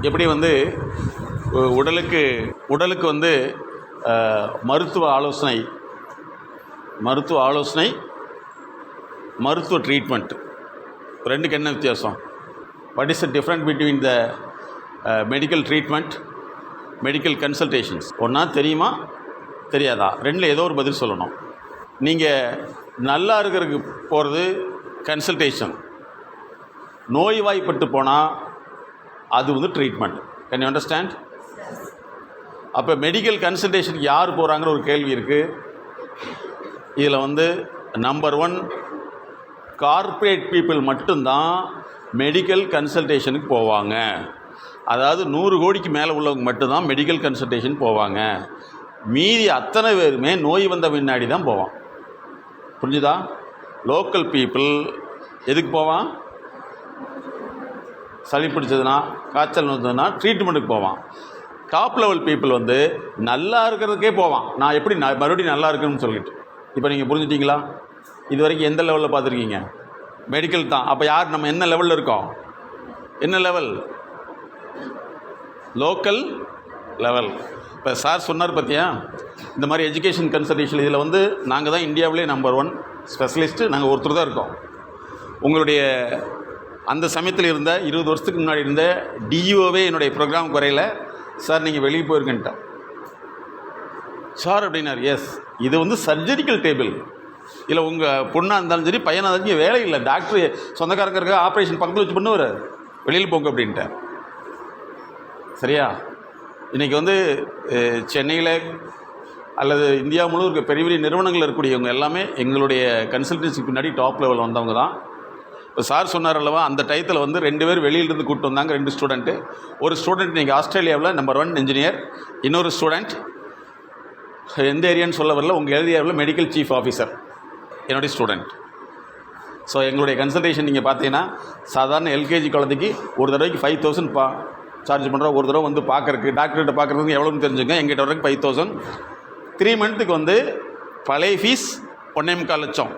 எப்படி வந்து உடலுக்கு வந்து மருத்துவ ஆலோசனை மருத்துவ ட்ரீட்மெண்ட் ரெண்டுக்கு என்ன வித்தியாசம்? What is the different between the medical treatment, medical consultations? ஒன்றா தெரியுமா தெரியாதா? ரெண்டில் ஏதோ ஒரு பதில் சொல்லணும். நீங்கள் நல்லா இருக்கிறதுக்கு போகிறது கன்சல்டேஷன், நோய்வாய்ப்பட்டு போனால் அது வந்து ட்ரீட்மெண்ட். Can you understand? அப்போ மெடிக்கல் கன்சல்டேஷனுக்கு யார் போகிறாங்கிற ஒரு கேள்வி இருக்குது. இதில் வந்து நம்பர் 1 கார்ப்பரேட் பீப்புள் மட்டும்தான் மெடிக்கல் கன்சல்டேஷனுக்கு போவாங்க. அதாவது 100 கோடிக்கு மேலே உள்ளவங்க மட்டும்தான் மெடிக்கல் கன்சல்டேஷன் போவாங்க. மீதி அத்தனை பேருமே நோய் வந்த பின்னாடி தான் போவான். புரிஞ்சுதா? லோக்கல் பீப்புள் எதுக்கு போவான்? சளி பிடிச்சதுன்னா, காய்ச்சல் வந்ததுன்னா ட்ரீட்மெண்ட்டுக்கு போவான். டாப் லெவல் பீப்புள் வந்து நல்லா இருக்கிறதுக்கே போவான். நான் எப்படி மறுபடியும் நல்லா இருக்குன்னு சொல்லிட்டு. இப்போ நீங்கள் புரிஞ்சுட்டிங்களா? இது வரைக்கும் எந்த லெவலில் பார்த்துருக்கீங்க? மெடிக்கல் தான். அப்போ யார் நம்ம என்ன லெவலில் இருக்கோம்? என்ன லெவல்? Local level. இப்போ சார் சொன்னார் பார்த்தியா, இந்த மாதிரி எஜுகேஷன் கன்சல்டேஷன் இதில் வந்து நாங்கள் தான் இந்தியாவிலே நம்பர் 1 ஸ்பெஷலிஸ்ட்டு. நாங்கள் ஒருத்தர் தான் இருக்கோம். உங்களுடைய அந்த சமயத்தில் இருந்த 20 வருஷத்துக்கு முன்னாடி இருந்த டிஇஓவே என்னுடைய ப்ரோக்ராமுக்கு வரையில், சார் நீங்கள் வெளியே போயிருக்கேன்ட்டேன் சார் அப்படின்னார். எஸ், இது வந்து சர்ஜரிக்கல் டேபிள். இல்லை உங்கள் பொண்ணாக இருந்தாலும் சரி, பையனாக இருந்தாலும் சரி, வேலை இல்லை. டாக்டர் சொந்தக்காரங்க இருக்க ஆப்ரேஷன் பக்கத்தில் வச்சு பண்ணுவார், வெளியில் போங்க அப்படின்ட்டேன். சரியா? இன்றைக்கி வந்து சென்னையில் அல்லது இந்தியா முழு இருக்க பெரிய பெரிய நிறுவனங்கள் இருக்கக்கூடியவங்க எல்லாமே எங்களுடைய கன்சல்டன்சிக்கு பின்னாடி டாப் லெவல் வந்தவங்க தான். இப்போ சார் சொன்னார் அல்லவா, அந்த டயத்தில் வந்து 2 பேர் வெளியிலிருந்து கூப்பிட்டு வந்தாங்க. 2 ஸ்டூடெண்ட்டு. ஒரு ஸ்டூடெண்ட் இன்றைக்கி ஆஸ்திரேலியாவில் நம்பர் 1 இன்ஜினியர். இன்னொரு ஸ்டூடெண்ட் எந்த ஏரியான்னு சொல்ல வரல, உங்கள் ஏரியாவில் மெடிக்கல் சீஃப் ஆஃபீஸர், என்னுடைய ஸ்டூடெண்ட். ஸோ எங்களுடைய கன்சல்டேஷன் நீங்கள் பார்த்தீங்கன்னா சாதாரண எல்கேஜி குழந்தைக்கு ஒரு தடவைக்கு 5000 சார்ஜ் பண்ணுறோம். ஒரு தடவை வந்து பார்க்குறக்கு டாக்டர்கிட்ட பார்க்குறதுக்கு எவ்வளோன்னு தெரிஞ்சுங்க. எங்கிட்ட வரைக்கும் 5000. 3 மந்த்துக்கு வந்து பழைய ஃபீஸ் 1.25 லட்சம்,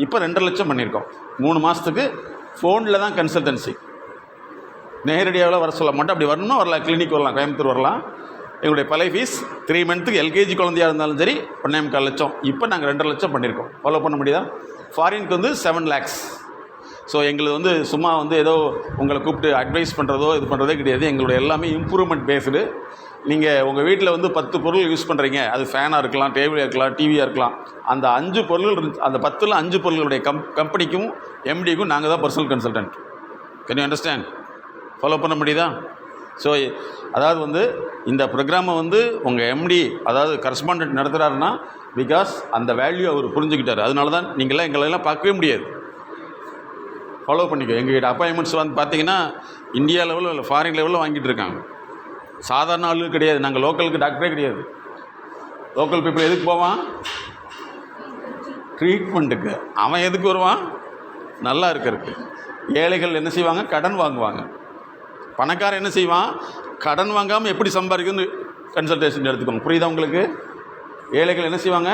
இப்போ 2.5 லட்சம் பண்ணியிருக்கோம். 3 மாதத்துக்கு ஃபோனில் தான் கன்சல்டன்சி. நேரடியாக வர சொல்ல மாட்டோம். அப்படி வரணும்னா வரலாம், கிளினிக் வரலாம், கோயம்புத்தூர் வரலாம். எங்களுடைய பழைய ஃபீஸ் 3 மந்த்துக்கு எல்கேஜி குழந்தையாக இருந்தாலும் சரி 1.25 லட்சம். இப்போ நாங்கள் 2.5 லட்சம் பண்ணியிருக்கோம். ஃபாலோ பண்ண முடியுதா? ஃபாரினுக்கு வந்து 7 lakhs. ஸோ எங்களுக்கு வந்து சும்மா வந்து ஏதோ உங்களை கூப்பிட்டு அட்வைஸ் பண்ணுறதோ இது பண்ணுறதே கிடையாது. எங்களுடைய எல்லாமே இம்ப்ரூவ்மெண்ட் பேஸ்டு. நீங்கள் உங்கள் வீட்டில் வந்து 10 பொருள் யூஸ் பண்ணுறீங்க, அது ஃபேனாக இருக்கலாம், டேபிளாக இருக்கலாம், டிவியாக இருக்கலாம். அந்த 5 பொருள்கள் இருந்துச்சு, அந்த 10ல் 5 பொருள்களுடைய கம்பெனிக்கும் எம்டிக்கும் நாங்கள் தான் personal consultant. Can you understand? Follow பண்ண முடியுதா? ஸோ அதாவது வந்து இந்த ப்ரோக்ராமை வந்து உங்கள் எம்டி, அதாவது கரஸ்பாண்டன்ட் நடத்துகிறாருன்னா பிகாஸ் அந்த வேல்யூ அவர் புரிஞ்சுக்கிட்டார். அதனால தான் நீங்களாம் எங்களெல்லாம் பார்க்கவே முடியாது. ஃபாலோ பண்ணிக்கோ. எங்கள்கிட்ட அப்பாயின்மெண்ட்ஸ் வந்து பார்த்தீங்கன்னா இந்தியா லெவலில் இல்லை, ஃபாரின் லெவலில் வாங்கிட்டு இருக்காங்க. சாதாரண ஆளுக்கு கிடையாது. நாங்கள் லோக்கலுக்கு டாக்டரே கிடையாது. லோக்கல் பீப்புள் எதுக்கு போவான்? ட்ரீட்மெண்ட்டுக்கு. அவன் எதுக்கு வருவான்? நல்லா இருக்கிறதுக்கு. ஏழைகள் என்ன செய்வாங்க? கடன் வாங்குவாங்க. பணக்காரன் என்ன செய்வான்? கடன் வாங்காமல் எப்படி சம்பாதிக்கணும்னு கன்சல்டேஷன் எடுத்துக்கோங்க. புரியுதா உங்களுக்கு? ஏழைகள் என்ன செய்வாங்க?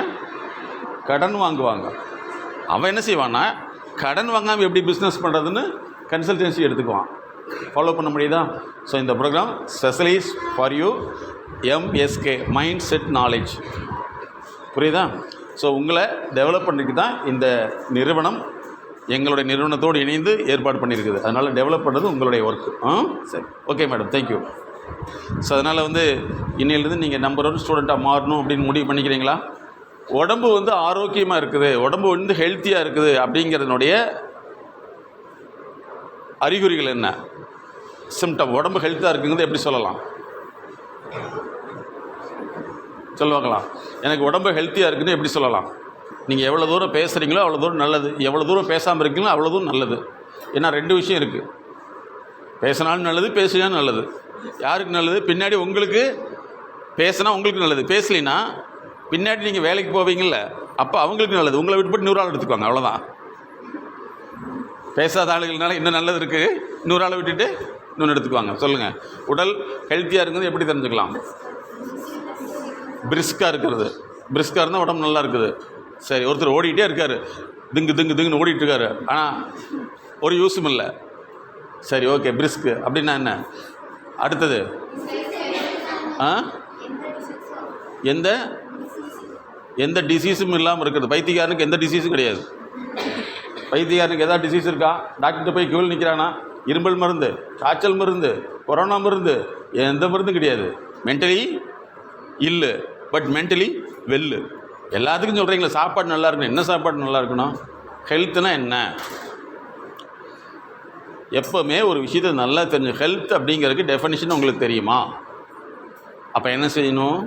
கடன் வாங்குவாங்க. அவன் என்ன செய்வான்னா கடன் வாங்காமல் எப்படி பிஸ்னஸ் பண்ணுறதுன்னு கன்சல்டன்சி எடுத்துக்குவான். ஃபாலோ பண்ண முடியுதா? ஸோ இந்த programme specialise for you, MSK, mind set knowledge. புரியுதா? ஸோ உங்களை டெவலப் பண்ணுறதுக்கு தான் இந்த நிறுவனம் எங்களுடைய நிறுவனத்தோடு இணைந்து ஏற்பாடு பண்ணியிருக்குது. அதனால் டெவலப் பண்ணுறது உங்களுடைய ஒர்க்கு. சரி, ஓகே மேடம், தேங்க்யூ. ஸோ அதனால் வந்து இன்னையிலேருந்து நீங்கள் நம்பர் 1 ஸ்டூடெண்ட்டாக மாறணும் அப்படின்னு முடிவு பண்ணிக்கிறீங்களா? உடம்பு வந்து ஆரோக்கியமாக இருக்குது, உடம்பு வந்து ஹெல்த்தியாக இருக்குது அப்படிங்கிறதுனுடைய அறிகுறிகள் என்ன? சிம்டம். உடம்பு ஹெல்த்தாக இருக்குங்கிறது எப்படி சொல்லலாம்? சொல்லுவாங்களா? எனக்கு உடம்பு ஹெல்த்தியாக இருக்குன்னு எப்படி சொல்லலாம்? நீங்கள் எவ்வளோ தூரம் பேசுகிறீங்களோ அவ்வளோ தூரம் நல்லது, எவ்வளோ தூரம் பேசாமல் இருக்கீங்களோ அவ்வளோ தூரம் நல்லது. ஏன்னா 2 விஷயம் இருக்குது. பேசினாலும் நல்லது, பேசினாலும் நல்லது. யாருக்கு நல்லது? பின்னாடி உங்களுக்கு பேசினா உங்களுக்கு நல்லது. பேசலினா பின்னாடி நீங்கள் வேலைக்கு போவீங்கள்ல, அப்போ அவங்களுக்கு நல்லது. உங்களை விட்டுப்பட்டு 100 ஆள் எடுத்துக்குவாங்க. அவ்வளோதான். பேசாத ஆளுகள்னால இன்னும் நல்லது இருக்குது, 100 ஆளை விட்டுட்டு இன்னொன்று எடுத்துக்குவாங்க. சொல்லுங்கள், உடல் ஹெல்த்தியாக இருக்கிறது எப்படி தெரிஞ்சுக்கலாம்? பிரிஸ்காக இருக்கிறது. பிரிஸ்காக இருந்தால் உடம்பு நல்லா இருக்குது. சரி, ஒருத்தர் ஓடிக்கிட்டே இருக்கார், திங்குன்னு ஓடிட்டு இருக்காரு, ஆனால் ஒரு யூஸும் இல்லை. சரி, ஓகே, பிரிஸ்க்கு அப்படின்னா என்ன? அடுத்தது எந்த எந்த டிசீஸும் இல்லாமல் இருக்கிறது. பைத்தியக்காரனுக்கு எந்த டிசீஸும் கிடையாது. பைத்தியக்காரனுக்கு எதாவது டிசீஸ் இருக்கா? டாக்டர்கிட்ட போய் கியூவில் நிற்கிறானா? இரும்பல் மருந்து, காய்ச்சல் மருந்து, கொரோனா மருந்து, எந்த மருந்தும் கிடையாது. மென்டலி இல்லை, பட் மென்டலி வெல்லு. எல்லாத்துக்கும் சொல்கிறீங்களா சாப்பாடு நல்லா இருக்கணும். என்ன சாப்பாடு நல்லா இருக்கணும்? ஹெல்த்துனா என்ன? எப்போவுமே ஒரு விஷயத்தை நல்லா தெரிஞ்சு, ஹெல்த் அப்படிங்கிறதுக்கு டெஃபினிஷன் உங்களுக்கு தெரியுமா? அப்போ என்ன செய்யணும்?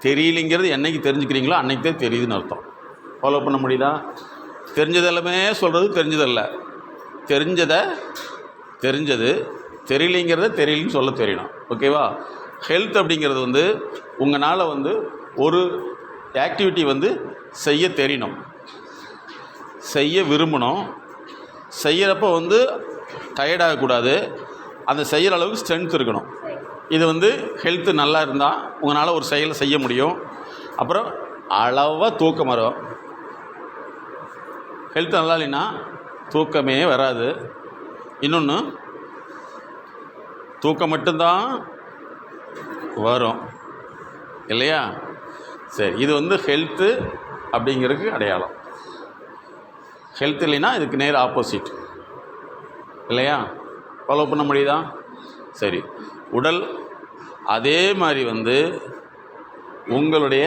தெரியலைங்கிறது என்னைக்கு தெரிஞ்சுக்கிறீங்களோ அன்றைக்கி தான் தெரியுதுன்னு அர்த்தம். ஃபாலோ பண்ண முடியுதா? தெரிஞ்சதெல்லாமே சொல்கிறது தெரிஞ்சதல்ல. தெரிஞ்சது தெரியலைங்கிறத தெரியலன்னு சொல்ல தெரியணும். ஓகேவா? ஹெல்த் அப்படிங்கிறது உங்களால் ஒரு ஆக்டிவிட்டி செய்ய தெரியணும், செய்ய விரும்பணும். செய்கிறப்ப டயர்டாகக்கூடாது. அந்த செய்கிற அளவுக்கு ஸ்ட்ரென்த் இருக்கணும். இது ஹெல்த்து நல்லா இருந்தால் உங்களால் ஒரு செயலை செய்ய முடியும். அப்புறம் அளவாக தூக்கம் வரும். ஹெல்த் நல்லா இல்லைன்னா தூக்கமே வராது. இன்னொன்று, தூக்கம் மட்டும்தான் வரும் இல்லையா? சரி, இது ஹெல்த்து அப்படிங்கிறதுக்கு அடையாளம். ஹெல்த் இல்லைன்னா இதுக்கு நேர் ஆப்போசிட் இல்லையா? ஃபாலோ பண்ண முடியுதா? சரி, உடல் அதே மாதிரி உங்களுடைய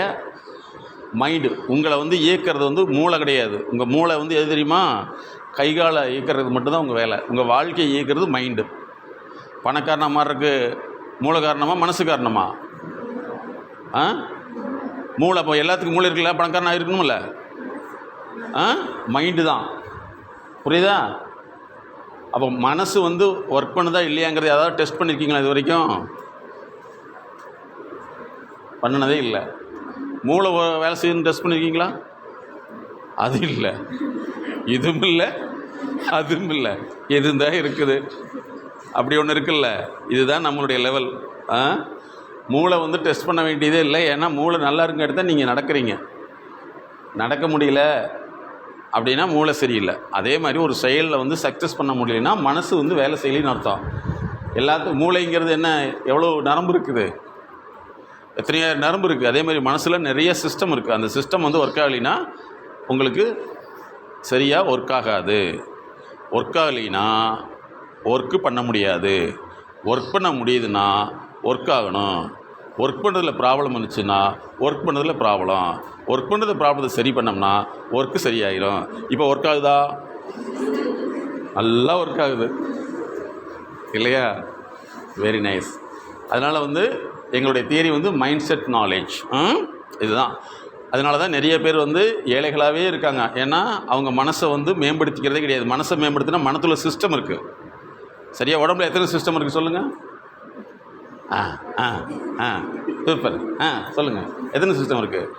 மைண்டு உங்களை இயக்கிறது மூளை கிடையாது. உங்கள் மூளை எது தெரியுமா? கைகாலை இயக்கிறது மட்டும்தான் உங்கள் வேலை. உங்கள் வாழ்க்கையை இயக்கிறது மைண்டு. பணக்காரனாக மாறுறதுக்கு மூளை காரணமா, மனசு காரணமா? மூளை. இப்போ எல்லாத்துக்கும் மூளை இருக்குல்ல, பணக்காரனாக இருக்கணும்ல. மைண்டு தான். புரியுதா? அப்போ மனசு ஒர்க் பண்ணுதா இல்லையாங்கிறது ஏதாவது டெஸ்ட் பண்ணியிருக்கீங்களா இது வரைக்கும்? பண்ணினதே இல்லை. மூளை வேலை செய்யணும்னு டெஸ்ட் பண்ணியிருக்கீங்களா? அது இல்லை, இதுவும் இல்லை, அதுவும் இல்லை. எதுதான் இருக்குது? அப்படி ஒன்று இருக்குல்ல. இதுதான் நம்மளுடைய லெவல். மூளை டெஸ்ட் பண்ண வேண்டியதே இல்லை. ஏன்னா மூளை நல்லா இருக்க இடத்த நீங்கள் நடக்கிறீங்க. நடக்க முடியல அப்படின்னா மூளை சரியில்லை. அதே மாதிரி ஒரு செயலில் சக்ஸஸ் பண்ண முடியலன்னா மனசு வேலை செய்யலின்னு அர்த்தம். எல்லாத்துக்கும் மூளைங்கிறது என்ன, எவ்வளோ நரம்பு இருக்குது, எத்தனையோ நரம்பு இருக்குது. அதே மாதிரி மனசில் நிறைய சிஸ்டம் இருக்குது. அந்த சிஸ்டம் ஒர்க் ஆகலைன்னா உங்களுக்கு சரியாக ஒர்க் ஆகாது. ஒர்க் ஆகலைன்னா ஒர்க்கு பண்ண முடியாது. ஒர்க் பண்ண முடியுதுன்னா ஒர்க் ஆகணும். ஒர்க் பண்ணுறதுல ப்ராப்ளம் வந்துச்சுன்னா ஒர்க் பண்ணுறதுல ப்ராப்ளம். ஒர்க் பண்ணுறது ப்ராப்ளத்தை சரி பண்ணோம்னா ஒர்க்கு சரியாயிடும். இப்போ ஒர்க் ஆகுதா? நல்லா ஒர்க் ஆகுது இல்லையா? Very nice. அதனால் எங்களுடைய தியரி மைண்ட் செட் நாலேஜ் இதுதான். அதனால தான் நிறைய பேர் ஏழைகளாகவே இருக்காங்க. ஏன்னா அவங்க மனசை மேம்படுத்திக்கிறதே கிடையாது. மனசை மேம்படுத்தினா மனத்துல சிஸ்டம் இருக்குது. சரியா? உடம்புல எத்தனை சிஸ்டம் இருக்குது சொல்லுங்கள்? சூப்பர். சொல்லுங்கள், எத்தனை சிஸ்டம் இருக்குது?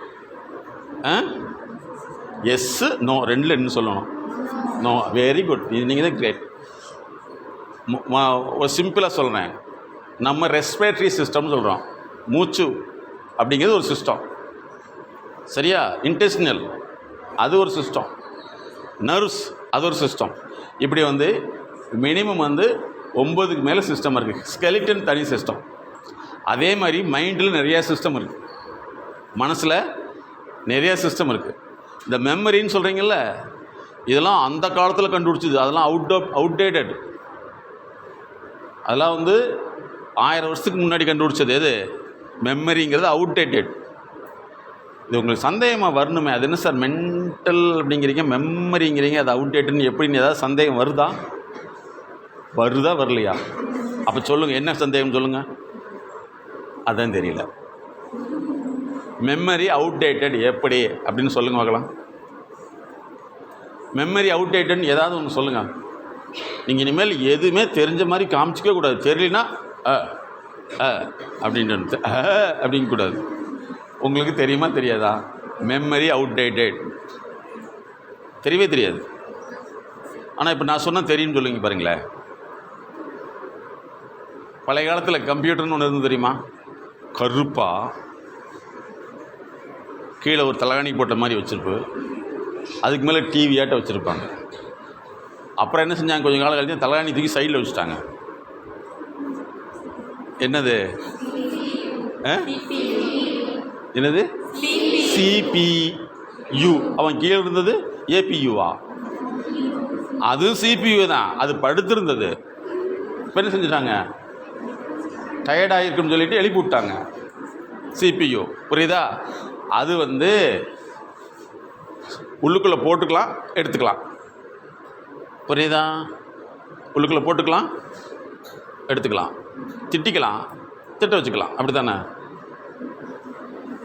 எஸ்ஸு நோ, ரெண்டில் என்ன சொல்லணும்? நோ. Very good. நீங்கள் தான் கிரேட். ஒரு சிம்பிளாக சொல்கிறேன். நம்ம ரெஸ்பிரேட்டரி சிஸ்டம்னு சொல்கிறோம். மூச்சு அப்படிங்கிறது ஒரு சிஸ்டம். சரியா? இன்டெஸ்டினல் அது ஒரு சிஸ்டம். நர்வ்ஸ் அது ஒரு சிஸ்டம். இப்படி மினிமம் 9க்கு மேலே சிஸ்டம் இருக்குது. ஸ்கெலிட்டன் தனி சிஸ்டம். அதே மாதிரி மைண்டில் நிறையா சிஸ்டம் இருக்குது. மனசில் நிறையா சிஸ்டம் இருக்குது. இந்த மெமரின்னு சொல்கிறீங்கல்ல, இதெல்லாம் அந்த காலத்தில் கண்டுபிடிச்சிது. அதெல்லாம் அவுட்டேட்டட். அதெல்லாம் 1000 வருஷத்துக்கு முன்னாடி கண்டுபிடிச்சது. எது? மெமரிங்கிறது அவுட்டேட்டட். இது உங்களுக்கு சந்தேகமாக வரணுமே. அது என்ன சார் மென்டல் அப்படிங்கிறீங்க, மெமரிங்கிறீங்க, அது அவுட்டேட்டட்னு எப்படின்னு ஏதாவது சந்தேகம் வருதா? வரலையா? அப்போ சொல்லுங்கள், என்ன சந்தேகம் சொல்லுங்கள். அதான் தெரியல. மெமரி அவுட்டேட்டட் எப்படி அப்படின்னு சொல்லுங்கள் பார்க்கலாம். மெமரி அவுட்டேட்டட்னு ஏதாவது ஒன்று சொல்லுங்கள். நீங்கள் இனிமேல் எதுவுமே தெரிஞ்ச மாதிரி காமிச்சிக்க கூடாது. தெரியலனா அப்படின்ட்டு அப்படிங்கக்கூடாது. உங்களுக்கு தெரியுமா தெரியாதா? மெமரி அவுட்டேட்டட் தெரியவே தெரியாது. ஆனால் இப்போ நான் சொன்னால் தெரியும்னு சொல்லுங்க பாருங்களேன். பழைய காலத்தில் கம்ப்யூட்டர்னு ஒன்று இருந்து தெரியுமா? கருப்பாக கீழே ஒரு தலகாணி போட்ட மாதிரி வச்சுருப்பு, அதுக்கு மேலே டிவியாட்ட வச்சுருப்பாங்க. அப்புறம் என்ன செஞ்சாங்க, கொஞ்சம் காலம் கழிச்சு தலகாணி தூக்கி சைடில் வச்சுட்டாங்க. என்னது என்னது CPU. அவன் கீழே இருந்தது APUவா? அது CPU தான். அது படுத்திருந்தது. இப்போ என்ன செஞ்சுட்டாங்க? டயர்டாகிருக்குன்னு சொல்லிட்டு எழுப்பி விட்டாங்க CPU. புரியுதா? அது வந்து உள்ளுக்குள்ளே போட்டுக்கலாம், எடுத்துக்கலாம். புரியுதா? உள்ளுக்குள்ளே போட்டுக்கலாம், எடுத்துக்கலாம், திட்டிக்கலாம், திட்ட வச்சுக்கலாம். அப்படி தானே?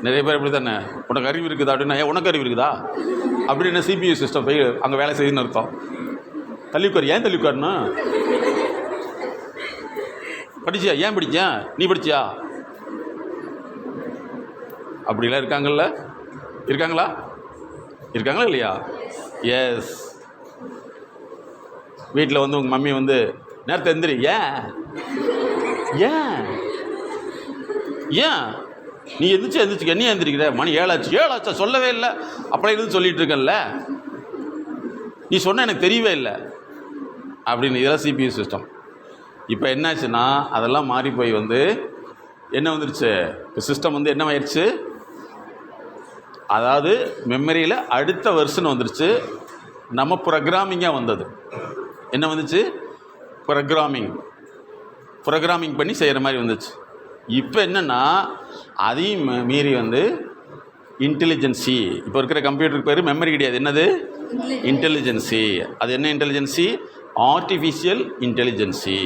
நிறைய பேர் அப்படி தானே? உனக்கு அறிவு இருக்குதா அப்படின்னா, உனக்கு அறிவு இருக்குதா அப்படின்னு CPU சிஸ்டம் போய் அங்கே வேலை செய்யுதுன்னு அர்த்தம். தள்ளிவுக்கார். ஏன் தள்ளிவுக்காருன்னு? படிச்சியா? ஏன் படிச்சா? நீ படிச்சியா? அப்படிலாம் இருக்காங்கல்ல? இருக்காங்களா? இருக்காங்களா இல்லையா? எஸ். வீட்டில் வந்து உங்கள் மம்மி வந்து நேரத்தை எந்திரி. ஏன் ஏன் ஏன் நீ எந்திரிச்சுக்க, நீ எந்திரிக்கிற? மணி 7 ஆச்சா? சொல்லவே இல்லை. அப்படியே இருந்து சொல்லிட்டு இருக்கேன்ல, நீ சொன்ன எனக்கு தெரியவே இல்லை அப்படின்னு. இதெல்லாம் CPU சிஸ்டம். இப்போ என்னாச்சுன்னா அதெல்லாம் மாறி போய் வந்து என்ன வந்துருச்சு? இப்போ சிஸ்டம் வந்து என்ன ஆயிடுச்சு? அதாவது மெமரியில் அடுத்த வெர்ஷன் வந்துருச்சு. நம்ம ப்ரோக்ராமிங்காக வந்தது. என்ன வந்துச்சு? ப்ரோக்ராமிங் பண்ணி செய்கிற மாதிரி வந்துச்சு. இப்போ என்னென்னா அதையும் மீறி வந்து இன்டெலிஜென்சி. இப்போ இருக்கிற கம்ப்யூட்டருக்கு பேர் மெமரி கிடையாது. என்னது? இன்டெலிஜென்சி. அது என்ன இன்டெலிஜென்சி? Artificial intelligence.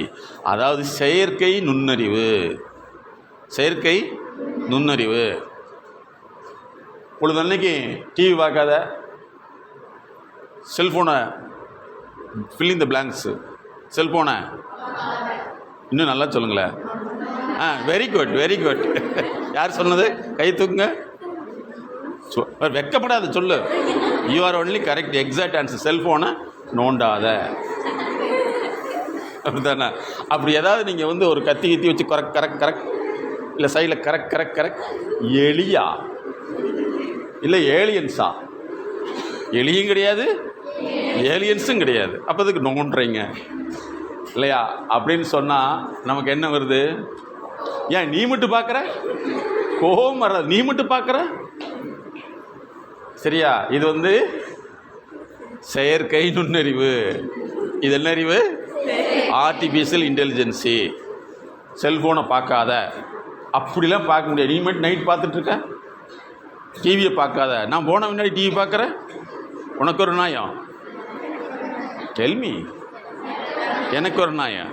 அதாவது செயற்கை நுண்ணறிவு. செயற்கை நுண்ணறிவு. பொழுது அன்னைக்கு டிவி பார்க்காத, செல்ஃபோனை ஃபில்லிங் த பிளாங்க்ஸு, செல்ஃபோனை இன்னும் நல்லா சொல்லுங்களேன். Very good, very good. யார் சொன்னது? கை தூக்குங்க. வெக்கப்படாத சொல்லு. You are only correct, exact answer. செல்ஃபோனை நோண்டாத. அப்படிதானே? அப்படி ஏதாவது நீங்கள் வந்து ஒரு கத்தி வச்சு கரெக்ட் இல்லை சைடில் கரெக்ட் எலியா இல்லை ஏலியன்ஸா? எலியும் கிடையாது, ஏலியன்ஸும் கிடையாது. அப்போ அதுக்கு நோண்டுறீங்க இல்லையா? அப்படின்னு சொன்னால் நமக்கு என்ன வருது? ஏன் நீ மட்டும் பார்க்குற? கோபம் வர, நீ மட்டும் பார்க்குற? சரியா? இது வந்து செயற்கை நுண்ணறிவு. இது என்ன அறிவு? Artificial intelligence. செல்ஃபோனை பார்க்காத. அப்படிலாம் பார்க்க முடியாது. நீ மட்டும் நைட் பார்த்துட்ருக்க, டிவியை பார்க்காத. நான் போன முன்னாடி டிவி பார்க்குறேன். உனக்கு ஒரு நியாயம்? டெல்மி. எனக்கு ஒரு நியாயம்.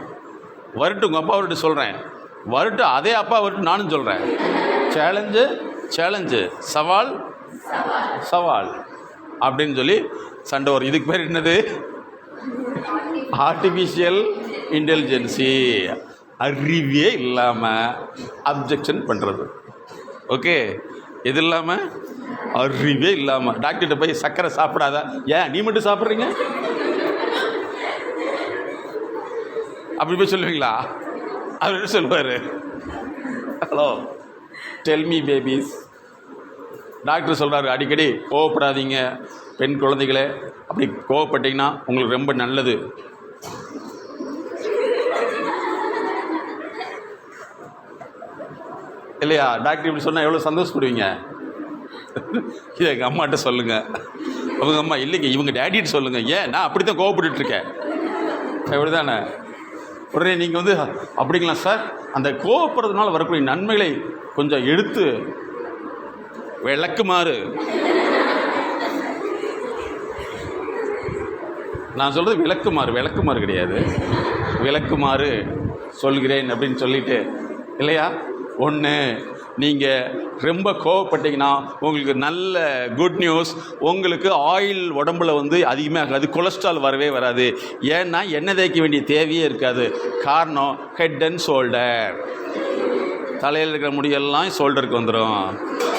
வரட்டும், உங்கள் அப்பா வரட்டு சொல்கிறேன். வரட்டும், அதே அப்பா வரட்டும் நானும் சொல்கிறேன். சேலஞ்சு, சவால் அப்படின்னு சொல்லி சண்டை வரும். இதுக்கு பேர் என்னது? Artificial intelligence. அறிவே இல்லாமல் அப்ஜெக்ஷன் பண்ணுறது. ஓகே? எது இல்லாமல்? அறிவே இல்லாமல். டாக்டர்கிட்ட போய் சர்க்கரை சாப்பிடாத, ஏன் நீ மட்டும் சாப்பிட்றீங்க அப்படி போய் சொல்லுவீங்களா? அவர் சொல்லுவார், hello tell me babies. Doctor சொல்கிறாரு அடிக்கடி கோவப்படாதீங்க பெண் குழந்தைகளே. அப்படி கோவப்பட்டீங்கன்னா உங்களுக்கு ரொம்ப நல்லது. இல்லையா? டாக்டர் இப்படி சொன்னால் எவ்வளோ சந்தோஷப்படுவீங்க? இதை எங்கள் அம்மாட்ட சொல்லுங்கள். அவங்க அம்மா இல்லைங்க இவங்க டேடிட்டு சொல்லுங்கள். ஏன் நான் அப்படி தான் கோவப்பட்டுருக்கேன். எப்படி தானே? உடனே நீங்கள் வந்து அப்படிங்களா சார், அந்த கோவப்படுறதுனால வரக்கூடிய நன்மைகளை கொஞ்சம் எடுத்து விளக்குமாறு. நான் சொல்கிறது விளக்குமாறு கிடையாது, விளக்குமாறு சொல்கிறேன் அப்படின்னு சொல்லிட்டு. இல்லையா? ஒன்று, நீங்கள் ரொம்ப கோவப்பட்டீங்கன்னா உங்களுக்கு நல்ல குட் நியூஸ், உங்களுக்கு ஆயில் உடம்புல வந்து அதிகமாக ஆகாது, கொலஸ்ட்ரால் வரவே வராது. ஏன்னா எண்ணெய் தேய்க்க வேண்டிய தேவையே இருக்காது. காரணம் ஹெட் அண்ட் ஷோல்டர். தலையில் இருக்கிற முடியெல்லாம் ஷோல்டருக்கு வந்துடும்.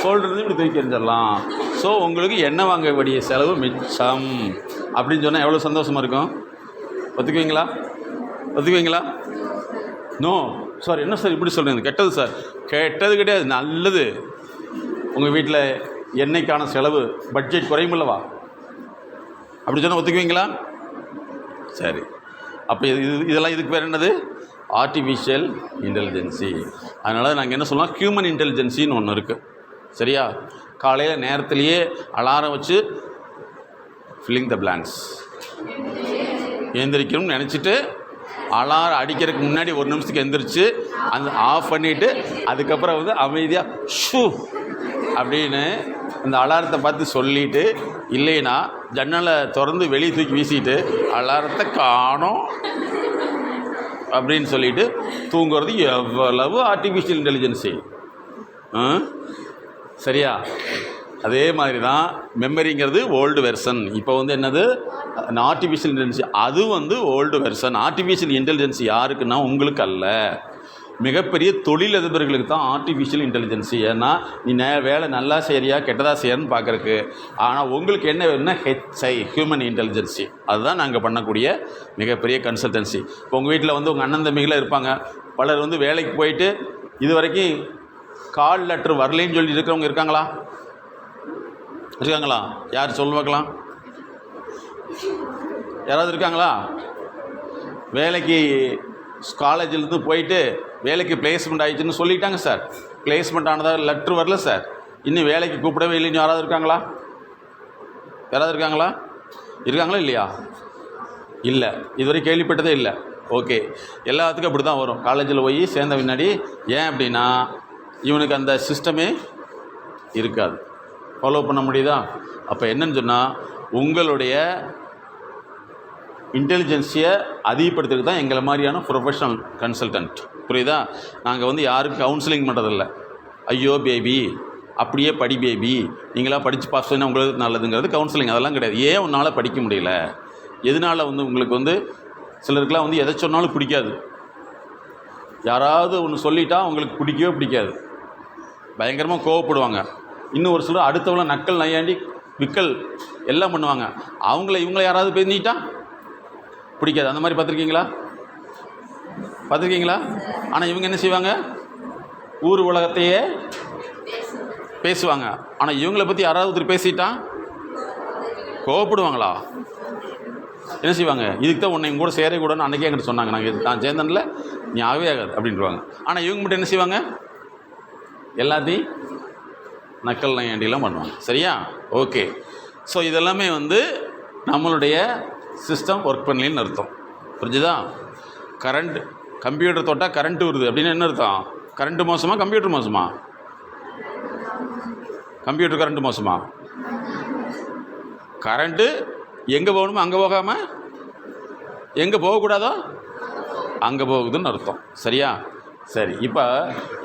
ஷோல்டர்லேருந்து இப்படி தூக்கி எறிஞ்சிடலாம். ஸோ உங்களுக்கு எண்ணெய் வாங்க வேண்டிய செலவு மிச்சம் அப்படின்னு சொன்னால் எவ்வளோ சந்தோஷமாக இருக்கும்? ஒத்துக்குவீங்களா? நோ சார், என்ன சார் இப்படி சொல்கிறீங்க? கெட்டது சார். கெட்டது கிடையாது, நல்லது. உங்கள் வீட்டில் எண்ணெய்க்கான செலவு பட்ஜெட் குறையுமில்லவா? அப்படி சொன்னால் ஒத்துக்குவீங்களா? சரி. அப்போ இதெல்லாம் இதுக்கு பேர் என்னது? Artificial intelligence. அதனால் நாங்கள் என்ன சொல்லலாம், ஹியூமன் இன்டெலிஜென்சின்னு ஒன்று இருக்குது. சரியா? காலையில் நேரத்துலேயே அலாரம் வச்சு ஃபில்லிங் த பிளாங்க்ஸ் எழுந்திரிக்கணும்னு நினச்சிட்டு அலாரம் அடிக்கிறதுக்கு முன்னாடி ஒரு நிமிஷத்துக்கு எந்திரிச்சு அந்த ஆஃப் பண்ணிவிட்டு அதுக்கப்புறம் வந்து அமைதியாக ஷூ அப்படின்னு அந்த அலாரத்தை பார்த்து சொல்லிவிட்டு, இல்லைன்னா ஜன்னலை திறந்து வெளியே தூக்கி வீசிட்டு அலாரத்தை காணோம் அப்படின்னு சொல்லிட்டு தூங்குறது எவ்வளவு ஆர்டிஃபிஷியல் இன்டெலிஜென்சி. சரியா? அதே மாதிரி தான் மெமரிங்கிறது ஓல்டு வெர்ஷன். இப்போ வந்து என்னது, ஆர்டிஃபிஷியல் இன்டெலிஜென்சி அது வந்து ஓல்டு வெர்ஷன். ஆர்டிஃபிஷியல் இன்டெலிஜென்சி யாருக்குன்னா உங்களுக்கு அல்ல, மிகப்பெரிய தொழிலதிபர்களுக்கு தான் ஆர்டிஃபிஷியல் இன்டெலிஜென்சி. ஏன்னா நீ வேலை நல்லா செய்கிறியா கெட்டதாக செய்யறன்னு பார்க்குறக்கு. ஆனால் உங்களுக்கு என்ன வேணும்னா ஹெச்ஐ, ஹியூமன் இன்டெலிஜென்சி. அதுதான் நாங்கள் பண்ணக்கூடிய மிகப்பெரிய கன்சல்டன்சி. இப்போ உங்கள் வீட்டில் வந்து உங்கள் அண்ணன் தம்பிகளாக இருப்பாங்க. பலர் வந்து வேலைக்கு போயிட்டு இது வரைக்கும் கால் லெட்டர் வரலைன்னு சொல்லி இருக்கிறவங்க இருக்காங்களா? இருக்காங்களா? யார் சொல்ல பார்க்கலாம்? யாராவது இருக்காங்களா? வேலைக்கு காலேஜிலேருந்து போயிட்டு வேலைக்கு பிளேஸ்மெண்ட் ஆகிடுச்சுன்னு சொல்லிட்டாங்க சார், பிளேஸ்மெண்ட் ஆனதாக லெட்ரு வரல சார், இன்னும் வேலைக்கு கூப்பிடவே இல்லைன்னு யாராவது இருக்காங்களா? யாராவது இருக்காங்களா? இருக்காங்களா இல்லையா? இல்லை, இதுவரை கேள்விப்பட்டதே இல்லை. ஓகே, எல்லாத்துக்கும் அப்படி தான் வரும். காலேஜில் போய் சேர்ந்த பின்னாடி ஏன் அப்படின்னா இவனுக்கு அந்த சிஸ்டமே இருக்காது, ஃபாலோ பண்ண முடியுதா? அப்போ என்னன்னு சொன்னால் உங்களுடைய இன்டெலிஜென்சியை அதிகப்படுத்துறதுக்கு தான் எங்களை மாதிரியான ப்ரொஃபஷனல் கன்சல்டன்ட். புரியுதா? நாங்கள் வந்து யாருக்கும் கவுன்சிலிங் பண்ணுறதில்ல. ஐயோ பேபி அப்படியே படி பேபி, நீங்களாக படித்து பாஸ் பண்ணால் உங்களுக்கு நல்லதுங்கிறது கவுன்சிலிங். அதெல்லாம் கிடையாது. ஏன் உன்னால் படிக்க முடியல, எதனால் வந்து உங்களுக்கு வந்து சிலருக்குலாம் வந்து எதை சொன்னாலும் பிடிக்காது. யாராவது ஒன்று சொல்லிட்டா உங்களுக்கு பிடிக்கவே பிடிக்காது, பயங்கரமாக கோவப்படுவாங்க. இன்னும் ஒரு சிலர் அடுத்தவங்கள நக்கல் நையாண்டி விக்கல் எல்லாம் பண்ணுவாங்க. இவங்கள யாராவது பேசிட்டா பிடிக்காது. அந்த மாதிரி பார்த்துருக்கீங்களா? ஆனால் இவங்க என்ன செய்வாங்க, ஊர் உலகத்தையே பேசுவாங்க. ஆனால் இவங்களை பற்றி யாராவது ஒருத்தர் பேசிட்டா கோவப்படுவாங்களா? என்ன செய்வாங்க, இதுக்கு தான் உன்னை கூட சேரக்கூடாதுன்னு அன்றைக்கே என்கிட்ட சொன்னாங்க, நான் சேர்ந்தனில் நீ ஆகவே ஆகாது அப்படின்ட்டுருவாங்க. ஆனால் இவங்க மட்டும் என்ன செய்வாங்க, எல்லாத்தையும் நக்கல் நையாண்டிலாம் பண்ணுவாங்க. சரியா? ஓகே. ஸோ இதெல்லாமே வந்து நம்மளுடைய சிஸ்டம் ஒர்க் பண்ணலன்னு அர்த்தம். புரிஞ்சுதா? கரண்ட் கம்ப்யூட்டர் தொட்டால் கரண்ட்டு வருது அப்படின்னு என்ன அர்த்தம்? கரண்ட்டு மோசமா கம்ப்யூட்டர் மோசமா? கம்ப்யூட்டர் கரண்ட்டு மோசமா? கரண்ட்டு எங்கே போகணுமோ அங்கே போகாமல் எங்கே போகக்கூடாதோ அங்கே போகுதுன்னு அர்த்தம். சரியா? சரி, இப்போ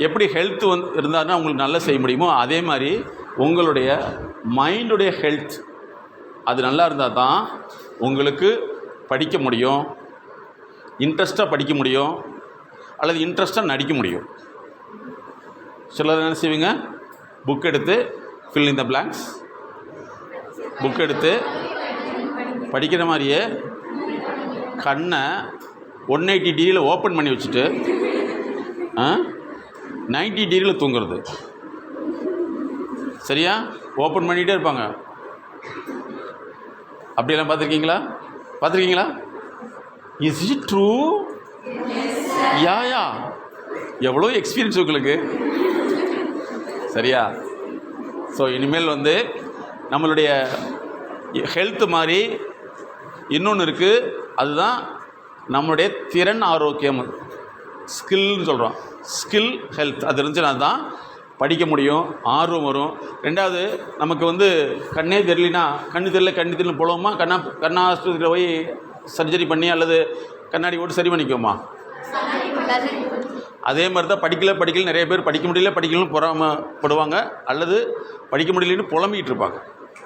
எப்படி ஹெல்த் வந்து இருந்தால்னா உங்களுக்கு நல்லா செய்ய முடியுமோ அதே மாதிரி உங்களுடைய மைண்டுடைய ஹெல்த் அது நல்லா இருந்தால் தான் உங்களுக்கு படிக்க முடியும், இன்ட்ரெஸ்ட்டாக படிக்க முடியும், அல்லது இன்ட்ரெஸ்ட்டாக நடிக்க முடியும். சிலர் என்ன செய்வீங்க, புக் எடுத்து fill in the blanks, book எடுத்து படிக்கிற மாதிரியே கண்ணை 180 டிகிரியில் ஓப்பன் பண்ணி வச்சுட்டு 90 டிகிரியில் தூங்குறது. சரியா? ஓப்பன் பண்ணிகிட்டே இருப்பாங்க. அப்படியெல்லாம் பார்த்துருக்கீங்களா? Is it true? யா எவ்வளோ எக்ஸ்பீரியன்ஸ் உங்களுக்கு. சரியா? ஸோ இனிமேல் வந்து நம்மளுடைய ஹெல்த்து மாதிரி இன்னொன்று இருக்குது, அதுதான் நம்மளுடைய திறன் ஆரோக்கியம், ஸ்கில்னு சொல்கிறோம். ஸ்கில் ஹெல்த் அது இருந்துச்சுன்னா தான் படிக்க முடியும், ஆர்வம் வரும். ரெண்டாவது, நமக்கு வந்து கண்ணே தெரியலனா கண்ணு தெரியல போலவுமா, கண்ணா ஆஸ்பத்திரியில் போய் சர்ஜரி பண்ணி அல்லது கண்ணாடி போட்டு சரி பண்ணிக்குவோமா? அதே மாதிரி தான் படிக்கல நிறைய பேர் படிக்க முடியலன்னு பொறாமப்படுவாங்க, அல்லது படிக்க முடியலன்னு புலம்பிக்கிட்டு இருப்பாங்க.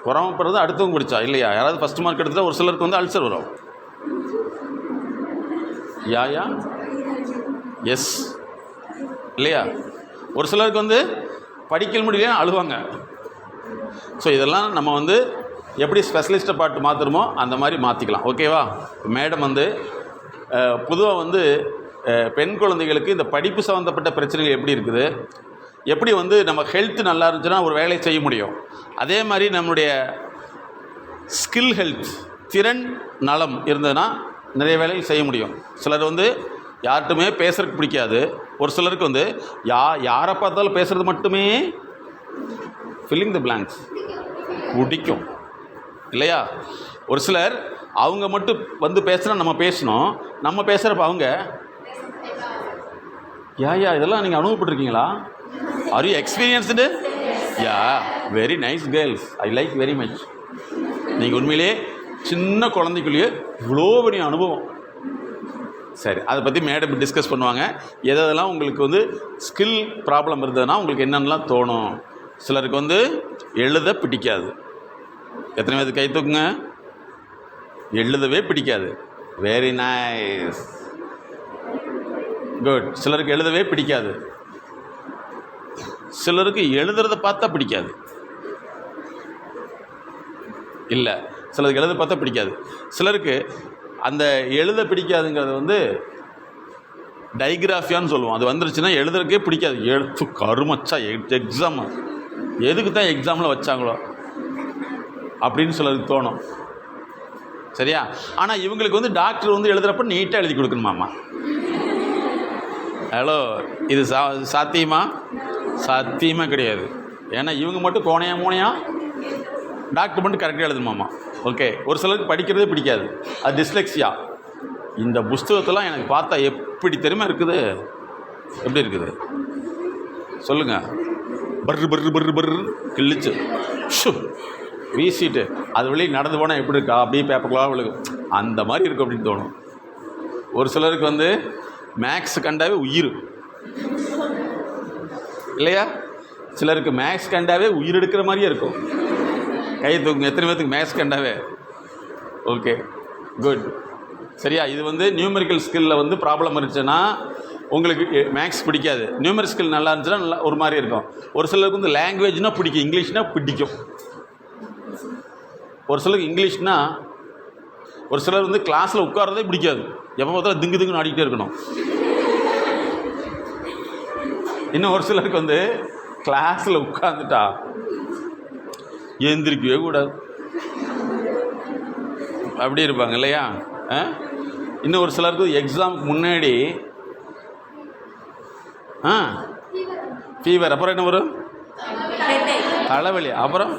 பொறாமப்படுறது அடுத்தவங்க படித்தா இல்லையா? யாராவது ஃபஸ்ட் மார்க் எடுத்தால் ஒரு சிலருக்கு வந்து அல்சர் வரும். யா எஸ் இல்லையா? ஒரு சிலருக்கு வந்து படிக்க முடியலன்னு அழுவாங்க. ஸோ இதெல்லாம் நம்ம வந்து எப்படி ஸ்பெஷலிஸ்ட்டை பார்த்து மாற்றுறோமோ அந்த மாதிரி மாற்றிக்கலாம். ஓகேவா? மேடம் வந்து பொதுவாக வந்து பெண் குழந்தைகளுக்கு இந்த படிப்பு சம்மந்தப்பட்ட பிரச்சனைகள் எப்படி இருக்குது, எப்படி வந்து நம்ம ஹெல்த் நல்லா இருந்துச்சுன்னா ஒரு வேலையை செய்ய முடியும், அதே மாதிரி நம்மளுடைய ஸ்கில் ஹெல்த் திறன் நலம் இருந்ததுன்னா நிறைய வேலைகள் செய்ய முடியும். சிலர் வந்து யார்கிட்டுமே பேசுறதுக்கு பிடிக்காது. ஒரு சிலருக்கு வந்து யாரை பார்த்தாலும் பேசுகிறது மட்டுமே ஃபில்லிங் த பிளாங்க்ஸ் பிடிக்கும் இல்லையா? ஒரு சிலர் அவங்க மட்டும் வந்து பேசுனா நம்ம பேசணும், நம்ம பேசுகிறப்ப அவங்க இதெல்லாம் நீங்கள் அனுபவப்பட்டிருக்கீங்களா? Are you experienced? Yeah, very nice girls, I like very much. நீங்கள் உண்மையிலே சின்ன குழந்தைக்குள்ளேயே இவ்வளோ பெரிய அனுபவம். சரி, அதை பற்றி மேடம் டிஸ்கஸ் பண்ணுவாங்க. எதெல்லாம் உங்களுக்கு வந்து ஸ்கில் ப்ராப்ளம் இருந்ததுன்னா உங்களுக்கு என்னென்னலாம் தோணும். சிலருக்கு வந்து எழுத பிடிக்காது. எத்தனை பேருக்கு கை தூக்குங்க. எழுதவே பிடிக்காது. Very nice, good. சிலருக்கு எழுதவே பிடிக்காது. சிலருக்கு எழுதுறத பார்த்தா பிடிக்காது. இல்லை, சிலருக்கு எழுத பார்த்தா பிடிக்காது. சிலருக்கு அந்த எழுத பிடிக்காதுங்கிறது வந்து டைகிராஃபியான்னு சொல்லுவோம். அது வந்துருச்சுன்னா எழுதுறதுக்கே பிடிக்காது. எழுத்து கருமச்சா எக்ஸாம் எதுக்கு தான் எக்ஸாமில் வச்சாங்களோ அப்படின்னு சிலருக்கு தோணும். சரியா? ஆனால் இவங்களுக்கு வந்து டாக்டர் வந்து எழுதுகிறப்ப நீட்டாக எழுதி கொடுக்கணுமாம்மா. ஹலோ, இது சாத்தியமா? சாத்தியமாக கிடையாது. ஏன்னா இவங்க மட்டும் கோணையா டாக்டர் மட்டும் கரெக்டாக எழுதணுமாம்மா. ஓகே. ஒரு சிலருக்கு படிக்கிறதே பிடிக்காது, அது டிஸ்லெக்ஸியா. இந்த புஸ்தகத்தெல்லாம் எனக்கு பார்த்தா எப்படி தெரியுமா இருக்குது? எப்படி இருக்குது சொல்லுங்கள்? பர்ரு பர்ரு பர்ரு பர்ரு கிழிச்சு வீசிட்டு அது வெளியே நடந்து போனால் எப்படி இருக்கா, அப்படியே பேப்பர்களாக விழுகும், அந்த மாதிரி இருக்கும் அப்படின்னு தோணும். ஒரு சிலருக்கு வந்து மேக்ஸ் கண்டாவே உயிர் இல்லையா? சிலருக்கு மேக்ஸ் கண்டாவே உயிர் எடுக்கிற மாதிரியே இருக்கும். கை தூக்குங்க. எத்தனை பேர்த்துக்கு மேக்ஸ் கண்டாவே? Okay, good. சரியா? இது வந்து நியூமெரிக்கல் ஸ்கில்லில் வந்து ப்ராப்ளம் இருந்துச்சுன்னா உங்களுக்கு மேக்ஸ் பிடிக்காது. நியூமெரிக்கல் ஸ்கில் நல்லா இருந்துச்சுன்னா நல்லா ஒரு மாதிரி இருக்கும். ஒரு சிலருக்கு வந்து லாங்குவேஜ்னால் பிடிக்கும், இங்கிலீஷ்னால் பிடிக்கும். ஒரு சிலருக்கு இங்கிலீஷ்னா, ஒரு சிலர் வந்து கிளாஸில் உட்காரதே பிடிக்காது, எப்போ பார்த்தாலும் திங்கு திங்குன்னு ஆடிக்கிட்டே இருக்கணும். இன்னும் ஒரு சிலருக்கு வந்து கிளாஸில் உட்காந்துட்டா எழுந்திரிக்கவே கூடாது, அப்படி இருப்பாங்க இல்லையா? இன்னும் ஒரு சிலருக்கு எக்ஸாமுக்கு முன்னாடி ஃபீவர், அப்புறம் என்ன வரும்? தலைவலி, அப்புறம்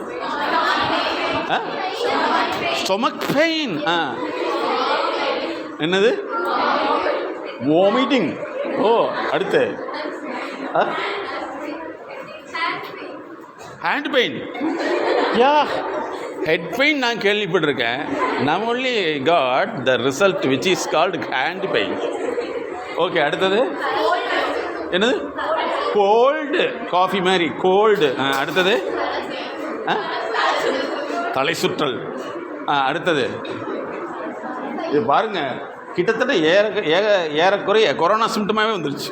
ஸ்டொமக் பெயின், என்னது வாமிட்டிங். ஓ, அடுத்து hand pain. Yeah, head pain நான் கேள்விப்பட்டிருக்கேன். நான் only got the result which is called hand pain. Okay, அடுத்தது என்னது? கோல்டு, காஃபி மாதிரி கோல்டு. அடுத்தது தலை சுற்றல். அடுத்தது இது பாருங்கள், கிட்டத்தட்ட ஏறக்குறைய கொரோனா சிம்டமாகவே வந்துருச்சு.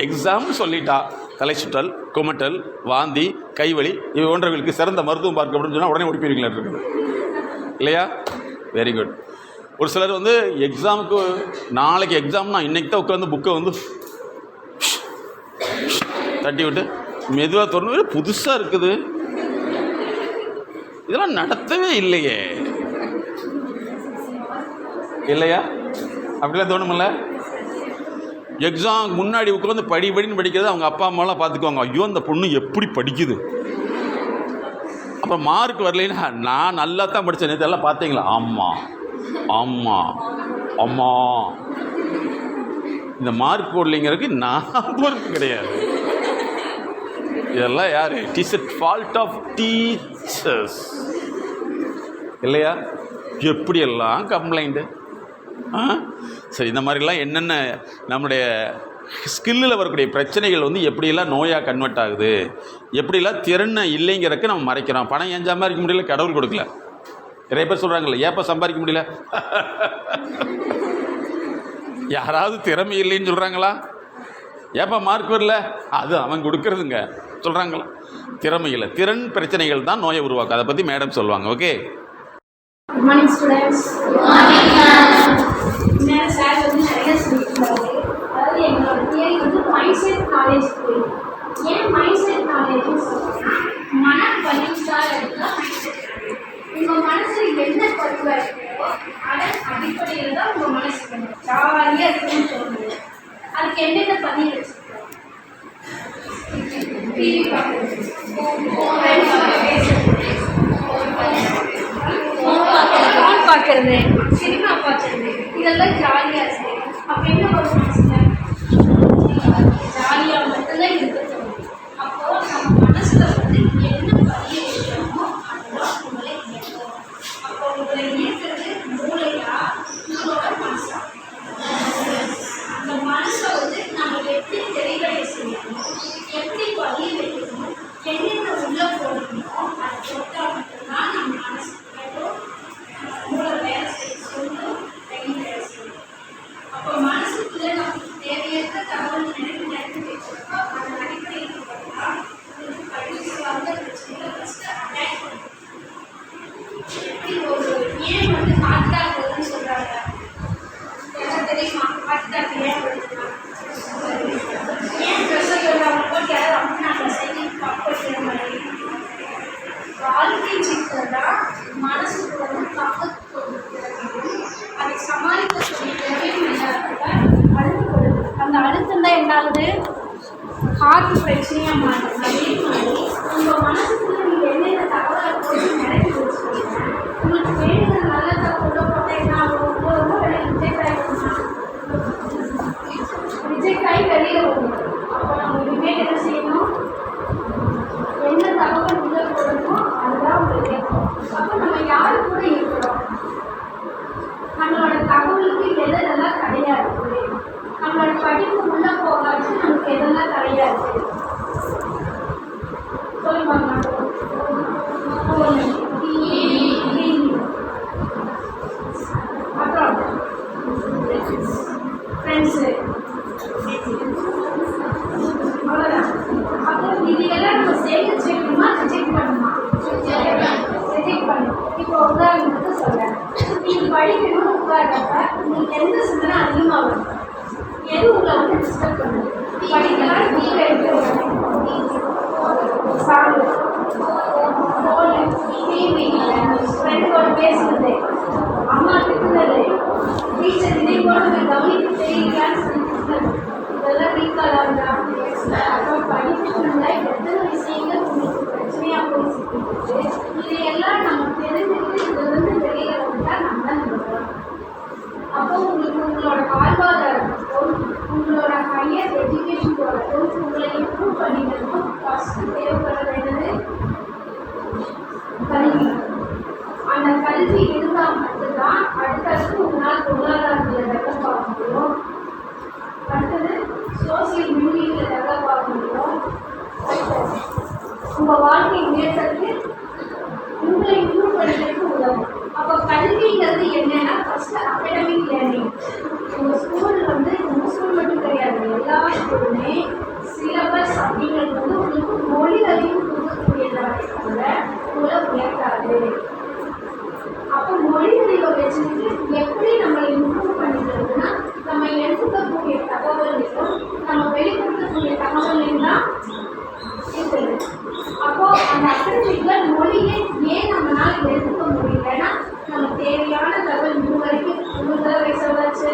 எக்ஸாம் சொல்லிட்டா தலை சுற்றல், குமட்டல், வாந்தி, கைவலி இவை போன்றவர்களுக்கு சிறந்த மருத்துவம் பார்க்க அப்படின்னு சொன்னால் உடனே ஓடிப்பீங்களா இருக்குது இல்லையா? Very good. ஒரு சிலர் வந்து எக்ஸாமுக்கு நாளைக்கு எக்ஸாம்னா இன்றைக்கி தான் உட்காந்து புக்கை வந்து தட்டி விட்டு மெதுவாக திறந்து புதுசாக இருக்குது, இதெல்லாம் நடத்தவே இல்லையே இல்லையா? அப்படிலாம் தோணுமில்ல? எக்ஸாம் முன்னாடி உட்காந்து படின்னு படிக்கிறது அவங்க அப்பா அம்மாலாம் பார்த்துக்குவாங்க. ஐயோ, அந்த பொண்ணு எப்படி படிக்குது. அப்போ மார்க் வரலைன்னா நான் நல்லா தான் படித்தேன், நேற்று எல்லாம் பார்த்தீங்களா? ஆமாம் ஆமாம் ஆமாம். இந்த மார்க் போடலைங்கிறதுக்கு நான் பொறுப்பு கிடையாது. இதெல்லாம் யார்? It is a fault of teachers இல்லையா? எப்படியெல்லாம் கம்ப்ளைண்ட்டு. சரி, இந்த மாதிரிலாம் என்னென்ன நம்முடைய ஸ்கில்லில் வரக்கூடிய பிரச்சனைகள் வந்து எப்படியெல்லாம் நோயாக கன்வெர்ட் ஆகுது, எப்படிலாம் திறனை இல்லைங்கிறதுக்கு நம்ம மறைக்கிறோம். பணம் ஏன் சம்பாதிக்க முடியல? கடவுள் கொடுக்கல. நிறைய பேர் சொல்கிறாங்கல்ல, ஏப்போ சம்பாதிக்க முடியல? யாராவது திறமை இல்லைன்னு சொல்கிறாங்களா? ஏப்பா மார்க் வரல? அது அவன் கொடுக்கறதுங்க சொல்கிறாங்களா? திறமை இல்லை, திறன் பிரச்சனைகள் தான் நோயை உருவாக்கும். அதை பற்றி மேடம் சொல்லுவாங்க. Okay. Good morning, students. Good morning, ma'am. இன்னைக்கு சார் வந்து நிறைய சொல்லியிருக்காரு. அதாவது எங்களோட தியரி வந்து மைண்ட் செட் நாலேஜ் தியரி. ஏன் மைண்ட் செட் நாலேஜ்னு சொல்றோம்னா, மனம் பதிவுச்சால் அதுதான் மைண்ட் செட். உங்கள் மனசில் என்ன பதிவாக இருக்கோ அதன் அடிப்படையில் தான் உங்கள் மனசு ஜாலியாக இருக்குன்னு சொல்லுங்க. அதுக்கு என்னென்ன பதிவு வச்சுருக்கோம்? டிவி பார்க்குறது, ஃபோன் பார்க்குறது, சினிமா பார்க்குறது, இதெல்லாம் ஜாலியாக இருக்கு. அப்போ என்ன ஒரு மனசில் ஜாலியாக மட்டும்தான் இருக்க தோணும். அப்போது நம்ம மனசில் வந்து என்ன பதிய வைக்கிறோமோ அதுதான் உங்களை இயக்கும். அப்போ உங்களை இயக்கிறது மூளையா உங்களோட மனசா? அந்த மனசை வந்து நம்ம எப்படி தெளிவடைய செய்யணும், எப்படி பதிய வைக்கணும், என்னென்ன உள்ளே போடணுமோ அதை போட்டால் மட்டும்தான் நம்ம மனசு கேட்கும், மூளை வேலை செய்ய சொல்லும், கை வேலை செய்யும். அப்போ மனசுக்குள்ளே நமக்கு தேவையற்ற தகவல் நினைத்து வச்சிருக்கோம். அதன் அடிப்படையில் பார்த்தா உங்களுக்கு கல்வி சார்ந்த பிரச்சனைகளை ஃபஸ்ட்டு அட்டாக் பண்ணும். எப்படி ஒரு ஏன் வந்து காட்டாக்குறதுன்னு சொல்கிறாங்க, எனக்கு தெரியுமா காட்டாக்கு ஏன் வருதுன்னா, ஏன் ப்ரெஷர் அவங்க போட்டு யாரும் அப்படின்னா செய்தி காப்பாற்றுற மாதிரி வாழ்க்கை சிக்கல்தான் மனசுக்கு வந்து தாக்கத்து கொடுக்கிறது. அதை சமாளிக்கக்கூடிய தேவையும் இல்லாத அழுத்தப்படுது. அந்த அழுத்தம் தான் என்னாகுது, காற்று பிரச்சனையாக மாறுது. அதே மாதிரி உங்கள் மனசுக்குள்ள நீங்கள் என்னென்ன தகவலை போட்டு நினைச்சி வச்சுக்கீங்க, உங்களுக்கு வேணுங்கிற நல்ல தகவலை போட்டால் என்ன ஆகும், ரொம்ப ரிஜெக்ட் ஆகி வெளியில் வரும். அப்போ நம்ம இனிமேல் என்ன செய்யணும், என்ன தகவல் உள்ள போடணுமோ அதுதான் உங்களுக்கு கேட்கும். அப்போ நம்ம யாரு கூட இருக்கிறோம், நம்மளோட தகவலுக்கு எதெல்லாம் தடையாக இருக்குது, நம்மளோட படிப்பு உள்ளே போகாது நமக்கு எதெல்லாம் தடையாக இருக்குது சொல்லுவாங்க. அப்புறம் ஃப்ரெண்ட்ஸு, அவ்வளோதான். அப்புறம் இது எல்லாம் நம்ம சேகரிச்சு வைக்கணுமா ரிஜெக்ட் பண்ணணுமா? ரிஜெக்ட் பண்ணணும். இப்போ உதாரணத்துக்கு சொல்கிறேன், நீங்கள் படிக்கணும் உட்கார்றப்ப உங்களுக்கு எந்த சிந்தனை அதிகமாக வரும், எது உங்களை வந்து டிஸ்டர்ப் பண்ணுது? படிக்கலாம் வீட்டில் எடுத்து சாங், ஃபோனு, டிவி, ஃப்ரெண்டோட பேசுறது, அம்மா திட்டுறது, டீச்சர் இதை போட்டு கவனிப்பு தெரியலான்னு சொல்லி இதெல்லாம் ரீகால் ஆகுதா? அப்புறம் படிப்புக்குள்ள எத்தனை விஷயங்கள் உங்களுக்கு பிரச்சனையாக போய் சிக்கிட்டு இதையெல்லாம் நம்ம தெரிஞ்சுக்கிட்டு இதுலேருந்து வெளியில் வந்துட்டால் நம்ம தான் நினைக்கிறோம். அப்போ உங்களுக்கு உங்களோட வாழ்வாதாரத்துக்கும் உங்களோட ஹையர் எஜுகேஷன் போகிறதுக்கும் உங்களை இம்ப்ரூவ் பண்ணிக்கிறதுக்கும் ஃபஸ்ட்டு தேவைப்படுறது என்னது, கல்வி. அந்த கல்வி இருந்தால் மட்டும்தான் அடுத்தடுத்து உங்களால் பொருளாதாரத்தில் டெவலப் ஆக முடியும், அடுத்தது சோசியல் மீடியாவில் டெவலப் ஆக முடியும், உங்கள் வாழ்க்கை முன்னேற்றத்துக்கு உங்களை இம்ப்ரூவ் பண்ணிக்கிறதுக்கு உதவும். அப்போ கல்விங்கிறது என்னன்னா ஃபஸ்ட்டு அகாடமிக் லேர்னிங். உங்கள் ஸ்கூல் வந்து உங்கள் ஸ்கூல் மட்டும் கிடையாது, எல்லா ஸ்கூலுமே சிலபஸ் அப்படிங்கிறது வந்து உங்களுக்கு மொழி அறிவு கொடுக்கக்கூடியதாக தவிர உங்களை உயர்த்தாது. அப்போ மொழி அறிவை வச்சுக்கிட்டு எப்படி நம்மளை இம்ப்ரூவ் பண்ணிக்கிறதுனா நம்ம எடுத்துக்கக்கூடிய தகவல்களும் நம்ம வெளிப்படுத்தக்கூடிய தகவல்களையும் தான் இருக்குது. அப்போ அந்த அகாடமிக்கில் மொழியை ஏன் நம்மளால் எடுத்துக்க முடியலன்னா நம்ம தேவையான தகவல் இது வரைக்கும் உங்களுக்கு வயசு வச்சு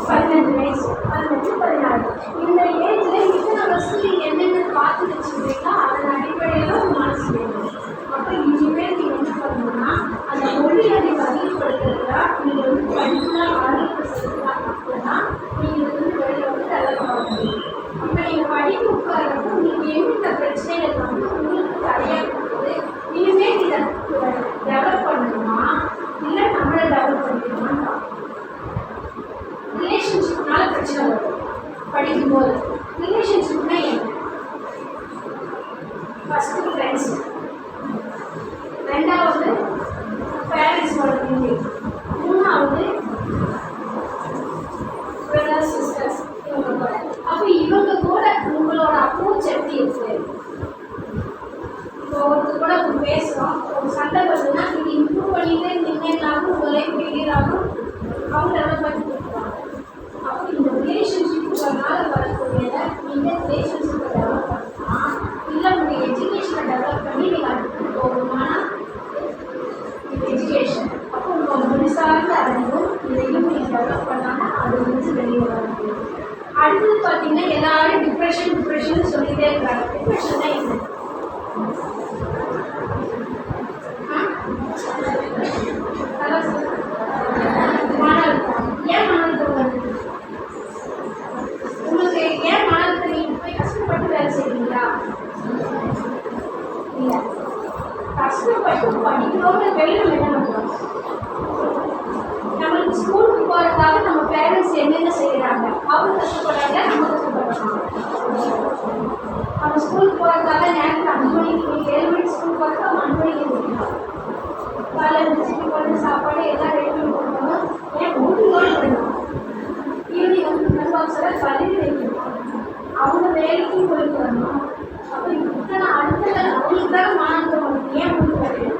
15 வயசு 15 16 இந்த ஏஜில் இத்தனை வருஷம் நீங்கள் என்னென்ன பார்த்து வச்சுருக்கீங்களோ அதன் அடிப்படையில் உங்கள் மனசு வேணும். அப்போ இனிமேல் நீங்கள் என்ன பண்ணணும்னா அந்த மொழி அறிவு அதிகப்படுத்துறதுனா நீங்கள் வந்து படிப்புலாம் ஆரோக்கிய செலுத்தலாம் மட்டும்தான் நீங்கள் வந்து வெளியில் வந்து டெவலப் ஆக முடியும். இப்போ நீங்கள் படிப்பு உட்காரப்போ நீங்கள் என்னென்ன பிரச்சனைகள் வந்து உங்களுக்கு தடையாக இருக்குது, இனிமேல் இதை டெவலப் பண்ணணுமா இல்லை நம்மளை டெவலப் பண்ணிக்கணுமான்னு பார்க்கணும். ரிலேஷன்ஷிப்னால பிரச்சனை வரும் படிக்கும்போது. அடுத்தது பார்த்தீங்கன்னா எல்லாரும் டிப்ரெஷன் சொல்லிட்டே இருக்கிறாங்க. டிப்ரெஷன் தான் என்ன? மன அழுத்தம். ஏன் மன அழுத்தம் வருது? உங்களுக்கு ஏன் மன அழுத்தம்? நீங்க போய் கஷ்டப்பட்டு வேலை செய்வீங்களா? இல்லை. கஷ்டப்பட்டு படிக்கிறோங்கிற வெளியில் நம்ம என்ன பண்ணுறோம்? நம்மளுக்கு ஸ்கூலுக்கு போகிறதுக்காக நம்ம பேரண்ட்ஸ் என்னென்ன செய்கிறாங்க? அவங்க கஷ்டப்படுறாங்க, நம்ம கஷ்டப்படுறோம். நம்ம ஸ்கூலுக்கு போகிறதுக்காக நேரத்தில் 5 மணிக்கு 7 மணிக்கு ஸ்கூல் போகிறதுக்கு அவங்க 5 மணிக்கு முடிக்கணும். காலையில் எழுந்திரிச்சு கொண்டு சாப்பாடு எல்லாம் ரெடி பண்ணி கொடுக்கணும். ஏன் ஊட்டியோடு பண்ணணும். ஈவினிங் வந்து டிஃபன் பாக்ஸ் எல்லாம் கழுவி வைக்கணும். அவங்க வேலைக்கும் போயிட்டு வரணும். அப்போ இத்தனை அடுத்த அவங்களுக்கு தான் மாணவர்கள் வந்து ஏன் உங்களுக்கு வரணும்?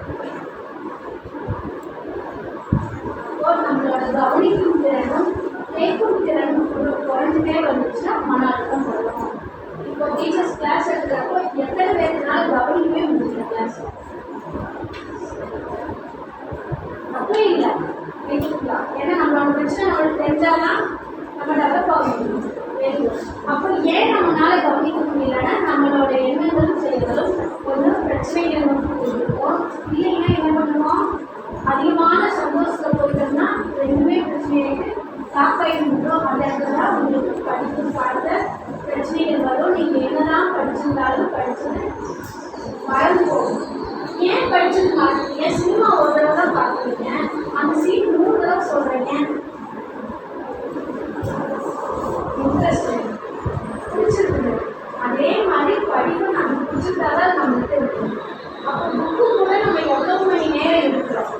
நம்மளோட கவனிக்கும் திறனும் கேட்கும் திறனும் குறைஞ்சிட்டே வந்துச்சுன்னா மன அழுத்தம் வரும். இப்போ டீச்சர்ஸ் கிளாஸ் எடுக்கிறப்போ எத்தனை பேருனால கவனிக்கவே முடியல கிளாஸ். அப்படியே இல்லை கேட்டுக்கலாம். ஏன்னா நம்மளோட பிரச்சனை நம்மளுக்கு தெரிஞ்சாதான் நம்ம டெவலப் ஆக முடியும். அப்போ ஏன் நம்மளால கவனிக்க முடியலன்னா நம்மளோட எண்ணங்களும் செயல்களும் கொஞ்சம் பிரச்சனைகள் வந்து இருக்கும். இல்லைன்னா என்ன பண்ணுவோம்? அதிகமான சந்தோஷத்தில் போயிட்டோம்னா ரெண்டுமே பிரச்சனையாயிட்டு காப்பாயிடும். அந்த இடத்துல தான் உங்களுக்கு படிப்பு சார்ந்த பிரச்சனைகள் வரும். நீங்கள் என்னதான் படிச்சிருந்தாலும் படிச்சது மறந்து போகும். ஏன் படிச்சது மறந்துட்டீங்க? சினிமா ஒரு தடவை தான் பார்க்குறீங்க, அந்த சீன் 3 தடவை சொல்கிறீங்க. இன்ட்ரெஸ்ட் பிடிச்சிருக்கு. அதே மாதிரி படிப்பு நமக்கு பிடிச்சிருந்தாதான் நம்மளுக்கு இருக்கும். அப்போ புக்கு கூட நம்ம எவ்வளோ மணி நேரம் இருக்கிறோம்,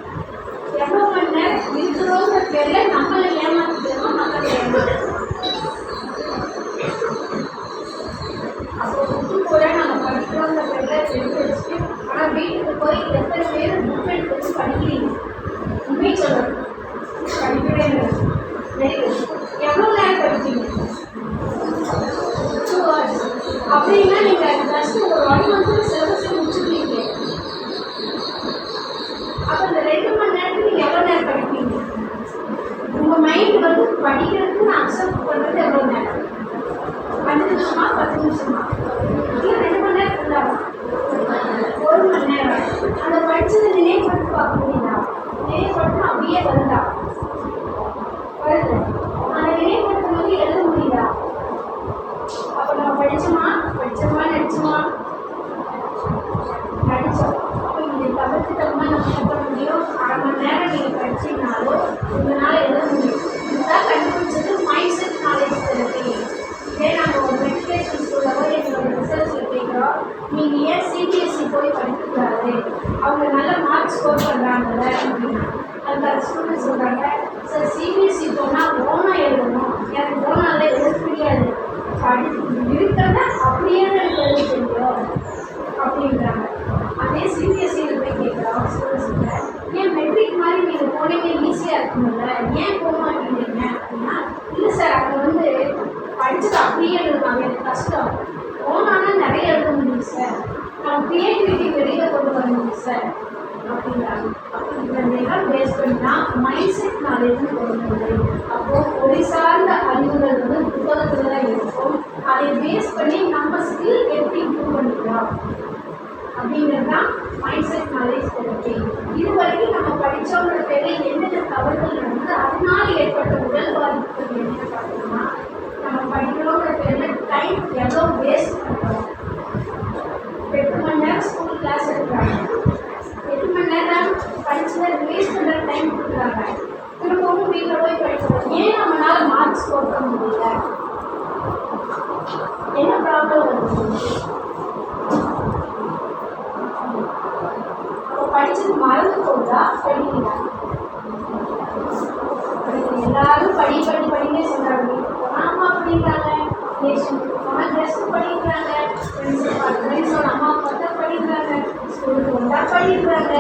எவ்வளோ மணி நேரம் இருக்கிறோங்கிற பேரில் நம்மளை ஏமாற்றிக்கிறோம், நம்மளை ஏமாற்றுறோம். அப்போ புக்கு கூட நம்ம படிக்கிறோங்கிற பேரில் எடுத்து வச்சுட்டு ஆனால் வீட்டுக்கு போய் எத்தனை பேர் புக் எடுத்து வச்சு படிக்கிறீங்க? உண்மை சொல்லணும், படிக்கவே இல்லை. எவ்வளோ நேரம் படிக்கிறீங்க? 2 hours. அப்படின்னா நீங்கள் ஃபஸ்ட்டு ஒரு 1 month சிலபஸ் முடிச்சுருக்கீங்க. அப்போ இந்த 2 மணி நேரத்துக்கு நீங்கள் எவ்வளோ நேரம் படிப்பீங்க? உங்கள் மைண்ட் வந்து படிக்கிறதுக்கு நான் அக்செப்ட் பண்ணுறது எவ்வளோ நேரம்? 5 நிமிஷமா 10 நிமிஷமா? இல்லை 2 மணி நேரம் இருந்தாலும் 1 மணி நேரம். அந்த படித்ததை நினைவுபடுத்தி பார்க்க முடியுதா? நினைவுபடுத்தினா அப்படியே வருதா? வருது. அந்த நினைவுபடுத்தும் போது எழுத முடியுதா? அப்போ நம்ம படித்தோமா நடிச்சோம். அப்போ இதை தவிர்த்துட்டோம்னா நம்ம என்ன பண்ண முடியும்? 1/2 மணி நேரம் நீங்கள் படிச்சீங்கனாலும் உங்களால் எழுத முடியும். இதுதான் கண்டுபிடிச்சது மைண்ட் செட் நாலேஜ் தெரப்பி. இதே நாங்கள் ஒரு மெடிடேஷன் ஸ்கூலில் போய் எங்களோட ரிசர்ச்சில் கேட்குறோம், நீங்கள் ஏன் சிபிஎஸ்சி போய் படிக்கக்கூடாது? அவங்க நல்ல மார்க் ஸ்கோர் பண்ணுறாங்கல்ல அப்படின்னா அதுக்கு ஸ்டூடெண்ட்ஸ் சொல்கிறாங்க, சார் சிபிஎஸ்சி போனால் ஓனாக எழுதணும், எனக்கு ஓனால எழுத தெரியாது, இருக்கிறத அப்படியே எனக்கு எழுத தெரியும் அப்படின்றாங்க. அதே சிபிஎஸ்சியில் போய் கேட்குறோம் ஸ்டூடெண்ட்ஸுங்க, ஏன் மெட்ரிக் மாதிரி நீங்கள் போனீங்க ஈஸியாக இருக்குமில்ல, ஏன் போக மாட்டேங்கிறீங்க அப்படின்னா, இல்லை சார் அங்கே வந்து படித்தது அப்படியே எழுதுவாங்க, எனக்கு கஷ்டம், ஓனானால் நிறைய எழுத முடியும் சார், நம்ம க்ரியேட்டிவிட்டி வெளியில் கொண்டு வர முடியும் சார் அப்படின்றாங்க. அப்போ இதெல்லாம் பேஸ் பண்ணினா மைண்ட் செட் நாலேஜ்னு கொண்டு வருது. அப்போது மொழி சார்ந்த அறிவுகள் வந்து புத்தகத்தில் தான் இருக்கும். அதை பேஸ் பண்ணி நம்ம ஸ்கில் எப்படி இம்ப்ரூவ் பண்ணிக்கலாம் அப்படிங்கிறது தான் மைண்ட் செட் நாலேஜ் தெரப்பி. இது வரைக்கும் நம்ம படித்தவங்களோட பேரில் என்னென்ன தவறுகள் நடந்தது, அதனால் ஏற்பட்ட உடல் பாதிப்புகள் என்னென்ன பார்த்தோம்னா, நம்ம படிக்கிறோங்கிற பேரில் டைம் எவ்வளோ வேஸ்ட் பண்ணுறோம். 8 மணி நேரம் ஸ்கூல் கிளாஸ் எடுக்கிறாங்க, 8 மணி நேரம் படிச்சதை வேஸ்ட் பண்ணுற டைம் கொடுக்குறாங்க. திரும்பவும் வீட்டில் போய் படிக்கிறோம். ஏன் நம்மளால மார்க் ஸ்கோர் பண்ண முடியல? என்ன ப்ராப்ளம் வருது? அப்போ படிச்சது மறந்து போகுதா? படிக்கிறீங்க எல்லாரும் படிங்க சொல்கிறாங்க. அம்மா படிக்கிறாங்க, நேஷனுக்கு போனால் ட்ரெஸ்ஸு படிக்கிறாங்க, ஃப்ரெண்ட்ஸோட அம்மா பார்த்தா படிக்கிறாங்க, ஸ்கூலுக்கு வந்தால் படிக்கிறாங்க,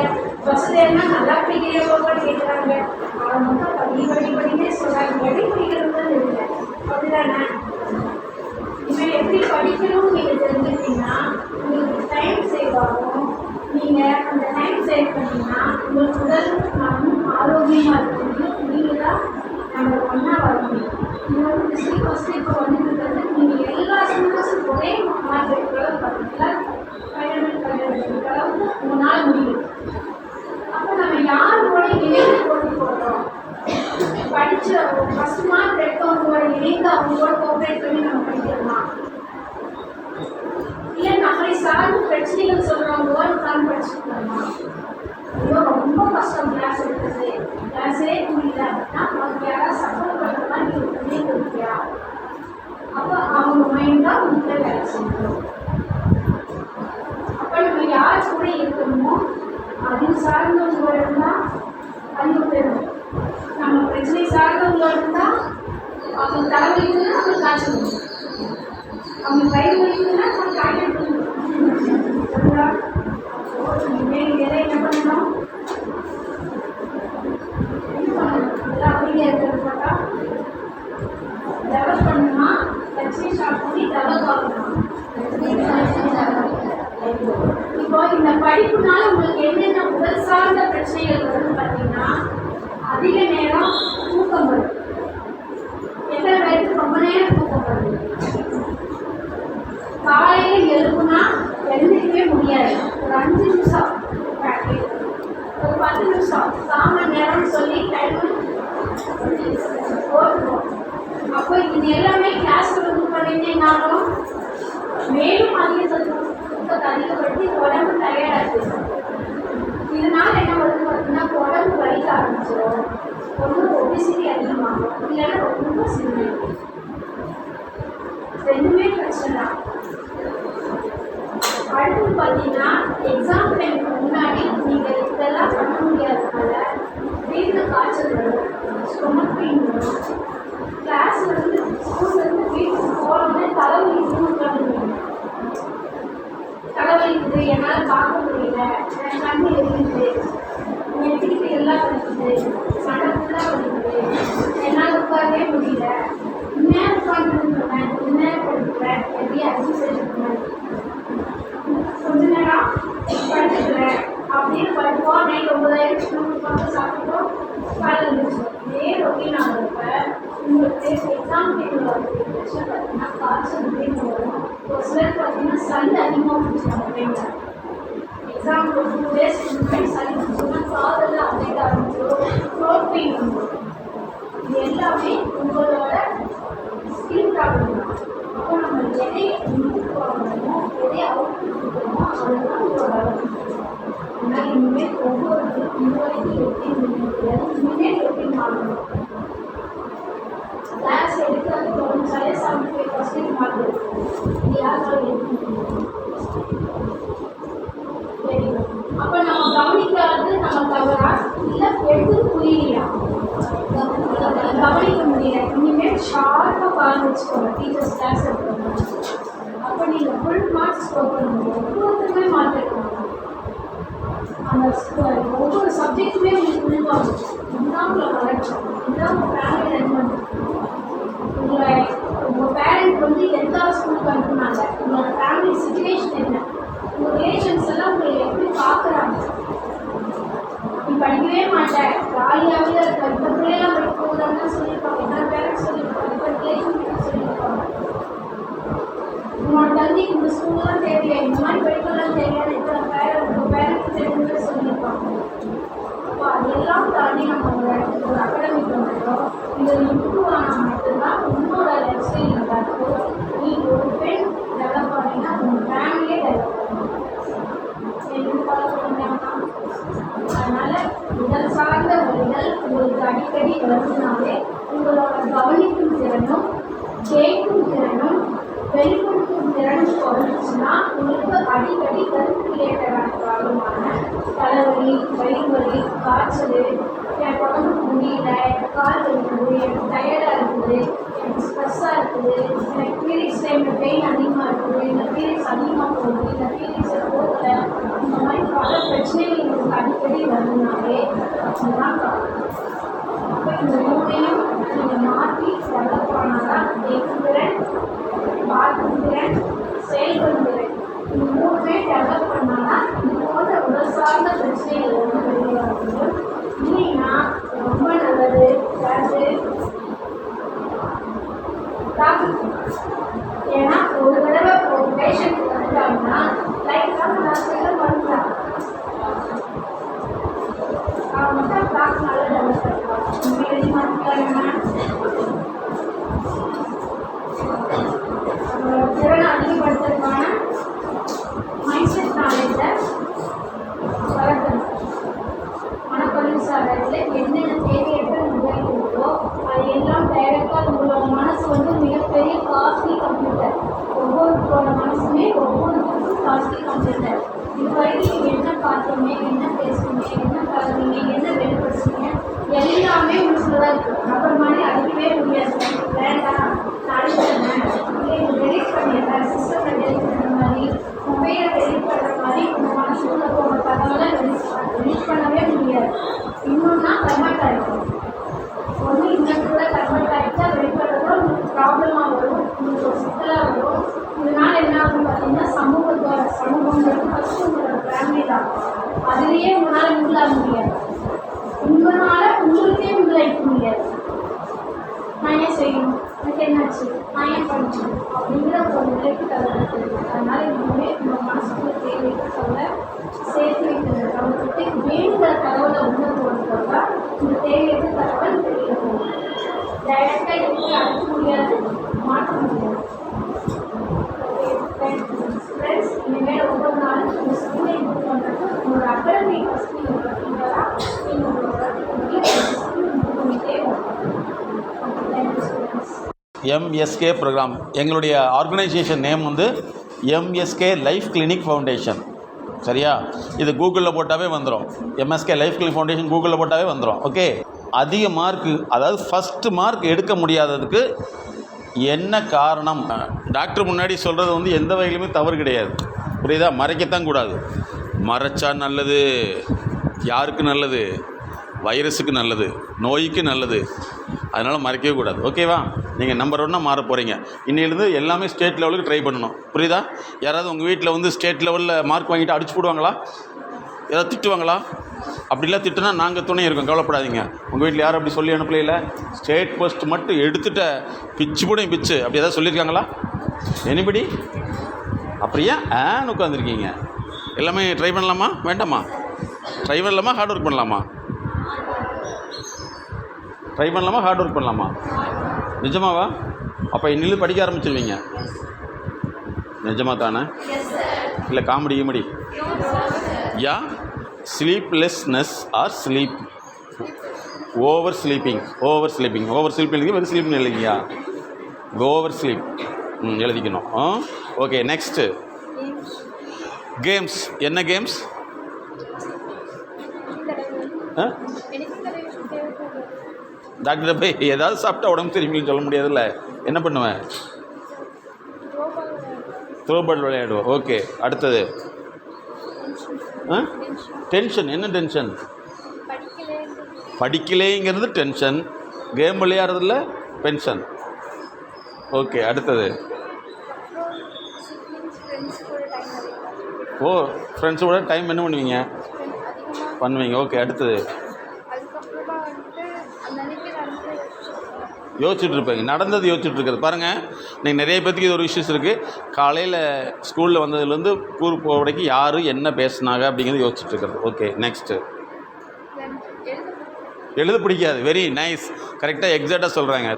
பஸ்ஸில் இருந்தால் நல்லா படிக்கிறவங்க கேட்குறாங்க. அவரை மட்டும் படினே சொல்கிறாங்க. எப்படி படிக்கிறதுன்னு தெரியல. அப்படிதானே? இனிமேல் எப்படி படிக்கணும்னு நீங்கள் தெரிஞ்சுக்கிட்டீங்கன்னா உங்களுக்கு டைம் சேவ் ஆகும். நீங்கள் அந்த டைம் சேவ் பண்ணிங்கன்னா உங்களுக்கு உடல் மனம் ஆரோக்கியமாக இருக்க முடியும். நீங்கள் தான் நம்ம ஒன்றா வர முடியும். இது வந்து ஃபஸ்ட்டு இப்போ வந்துட்டு அவங்களோட கோஆப்ரேட் பண்ணி நம்ம படிக்கலாம். இல்லை நம்மளை சார்ந்த பிரச்சனைகள் சொல்கிறவங்களோட உட்காந்து படிச்சுக்கலாமா? ஐயோ ரொம்ப கஷ்டம் கிளாஸ் எடுக்கிறது, கிளாஸே புரியல அப்படின்னா அவங்க யாராவது சப்போர்ட் பண்ணுற மாதிரி நீங்கள் பண்ணி கொடுப்பியா? அப்போ அவங்க மைண்ட் தான் உங்கள்கிட்ட வேலை செய்யணும். அப்போ நம்ம யார் கூட இருக்கணுமோ அது சார்ந்தவங்களோட இருந்தால் அறிவு பெறணும். நம்ம பிரச்சனை சார்ந்தவங்களோட இருந்தால் அவங்க தலைவலிக்குதுன்னா அவங்க காய்ச்சல் வரும், அவங்க வயிறு வலிக்குதுன்னா அவங்க காய்ச்சல் பண்ணணும். இனிமேல் என்ன பண்ணணும்? இதெல்லாம் அமைதியாக இருக்கிறது பார்த்தா டெவலப் பண்ணணுமா? லட்சுமி ஸ்டார்ட் பண்ணி டெவலப் ஆகணும். இப்போ இந்த படிப்புனால உங்களுக்கு என்னென்ன உடல் சார்ந்த பிரச்சனைகள் வருதுன்னு பார்த்தீங்கன்னா, அதிக நேரம் தூக்கம் வரும். எத்தனை பேருக்கு ரொம்ப நேரம் தூக்கம் வருது? காலையில் எழுப்புனா எழுந்திருக்கவே முடியாது. ஒரு 5 நிமிஷம் ப்ராக்டிஸ், ஒரு 10 நிமிஷம், 1/4 மணி நேரம்னு சொல்லி டைம் போட்டுருவோம். அப்போ இது எல்லாமே கிளாஸில் வந்து பண்ணிட்டீங்கன்னாலும் மேலும் தூக்கத்தை அதிகப்படுத்தி உடம்பு டயர்டாக இருக்கும். இதனால என்ன வருது பார்த்தீங்கன்னா, உடம்பு வலிக்க ஆரம்பிச்சிடும், ஒன்று ஒபிசிட்டி அதிகமாகும், இல்லைன்னா ரொம்ப சின்ன ரெண்டுமே பிரச்சனை தான். அடுத்து பார்த்தீங்கன்னா, எக்ஸாம் டைமுக்கு முன்னாடி நீங்கள் இதெல்லாம் பண்ண முடியாததுனால வீட்டில் காய்ச்சல் வரும், ஸ்டொமக் பெயின் வரும். கிளாஸ்லேருந்து ஸ்கூல்லேருந்து வீட்டுக்கு போகணுன்னே தலைவலிக்குது, என்னால் பார்க்க முடியல, என் கண்ணு எரியுது, நெத்திக்கிட்டு எல்லாம் வலிக்குது, சண்டை ஃபுல்லாக வலிக்குது, என்னால் உட்காரவே முடியல, இன்னும் உட்காந்துருக்கேன், இன்னும் படிக்கிறேன், எப்படி எக்ஸசைஸ் பண்ணேன், கொஞ்ச நேரம் படிச்சுக்கிறேன் அப்படின்னு படிப்போம். நைட் 9 பார்த்து சாப்பிட்டோம், காலையில் இருந்துச்சு. இதே ரொட்டீன் ஆகிறப்ப உங்களுக்கு எக்ஸாம் டைமில் வரக்கூடிய பிரச்சனை பார்த்தீங்கன்னா காய்ச்சல் அப்படின்னு வரும். ஒரு சிலர் பார்த்தீங்கன்னா சளி அதிகமாக பிடிச்சி அந்த டைமில் எக்ஸாம் ஒரு 2 days முன்னாடி சளி பிடிச்சோம்னா காதெல்லாம் அடைக்க ஆரம்பிச்சிடும், த்ரோட் பெயின் வந்துடும். இது எல்லாமே உங்களோட ஸ்கின் ப்ராப்ளம் தான். அப்போ நம்ம எதை இன்புட் வாங்கணுமோ, எதை அவுட்புட் கொடுக்கணுமோ அதுதான் உங்களோட ஆனால் இனிமேல் ஒவ்வொரு இந்த வரைக்கும் ரொட்டீன் முடியாது, இனிமேல் ரொட்டீன் மாறணும். கிளாஸ் எடுக்கிறது தோணுச்சாலே 75% மார்க் இருக்கும். இது யாராலும் எடுக்க முடியும்? தெரியும். அப்போ நம்ம கவனிக்காது நம்ம தவறா இல்லை எடுத்து புரியலையா? கவனிக்க முடியல. இனிமேல் ஷார்ப்பாக பாருங்க வச்சுக்கோங்க டீச்சர்ஸ் கிளாஸ் எடுக்கணும். அப்போ நீங்கள் ஃபுல் மார்க்ஸ் ஸ்கோர் பண்ணும்போது ஒவ்வொருத்தருமே மார்க் எடுக்கணும். அந்த ஒவ்வொரு சப்ஜெக்ட்டுமே உங்களுக்கு உள்வாங்க. இதுதான் உங்களை வளர்ச்சி, இதுதான் உங்கள் ஃபேமிலி ரன் பண்ணுறது. உங்கள் பேரண்ட் வந்து எந்த ஸ்கூலுக்கு அனுப்புனாங்க, உங்களோட ஃபேமிலி சுச்சுவேஷன் என்ன, உங்கள் ரிலேஷன்ஸ் எல்லாம் உங்களை எப்படி பார்க்குறாங்க. நீ படிக்கவே மாட்டேன், ஜாலியாகவே இருக்க, இந்த பிள்ளைலாம் படிக்க போகுதான்னு சொல்லியிருப்பாங்க, என்ன பேரண்ட்ஸ் சொல்லியிருப்பாங்க, இப்போ ரிலேஷன் சொல்லியிருப்பாங்க. உங்களோட தந்தைக்கு இந்த ஸ்கூல்லாம் தேவையா, இந்த மாதிரி படிக்கலாம் தேவையான இத்தனை உங்கள் பேரண்ட்ஸ் தெரிஞ்சு சொல்லியிருப்பாங்க. அப்போ அதெல்லாம் தாண்டி நம்ம ஒரு இடத்துக்கு ஒரு அகாடமிக் வந்துட்டோம். இதில் இம்ப்ரூவ் ஆனால் மட்டும்தான் உங்களோட லைஃப் ஸ்டைல் நல்லா இருக்கும். நீங்கள் ஒரு பெண் டெவலப் பண்ணீங்கன்னா உங்கள் ஃபேமிலியே டெவலப் பண்ணணும். எதுவும் ஃபாலோ பண்ணிங்கன்னா அதனால் உடல் சார்ந்த வழிகள் உங்களுக்கு அடிக்கடி வருதுனாலே உங்களோட கவனிக்கும் திறனும் கேட்கும் திறனும் வெளிப்படுத்தும் திறனும் குறைஞ்சிச்சுன்னா உங்களுக்கு அடிக்கடி கருத்து ரிலேட்டடான ப்ராப்ளமான தலைவலி, வயிறு காய்ச்சல், எனக்கு உடம்புக்கு முடியல, எனக்கு கால் வலிக்குது, எனக்கு டயர்டாக இருக்குது, எனக்கு ஸ்ட்ரெஸ்ஸாக இருக்குது, எனக்கு பீரியட்ஸ் டைமில் பெயின் அதிகமாக இருக்குது, இந்த பீரியட்ஸ் அதிகமாக போகுது, இந்த பீரியட்ஸை போகலை, இந்த மாதிரி பல பிரச்சனைகள் உங்களுக்கு அடிக்கடி வருதுனாலே அதுதான் ப்ராப்ளம். அப்போ இந்த 3ஐயும் நீங்கள் மாற்றி டெவலப் ஆனால்தான் கேட்கும் திறன், பார்க்கும் திறன், செயல்படும் திறன், இந்த 3மே டெவலப் பண்ணால்தான் இது போன்ற உடல் சார்ந்த பிரச்சனைகள் வந்து வெளியே வர முடியும். இல்லைன்னா ரொம்ப நல்லது. ஏன்னா ஒரு தடவை ஒரு பேஷண்ட் வந்துட்டாங்கன்னா லைட்டாக நான் பண்ணுறான் அவன் மட்டும் கிளாஸ் நல்லா டெவலப் பண்ணுவான். மாற்றிக்கலாம். Costly computer. ஒவ்வொருத்தரோட மனசுமே ஒவ்வொருத்தருக்கும் காஸ்ட்லி கம்ப்யூட்டர். இது வரைக்கும் நீங்கள் என்ன பார்த்தீங்க, என்ன பேசுறீங்க, என்ன பழகுறீங்க, என்ன வெளிப்படுத்துறீங்க, எல்லாமே உங்களுக்குதான் இருக்குது. அப்புறம் மாதிரி அடிக்கவே முடியாது. வேண்டாம் அடிச்சிடுறேன், இல்லை டெலிட் பண்ணிடுறேன், சிஸ்டத்தை டெலிட் பண்ணுற மாதிரி, மொபைலை டெலிட் பண்ணுற மாதிரி உங்கள் மனசுக்குள்ள போகிற தகவலை டெலிட் பண்ணவே முடியாது. இன்னொன்னா கன்வெர்ட் ஆகிடும். ஒன்று இந்த கூட கன்வெர்ட் ஆகிட்டா வெளிப்படுறதோ உங்களுக்கு ப்ராப்ளமாக வரும், உங்களுக்கு ஒரு சிக்கலாக வரும். இதனால் என்ன ஆகும் பார்த்தீங்கன்னா சமூகங்கிறது ஃபஸ்ட்டு உங்களோட ஃபேமிலி தான். அதுலேயே உங்களால் உள்ளாக முடியாது. உங்களால் உங்களுக்கே உள்ளாயிக்க முடியாது. நான் ஏன் செய்யணும், எனக்கு என்னாச்சு, நான் ஏன் படிச்சேன் அப்படிங்கிற ஒரு நிலைக்கு தவிர்த்து. அதனால் இனிமே உங்கள் மனசுக்குள்ள தேவைக்கு சொல்ல சேர்த்து வைக்கிற தவிர்த்துட்டு வேணுங்கிற தகவலை உள்ள போகிறதா இந்த தேவையற்ற தகவல் தெரிய போகும். டைரக்டாக எப்படி அழைக்க முடியாது, மாற்ற முடியாது. ஃப்ரெண்ட்ஸ், இனிமேல் ஒவ்வொரு நாளும் உங்கள் ஸ்கூலை இம்ப்ரூவ் பண்ணுறது உங்களோட அகாடமிக் ஃபஸ்ட் நீங்கள் பார்த்தீங்கன்னா நீங்கள் உங்களோட இம்ப்ரூவ் பண்ணிட்டே வரணும். Thank you students. எம்எஸ்கே ப்ரோக்ராம், எங்களுடைய ஆர்கனைசேஷன் நேம் வந்து எம்எஸ்கே லைஃப் கிளினிக் ஃபவுண்டேஷன். சரியா? இது கூகுளில் போட்டாவே வந்துடும். எம்எஸ்கே லைஃப் கிளினிக் ஃபவுண்டேஷன் கூகுளில் போட்டாவே வந்துடும். ஓகே. அதிக மார்க்கு, அதாவது ஃபஸ்ட்டு மார்க் எடுக்க முடியாததுக்கு என்ன காரணம்? டாக்டர் முன்னாடி சொல்கிறது வந்து எந்த வகையிலுமே தவறு கிடையாது. புரியுதா? மறைக்கத்தான் கூடாது. மறைச்சா நல்லது. யாருக்கு நல்லது? வைரஸுக்கு நல்லது, நோய்க்கு நல்லது. அதனால் மறைக்கவே கூடாது. ஓகேவா? நீங்கள் நம்பர் 1 மாற போகிறீங்க. இன்னிலேருந்து எல்லாமே ஸ்டேட் லெவலுக்கு ட்ரை பண்ணணும். புரியுதா? யாராவது உங்கள் வீட்டில் வந்து ஸ்டேட் லெவலில் மார்க் வாங்கிட்டு அடிச்சு போடுவாங்களா? ஏதாவது திட்டுவாங்களா? அப்படிலாம் திட்டுனா நாங்கள் துணை இருக்கோம், கவலைப்படாதீங்க. உங்கள் வீட்டில் யாரும் அப்படி சொல்லி அனுப்பலையில? ஸ்டேட் ஃபர்ஸ்ட் மட்டும் எடுத்துட்ட பிச்சு போடும் பிச்சு அப்படி ஏதாவது சொல்லியிருக்காங்களா? எனிபடி? அப்படியே உட்காந்துருக்கீங்க. எல்லாமே ட்ரை பண்ணலாமா வேண்டாமா? ட்ரை பண்ணலாமா ஹார்ட் ஒர்க் பண்ணலாமா? ட்ரை பண்ணலாமா ஹார்ட் ஒர்க் பண்ணலாமா? நிஜமாவா? அப்போ இன்னிலும் படிக்க ஆரம்பிச்சிருவீங்க. நிஜமாக தானே? இல்லை காமெடி கிமெடி? Yeah. Sleeplessness or sleep over sleeping. Over sleeping வெறும் ஸ்லீப்பிங் இல்லைங்கய்யா, ஓவர் ஸ்லீப் எழுதிக்கணும். ஓகே. Next games. என்ன கேம்ஸ்? டாக்டர் போய் ஏதாவது சாப்பிட்டா உடம்பு சரியில்லைன்னு சொல்ல முடியாதுல்ல, என்ன பண்ணுவேன்? த்ரோபால் விளையாடுவோம். ஓகே. அடுத்தது டென்ஷன். என்ன டென்ஷன்? படிக்கலேங்கிறது டென்ஷன், கேம் விளையாடுறதுல பென்ஷன். ஓகே. அடுத்தது ஃப்ரெண்ட்ஸோட டைம் என்ன பண்ணுவீங்க? ஓகே. அடுத்தது யோசிச்சுட்டு இருப்பீங்க. நடந்தது யோசிச்சுட்டு இருக்கிறது. பாருங்கள், நீங்கள் நிறைய பேருக்கு இது ஒரு இஷ்யூஸ் இருக்குது. காலையில் ஸ்கூலில் வந்ததுலேருந்து ஊர் போகிறதுக்கு யார் என்ன பேசுனாங்க அப்படிங்கிறது யோசிச்சுட்டு இருக்கிறது. ஓகே. நெக்ஸ்ட்டு எழுத பிடிக்காது. வெரி நைஸ், கரெக்டாக எக்ஸாக்டாக சொல்கிறாங்க.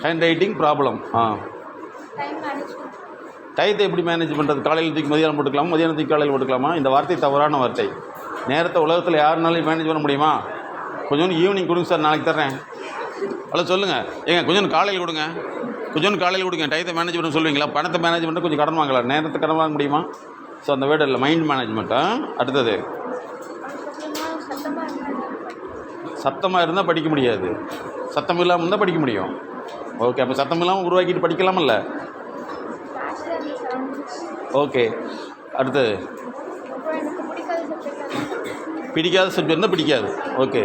Hand writing problem. டயத்தை எப்படி மேனேஜ் பண்ணுறது? காலையில் தூக்கி மதியானம் போட்டுக்கலாமா, மதியானம் தூக்கி காலையில் போட்டுக்கலாமா? இந்த வார்த்தை தவறான வார்த்தை. நேரத்தை உலகத்தில் யாருனாலும் மேனேஜ் பண்ண முடியுமா? கொஞ்சோண்டு ஈவினிங் கொடுங்க சார், நாளைக்கு தர்றேன். அவ்வளோ சொல்லுங்கள். ஏங்க கொஞ்சோண்டு காலையில் கொடுங்க, கொஞ்சோண்டு காலையில் கொடுங்க. டயத்தை மேனேஜ் பண்ண சொல்லுவீங்களா? பணத்தை மேனேஜ் பண்ண கொஞ்சம் கடன் வாங்கலாம், நேரத்தை கடன் வாங்க முடியுமா? ஸோ அந்த வேர்டு இல்லை, மைண்ட் மேனேஜ்மெண்ட்டா. அடுத்தது சத்தமாக இருந்தால் படிக்க முடியாது, சத்தம் இல்லாமல் இருந்தால் படிக்க முடியும். ஓகே. அப்போ சத்தம் இல்லாமல் உருவாக்கிட்டு படிக்கலாமல்ல? ஓகே. அடுத்தது பிடிக்காத சப்ஜெக்ட் இருந்தால் பிடிக்காது. ஓகே.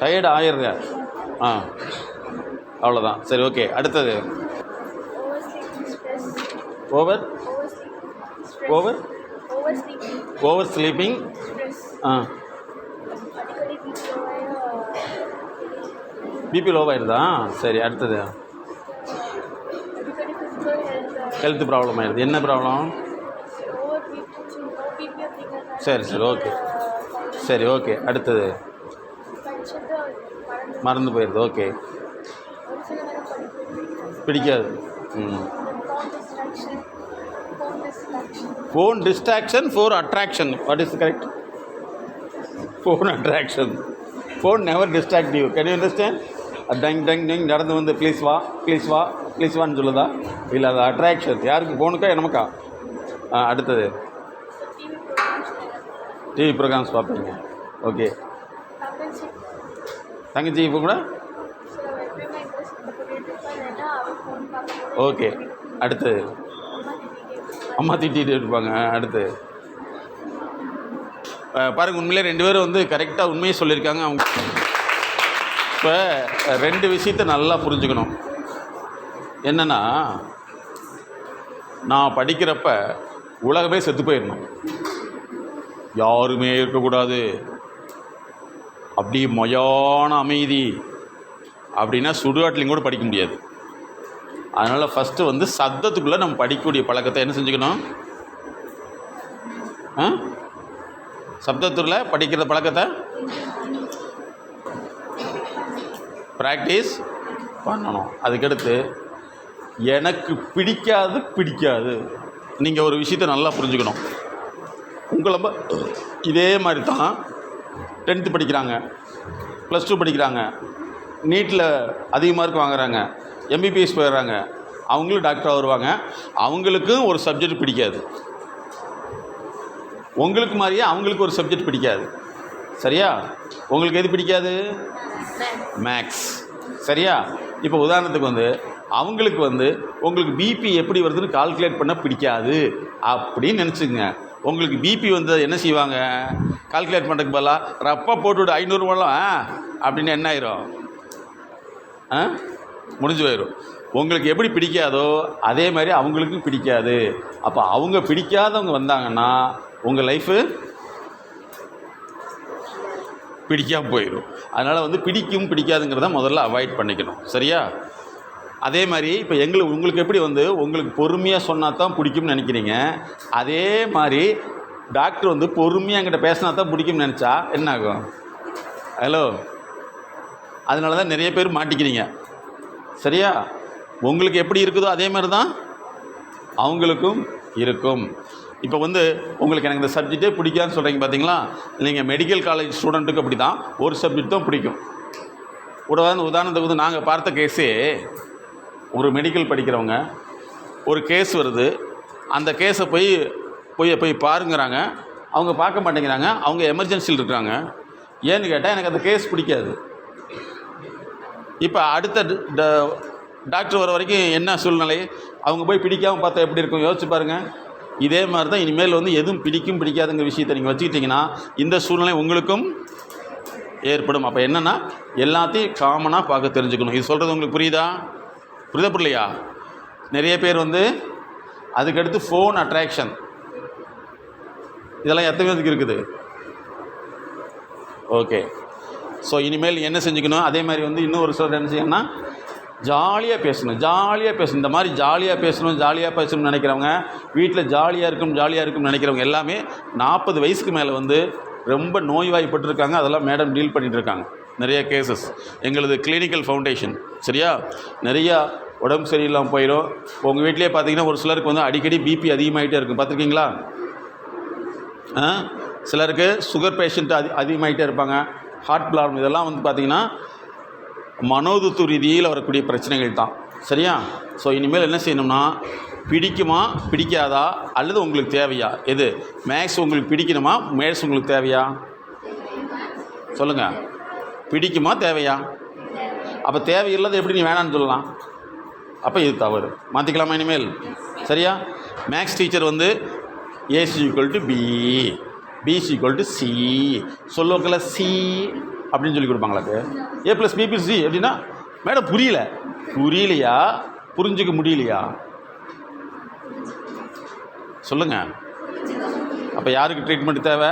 டயர்டு ஆயிடுங்க. அவ்வளோதான். சரி. ஓகே. அடுத்தது ஓவர் ஸ்லீப்பிங். பிபி லோவாயிருதா? சரி. அடுத்தது ஹெல்த் ப்ராப்ளம் ஆயிடுது. என்ன ப்ராப்ளம்? சரி. ஓகே. சரி. ஓகே. அடுத்தது மறந்து போயிடுது. ஓகே. பிடிக்காது. Phone distraction, phone attraction. What is correct? Phone attraction. Phone never distract you. Can you understand? Tongue tongue tongue நடந்து வந்து ப்ளீஸ் வா ப்ளீஸ் வா ப்ளீஸ் வான்னு சொல்லுதா? இல்லை அது அட்ராக்ஷன். யாருக்கு? ஃபோனுக்கா நமக்கா? அடுத்தது டிவி ப்ரோக்ராம்ஸ் பார்ப்பீங்க. ஓகே. தங்கச்சி இப்போ கூட ஓகே. அடுத்து அம்மா திட்டிகிட்டு இருப்பாங்க. அடுத்து பாருங்கள், உண்மையிலே 2 பேரும் வந்து கரெக்டாக உண்மையை சொல்லியிருக்காங்க. அவங்க இப்போ 2 விஷயத்தை நல்லா புரிஞ்சுக்கணும். என்னென்னா, நான் படிக்கிறப்ப உலகமே செத்து போயிடணும், யாருமே இருக்கக்கூடாது, அப்படி மயான அமைதி அப்படின்னா சுடுகாட்டிலையும் கூட படிக்க முடியாது. அதனால் ஃபஸ்ட்டு வந்து சத்தத்துக்குள்ளே நம்ம படிக்கக்கூடிய பழக்கத்தை என்ன செஞ்சுக்கணும்? சப்தத்துக்குள்ளே படிக்கிற பழக்கத்தை ப்ராக்டிஸ் பண்ணணும். அதுக்கடுத்து எனக்கு பிடிக்காது. நீங்கள் ஒரு விஷயத்தை நல்லா புரிஞ்சுக்கணும். உங்களை இதே மாதிரி தான் 10th படிக்கிறாங்க, +2 படிக்கிறாங்க, நீட்டில் அதிக மார்க் வாங்குறாங்க, MBBS போயிடுறாங்க, அவங்களும் டாக்டராக வருவாங்க. அவங்களுக்கும் ஒரு சப்ஜெக்ட் பிடிக்காது. உங்களுக்கு மாதிரியே அவங்களுக்கு ஒரு சப்ஜெக்ட் பிடிக்காது. சரியா? உங்களுக்கு எது பிடிக்காது? மேக்ஸ். சரியா? இப்போ உதாரணத்துக்கு வந்து அவங்களுக்கு வந்து உங்களுக்கு பிபி எப்படி வருதுன்னு கால்குலேட் பண்ண பிடிக்காது அப்படின்னு நினச்சிங்க. உங்களுக்கு பிபி வந்து என்ன செய்வாங்க? கால்குலேட் பண்ணுறதுக்கு பதிலாக ரப்பா போட்டுவிட்டு 500 மூலம் அப்படின்னு என்ன ஆயிரும்? முடிஞ்சு போயிடும். உங்களுக்கு எப்படி பிடிக்காதோ அதே மாதிரி அவங்களுக்கும் பிடிக்காது. அப்போ அவங்க பிடிக்காதவங்க வந்தாங்கன்னா உங்கள் லைஃபு பிடிக்காமல் போயிடும். அதனால் வந்து பிடிக்காதுங்கிறத முதல்ல அவாய்ட் பண்ணிக்கணும். சரியா? அதே மாதிரி இப்போ உங்களுக்கு எப்படி வந்து உங்களுக்கு பொறுமையாக சொன்னால் தான் பிடிக்கும்னு நினைக்கிறீங்க, அதே மாதிரி டாக்டர் வந்து பொறுமையாக என்கிட்ட பேசினா தான் பிடிக்கும்னு நினச்சா என்ன ஆகும்? ஹலோ, அதனால தான் நிறைய பேர் மாட்டிக்கிறீங்க. சரியா? உங்களுக்கு எப்படி இருக்குதோ அதே மாதிரி தான் அவங்களுக்கும் இருக்கும். இப்போ வந்து உங்களுக்கு எனக்கு இந்த சப்ஜெக்டே பிடிக்காதுன்னு சொல்கிறீங்க பார்த்தீங்களா? நீங்கள் மெடிக்கல் காலேஜ் ஸ்டூடெண்ட்டுக்கு அப்படி தான் ஒரு சப்ஜெக்ட் தான் பிடிக்கும். உதாரணத்துக்கு வந்து நாங்கள் பார்த்த கேஸே, ஒரு மெடிக்கல் படிக்கிறவங்க ஒரு கேஸ் வருது, அந்த கேஸை போய் பாருங்கிறாங்க, அவங்க பார்க்க மாட்டேங்கிறாங்க, அவங்க எமர்ஜென்சியில் இருக்கிறாங்க. ஏன்னு கேட்டால் எனக்கு அந்த கேஸ் பிடிக்காது. இப்போ அடுத்த டாக்டர் வர வரைக்கும் என்ன சூழ்நிலை? அவங்க போய் பிடிக்காமல் பார்த்தா எப்படி இருக்கும்? யோசிச்சு பாருங்கள். இதே மாதிரி தான் இனிமேல் வந்து எதுவும் பிடிக்காதுங்கிற விஷயத்தை நீங்கள் வச்சுக்கிட்டிங்கன்னா இந்த சூழ்நிலை உங்களுக்கும் ஏற்படும். அப்போ என்னென்னா எல்லாத்தையும் காமனாக பார்க்க தெரிஞ்சுக்கணும். இது சொல்கிறது உங்களுக்கு புரியலையா? நிறைய பேர் வந்து அதுக்கடுத்து ஃபோன் அட்ராக்ஷன், இதெல்லாம் எத்தனை பேருக்கு இருக்குது? ஓகே. ஸோ இனிமேல் என்ன செஞ்சுக்கணும்? அதே மாதிரி வந்து இன்னும் ஒரு சிலர் என்ன செய்யணும்னா ஜாலியாக பேசணும். இந்த மாதிரி ஜாலியாக பேசணும்னு நினைக்கிறவங்க, வீட்டில் ஜாலியாக இருக்கும்னு நினைக்கிறவங்க எல்லாமே 40 வயசுக்கு மேலே வந்து ரொம்ப நோய்வாய்ப்பட்டிருக்காங்க. அதெல்லாம் மேடம் டீல் பண்ணிகிட்ருக்காங்க. நிறைய கேசஸ் எங்களது கிளினிக்கல் ஃபவுண்டேஷன். சரியா? நிறையா உடம்பு சரியில்லாமல் போயிடும். உங்கள் வீட்டிலே பார்த்தீங்கன்னா ஒரு சிலருக்கு வந்து அடிக்கடி பிபி அதிகமாகிட்டே இருக்கும். பார்த்துருக்கீங்களா? சிலருக்கு சுகர் பேஷண்ட் அதிகமாகிட்டே இருப்பாங்க, ஹார்ட் ப்ராப்ளம். இதெல்லாம் வந்து பார்த்திங்கன்னா மனோதத்துவ ரீதியில் வரக்கூடிய பிரச்சனைகள் தான். சரியா? ஸோ இனிமேல் என்ன செய்யணும்னா, பிடிக்காதா அல்லது உங்களுக்கு தேவையா? எது? மேக்ஸ் உங்களுக்கு பிடிக்கணுமா, மேத்ஸ் உங்களுக்கு தேவையா? சொல்லுங்கள். பிடிக்குமா தேவையா? அப்போ தேவையில்லாத எப்படி நீ வேணான்னு சொல்லலாம்? அப்போ இது தவறு. மாற்றிக்கலாமா இனிமேல்? சரியா? மேக்ஸ் டீச்சர் வந்து AC=B, BC=C சொல்லுவாங்கல்ல, C அப்படின்னு சொல்லி கொடுப்பாங்களாக்கு. A+B+C அப்படின்னா மேடம் புரியலையா? புரிஞ்சுக்க முடியலையா? சொல்லுங்கள். அப்போ யாருக்கு ட்ரீட்மெண்ட் தேவை?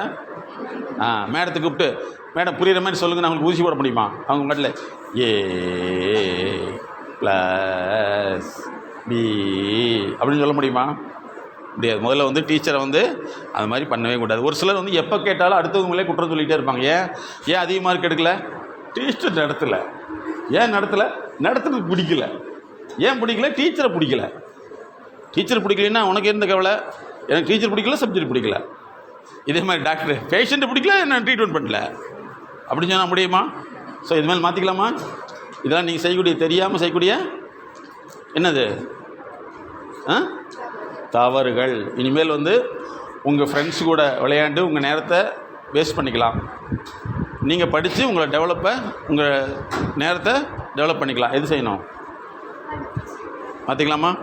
மேடத்தை கூப்பிட்டு மேடம் புரிகிற மாதிரி சொல்லுங்கள், நான் உங்களுக்கு ஊசி போட முடியுமா? அவங்க மட்டும் A+B அப்படின்னு சொல்ல முடியுமா? முடியாது. முதல்ல வந்து டீச்சரை வந்து அது மாதிரி பண்ணவே கூடாது. ஒரு சிலர் வந்து எப்போ கேட்டாலும் அடுத்தவங்களே குற்றம் சொல்லிகிட்டே இருப்பாங்க. ஏன் அதிக மார்க் எடுக்கலை? டீச்சர் நடத்தலை. ஏன் நடத்துறது பிடிக்கல. ஏன் பிடிக்கல? டீச்சரை பிடிக்கல. டீச்சர் பிடிக்கலன்னா உனக்கு இருந்த கவலை? எனக்கு டீச்சர் பிடிக்கல, சப்ஜெக்ட் பிடிக்கல. இதே மாதிரி டாக்டர் பேஷண்ட்டு பிடிக்கல, என்ன ட்ரீட்மெண்ட் பண்ணல. அப்படின்னு சொன்னால் முடியுமா? ஸோ இதுமாதிரி மாற்றிக்கலாமா? இதெல்லாம் நீங்கள் செய்யக்கூடிய தெரியாமல் செய்யக்கூடிய என்னது தவறுகள். இனிமேல் வந்து உங்கள் ஃப்ரெண்ட்ஸ் கூட விளையாண்டு உங்கள் நேரத்தை வேஸ்ட் பண்ணிக்கலாம். நீங்கள் படித்து உங்கள் நேரத்தை டெவலப் பண்ணிக்கலாம். எது செய்யணும்? மாற்றிக்கலாமா?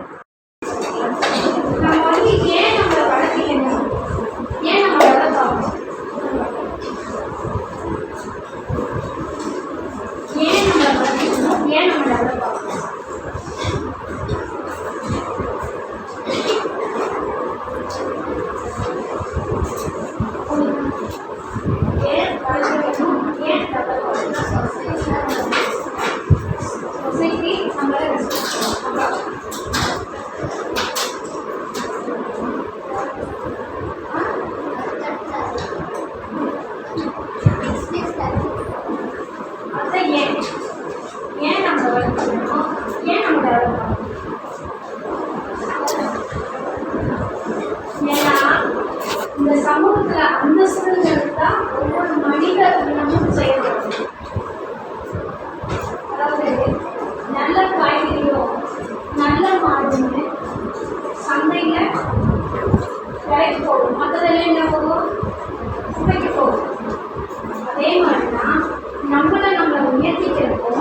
இந்த சமூகத்துல அந்தஸ்துகளுக்கு தான் ஒவ்வொரு மனித இனமும் செயல்படும். அதாவது நல்ல காய்கறியோ நல்ல மாடுன்னு சந்தையில விலைக்கு போகும், மற்றதெல்லாம் என்ன போகும்? குறைக்கு போகும். அதே மாதிரிதான் நம்மளை உயர்த்திக்கிறதுக்கும்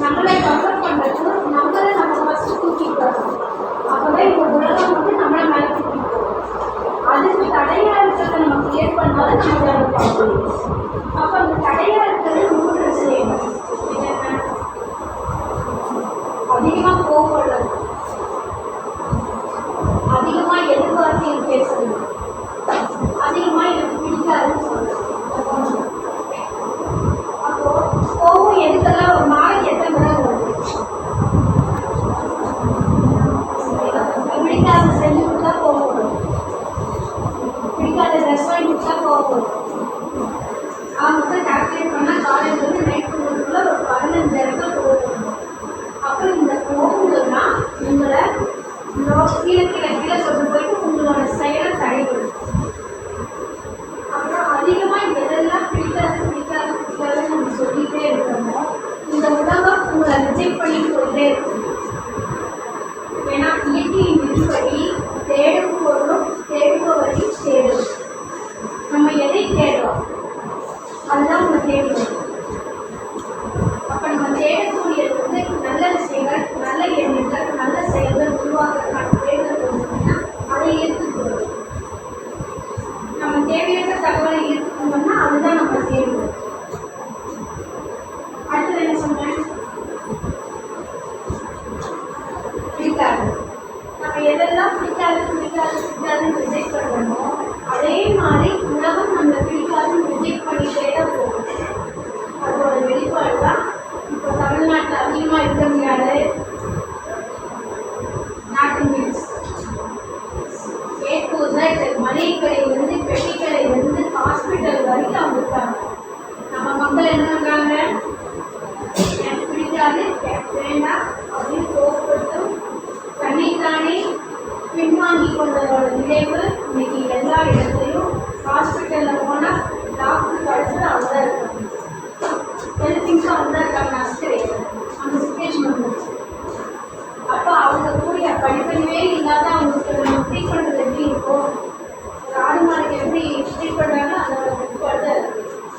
நம்மளை டெவலப் பண்ணுறதுக்கும் நம்மளை நம்ம ஃபஸ்ட்டு தூக்கிட்டு வரணும். அப்போதான் இந்த உலகம் வந்து நம்மளை மேலே தூக்கிட்டு போகும். அதுக்கு தடையாக இருக்கிறத நம்ம கிளியர் பண்ணாலும் நம்ம டெவலப் பண்ண முடியும். அப்போ அந்த தடையாக இருக்கிறது 3 விஷயங்கள். என்னென்ன? அதிகமாக கோவப்படுறது, அதிகமாக எதிர்பார்த்து பேசுறது, அதிகமாக எனக்கு பிடிக்காதுன்னு சொல்றது. அப்போ கோவம் எதுக்கெல்லாம் ஒரு நாளைக்கு எத்தனை தடவை வருது? பிடிக்காத செஞ்சு கொடுத்தா கோவம் வரும், பிடிக்காத ட்ரெஸ் வாங்கி கொடுத்தா கோவம் வரும். அவங்க கால்குலேட் பண்ணால் காலேஜ் வந்து நைட் பண்ணுறதுக்குள்ள ஒரு 15,000 கோவம் வரும். அப்புறம் இந்த கோவங்கள்லாம் உங்களை கீழே கொண்டு போயிட்டு உங்களோட செயலை தடைபடும். அப்புறம் அதிகமாக எதெல்லாம் பிடிக்காதுன்னு நம்ம சொல்லிகிட்டே இருக்கிறோமோ இந்த உலகம் உங்களை ரிஜெக்ட் பண்ணிட்டு போயிட்டே இருக்கும். ஏன்னா இயற்கையின் விதிப்படி தேடும் பொருளும் தேடுபவரை தேடும். நம்ம எதை தேடுறோம் அதுதான் நம்ம தேடுவோம். அப்போ நம்ம தேடக்கூடியது வந்து நல்ல விஷயங்கள், நல்ல எண்ணங்கள், நல்ல செயல்கள் உருவாக்குறதுக்கான தேடுதல் கொடுத்தோம்னா அதை ஏற்றுக்கொள்ளும். நம்ம தேவையற்ற தகவலை ஏற்றுக்கொண்டோம்னா அதுதான் நம்ம தேடுவோம். அடுத்தது என்ன சொன்னேன்? பிடிக்காது. நம்ம எதெல்லாம் பிடிக்காதுன்னு ரிஜெக்ட் பண்ணுறோமோ அதே மாதிரி உலகம் நம்மளை பிடிக்காதுன்னு ரிஜெக்ட் பண்ணிட்டே தான் போகும். அதோட வெளிப்பாடு தான் இப்போ தமிழ்நாட்டில் அதிகமாக இருக்க முடியாது நாட்டு மீன்ஸ் A to Z, மளிகை கடையிலேருந்து பெட்டி கடையிலேருந்து ஹாஸ்பிட்டல் வரைக்கும் அவங்க இருக்காங்க. நம்ம மக்கள் என்ன பண்ணுறாங்க? எனக்கு பிடிக்காது, எனக்கு வேண்டாம் அப்படின்னு கோவப்பட்டும் தன்னைத்தானே பின்வாங்கி கொண்டதோட விளைவு இன்னைக்கு எல்லா இடத்துலையும் ஹாஸ்பிட்டலில் போனால் டாக்டருக்கு அடுத்து அவங்க தான் இருக்காங்க, ஹெல்த்திங்ஸும் அவங்க தான் இருக்காங்க. நர்ஸ் கிடையாது, அந்த சுச்சுவேஷன் வந்துருச்சு. அப்போ அவங்க கூடிய படிப்பறிவே இல்லாத அவங்களுக்கு நம்ம ட்ரீட் பண்ணுறது எப்படி இருக்கும்? ஒரு ஆடு மாடுக்கு எப்படி ட்ரீட் பண்ணுறாங்க அதோட வெளிப்பாடு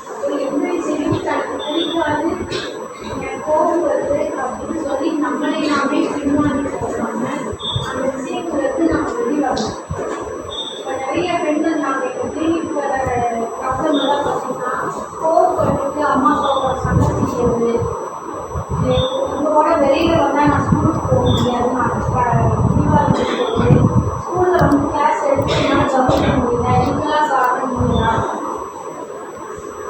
அப்போ எந்த விஷயமும் தனக்கு பிடிக்காது, எனக்கு கோபம் வருது அப்படின்னு சொல்லி நம்மளே நாமே பின்வாங்கி போடுறாங்க. அந்த விஷயங்களுக்கு நம்ம வெளிவரணும். இப்போ நிறைய பெண்கள் நாங்கள் இப்போ கிளினிக் வர ப்ராப்ளம்லாம் பார்த்தீங்கன்னா கோவப்பட்டு அம்மா அப்பாவோட சண்டை செய்யறது, உங்களோட வெளியில் வந்தால் நான் ஸ்கூலுக்கு போக முடியாது, நான் முடிவாக இருக்கிறது, ஸ்கூலில் வந்து கிளாஸ் எடுத்து என்னால் கவனிக்க முடியல, இதுக்கெல்லாம் காரணம் முடியல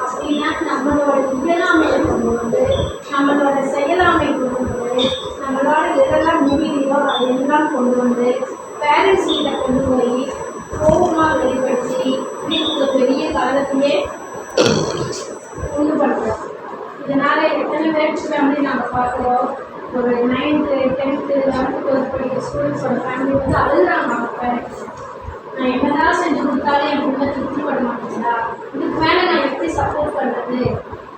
அப்படின்னா நம்மளோட இயலாமையை கொண்டு வந்து நம்மளோட செயலாமை கொண்டு வந்து நம்மளோட எதெல்லாம் முடியலையோ அதையெல்லாம் கொண்டு வந்து பேரண்ட்ஸ் கிட்ட கொண்டு போய் கோபமாக வெளிப்படுத்தி வீட்டுக்கு பெரிய காலத்திலே கொண்டு பண்ணுறோம். இதனால் எத்தனை பேருக்கு ஃபேமிலி நாங்கள் பார்க்குறோம். ஒரு 9th 10th 11th 12th படிக்கிற ஸ்டூடெண்ட்ஸோட ஃபேமிலி வந்து அழுகுறாங்க. அவங்க நான் என்னதான் செஞ்சு கொடுத்தாலும் என் பிள்ளை திருப்தி பட மாட்டேங்களா, இதுக்கு மேலே நான் எப்படி சப்போர்ட் பண்ணுறது,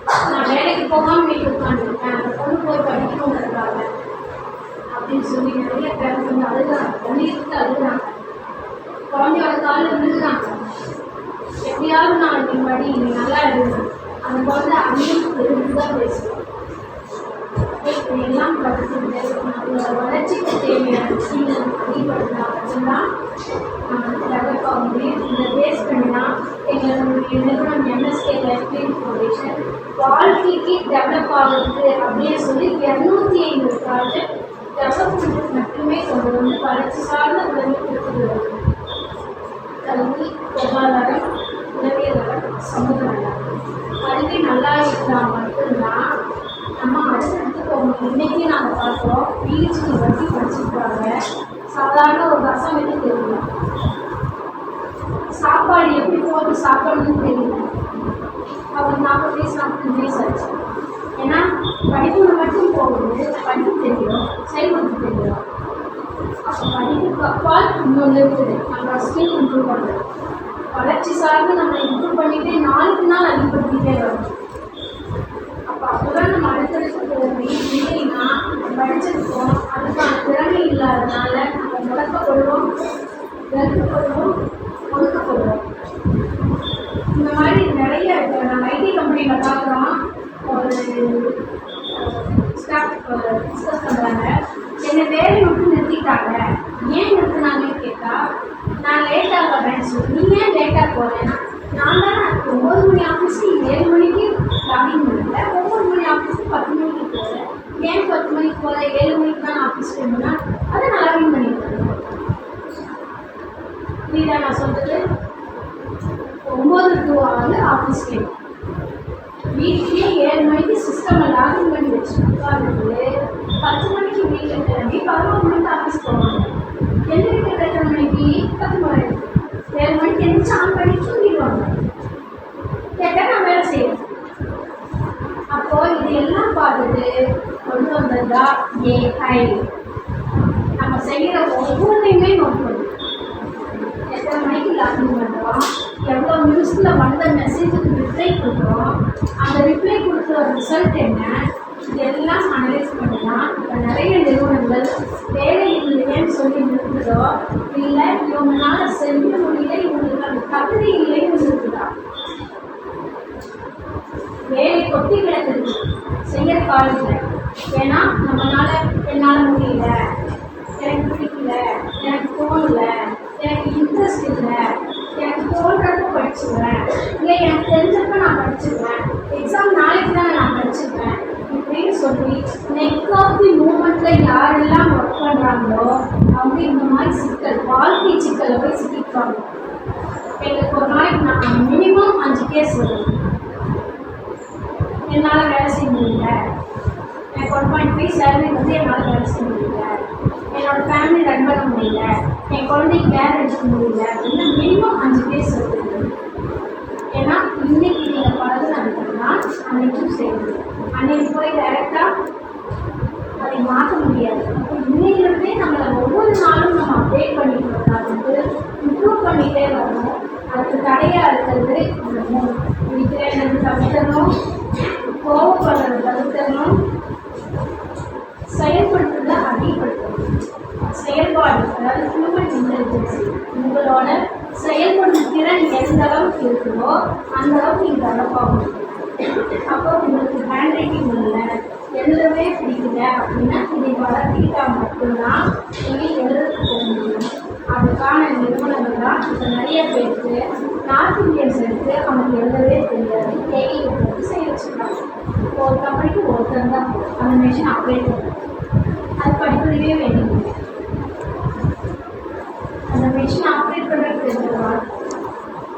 நான் வேலைக்கு போகாமல் வீட்டுக்கு உட்காந்துருக்கேன், அந்த பொண்ணு போய் படிக்கணுங்கிறதுக்காக அப்படின்னு சொல்லி நிறைய பேர் வந்து அழுகிறாங்க, தண்ணீருக்கு அழுகிறாங்க, குழந்தையோட காலில் விழுகிறாங்க. எப்படியாவது நான் நீ படி, நீ நல்லா எழுதுறேன். அந்த குழந்தை அங்கேயும் இருந்து தான் பேசுவேன். எல்லாம் படிச்சுட்டு நம்மளோட வளர்ச்சிக்கு தேவையான விஷயங்கள் அதிகப்படுத்தினா மட்டும்தான் டெவலப் ஆக முடியும். இதை பேஸ் பண்ணினா எங்களுடைய நிறுவனம் எம்எஸ்கே லைஃப்லைன் ஃபவுண்டேஷன் வாழ்க்கைக்கு டெவலப் ஆகுது அப்படின்னு சொல்லி 250 ப்ராஜெக்ட் டெவலப்மெண்ட்டுக்கு மட்டுமே கொண்டு வந்து வளர்ச்சி சார்ந்த உதவி கொடுத்துள்ளது. கல்வி, பொருளாதாரம், உளவியல், சமூக நலம். கல்வி நல்லா இருந்தால் மட்டும்தான் நம்ம அடுத்தடுத்து போகணும். இன்றைக்கி நாங்கள் பார்த்தோம், பிஹெச்டி வச்சு படிச்சுருக்காங்க, சாதாரண ஒரு ரசம் வைக்க தெரியல, சாப்பாடு எப்படி போட்டு சாப்பிடணும்னு தெரியல. அவங்க 40 வயசு 45 வயசு ஆச்சு. ஏன்னா படிப்புல மட்டும் போகுது, படிப்பு தெரியும், செயல்படுத்த தெரியும். அப்போ படிப்புக்கு அப்பால் இன்னொன்று இருக்குது, நம்ம ஸ்கில் இம்ப்ரூவ் பண்ணுறது. வளர்ச்சி சார்ந்து நம்ம இம்ப்ரூவ் பண்ணிகிட்டே நாளுக்கு நாள் அதிகப்படுத்திகிட்டே வரும். அப்போதான் நம்ம அடுத்தடுத்து போகணும். இல்லைன்னா படிச்சிருக்கோம், அதுக்கான திறமை இல்லாதனால நம்ம முடக்கப்படுவோம், வெறுக்கப்படுவோம், ஒடுக்கப்படுவோம். இந்த மாதிரி நிறைய இப்போ நம்ம ஐடி கம்பெனியில் பார்க்குறோம், ஒரு ஸ்டாஃப் டிஸ்கஸ் பண்ணுறாங்க, என்னை வேலை விட்டு நிறுத்திட்டாங்க. ஏன் நிறுத்தினாங்கன்னு கேட்டால், நான் லேட்டாக வரேன்னு சொல்லி. நீ ஏன் லேட்டாக போகிறேன்னா, நான் தான் 9 மணி ஆஃபீஸ்க்கு 7 மணிக்கு லாகின் பண்ணல, 9 மணி ஆஃபீஸ்க்கு 10 மணிக்கு போகிறேன். ஏன் 10 மணிக்கு போகிறேன், 7 மணிக்கு தான் ஆஃபீஸ் வேணும்னா அதை நான் லாகின் பண்ணிக்கிறேன். இதுதான் நான் சொல்கிறது. 9 to 6 ஆஃபீஸ் வேணும். வீட்லேயே 7 மணிக்கு சிஸ்டமை லாகின் பண்ணி வச்சுட்டு உட்காந்துட்டு 10 மணிக்கு வீட்டில் கிளம்பி 11 மணிக்கு ஆஃபீஸ் போவாங்க. எழுந்திரிக்கிறது எத்தனை மணிக்கு? 10 மணி. 7 மணிக்கு எழுந்திரிச்சு ஆன் பண்ணி தூங்கிடுவாங்க. கேட்டால் நான் வேலை செய்வேன். அப்போது இது எல்லாம் பார்த்துட்டு கொண்டு வந்ததா ஏஐ. நம்ம செய்கிற ஒவ்வொன்றையுமே நோட் பண்ணும். எத்தனை மணிக்கு லாகின் பண்ணுறோம், எவ்வளோ நியூஸில் வந்த மெசேஜுக்கு ரிப்ளை கொடுக்குறோம், அந்த ரிப்ளை கொடுக்குற ரிசல்ட் என்ன, இதெல்லாம் அனலைஸ் பண்ணலாம். இப்போ நிறைய நிறுவனங்கள் வேலை இல்லைன்னு சொல்லி நிறுத்துதோ, இல்லை இவங்களால செய்ய முடியல, இவங்களுக்கு அந்த தகுதி இல்லைன்னு இருக்குதா. வேலை கொட்டி கிடக்குது செய்கிற காலேஜில். ஏன்னா என்னால் முடியல, எனக்கு பிடிக்கல, எனக்கு தோணல, எனக்கு இன்ட்ரெஸ்ட் இல்லை, எனக்கு தோன்றப்ப படிச்சுக்குவேன், இல்லை எனக்கு தெரிஞ்சப்ப நான் படிச்சுக்குவேன், எக்ஸாம் நாளைக்கு தான் நான் படிச்சுக்குவேன் இப்படின்னு சொல்லி நெக் ஆஃப் தி மூமெண்ட்டில் யாரெல்லாம் ஒர்க் பண்ணுறாங்களோ அவங்க இந்த மாதிரி சிக்கல், வாழ்க்கை சிக்கலை போய் சிக்கிக்குவாங்க. எங்களுக்கு ஒரு நாளைக்கு நான் மினிமம் 5 கேஸ் வரும். என்னால் வேலை செய்ய முடியல, எனக்கு 1.5 சேலரி வந்து என்னால் வேலை செய்ய முடியல, என்னோடய ஃபேமிலி ரன் பண்ண முடியல, என் குழந்தைக்கு கேர் எடுக்க முடியல அப்படின்னு மினிமம் 5 கேஸ் இருக்குது. ஏன்னா இன்னைக்கு நீங்கள் பழகுனா அன்னைக்கும் செய்யணும். அன்னைக்கு போய் டைரெக்டாக அதை மாற்ற முடியாது. அப்போ இன்னையிலிருந்தே நம்மளை ஒவ்வொரு நாளும் நம்ம அப்டேட் பண்ணிட்டு வந்தாலுக்கு இம்ப்ரூவ் பண்ணிகிட்டே வரணும். அதுக்கு தடையாக இருக்கிறது இந்த 3. பிடிக்கிறேன் தவிர்த்தணும், கோவப்படுறதை தவிர்த்தணும், செயல்படுத்துறதை அதிகப்படுத்தணும். செயல்பாடு, அதாவது ஹியூமன் இன்டெலிஜென்ஸ், உங்களோட செயல்படும் திறன் எந்த அளவுக்கு இருக்குதோ அந்த அளவுக்கு நீங்கள் டெவலப் ஆக முடியும். அப்போ உங்களுக்கு ஹேண்ட் ரைட்டிங் இல்லை, எழுதவே பிடிக்கல அப்படின்னா இதை வளர்த்திக்கிட்டால் மட்டும்தான் நீங்கள் எழுதுறதுக்கு போக முடியும். அதுக்கான நிறுவனங்கள் தான் இப்போ நிறைய பேருக்கு நார்த் இந்தியன்ஸ் எடுத்து அவங்களுக்கு எழுதவே தெரியாது, ஏஐ எடுத்து செய்ய வச்சுருக்காங்க. ஒரு கம்பெனிக்கு ஒருத்தர் தான் அந்த மிஷின் அப்டேட் பண்ணுறது, அது படிப்பதே வேண்டியது. அந்த மிஷின் ஆப்ரேட் பண்ணுறது தெரிஞ்சுக்கலாம்.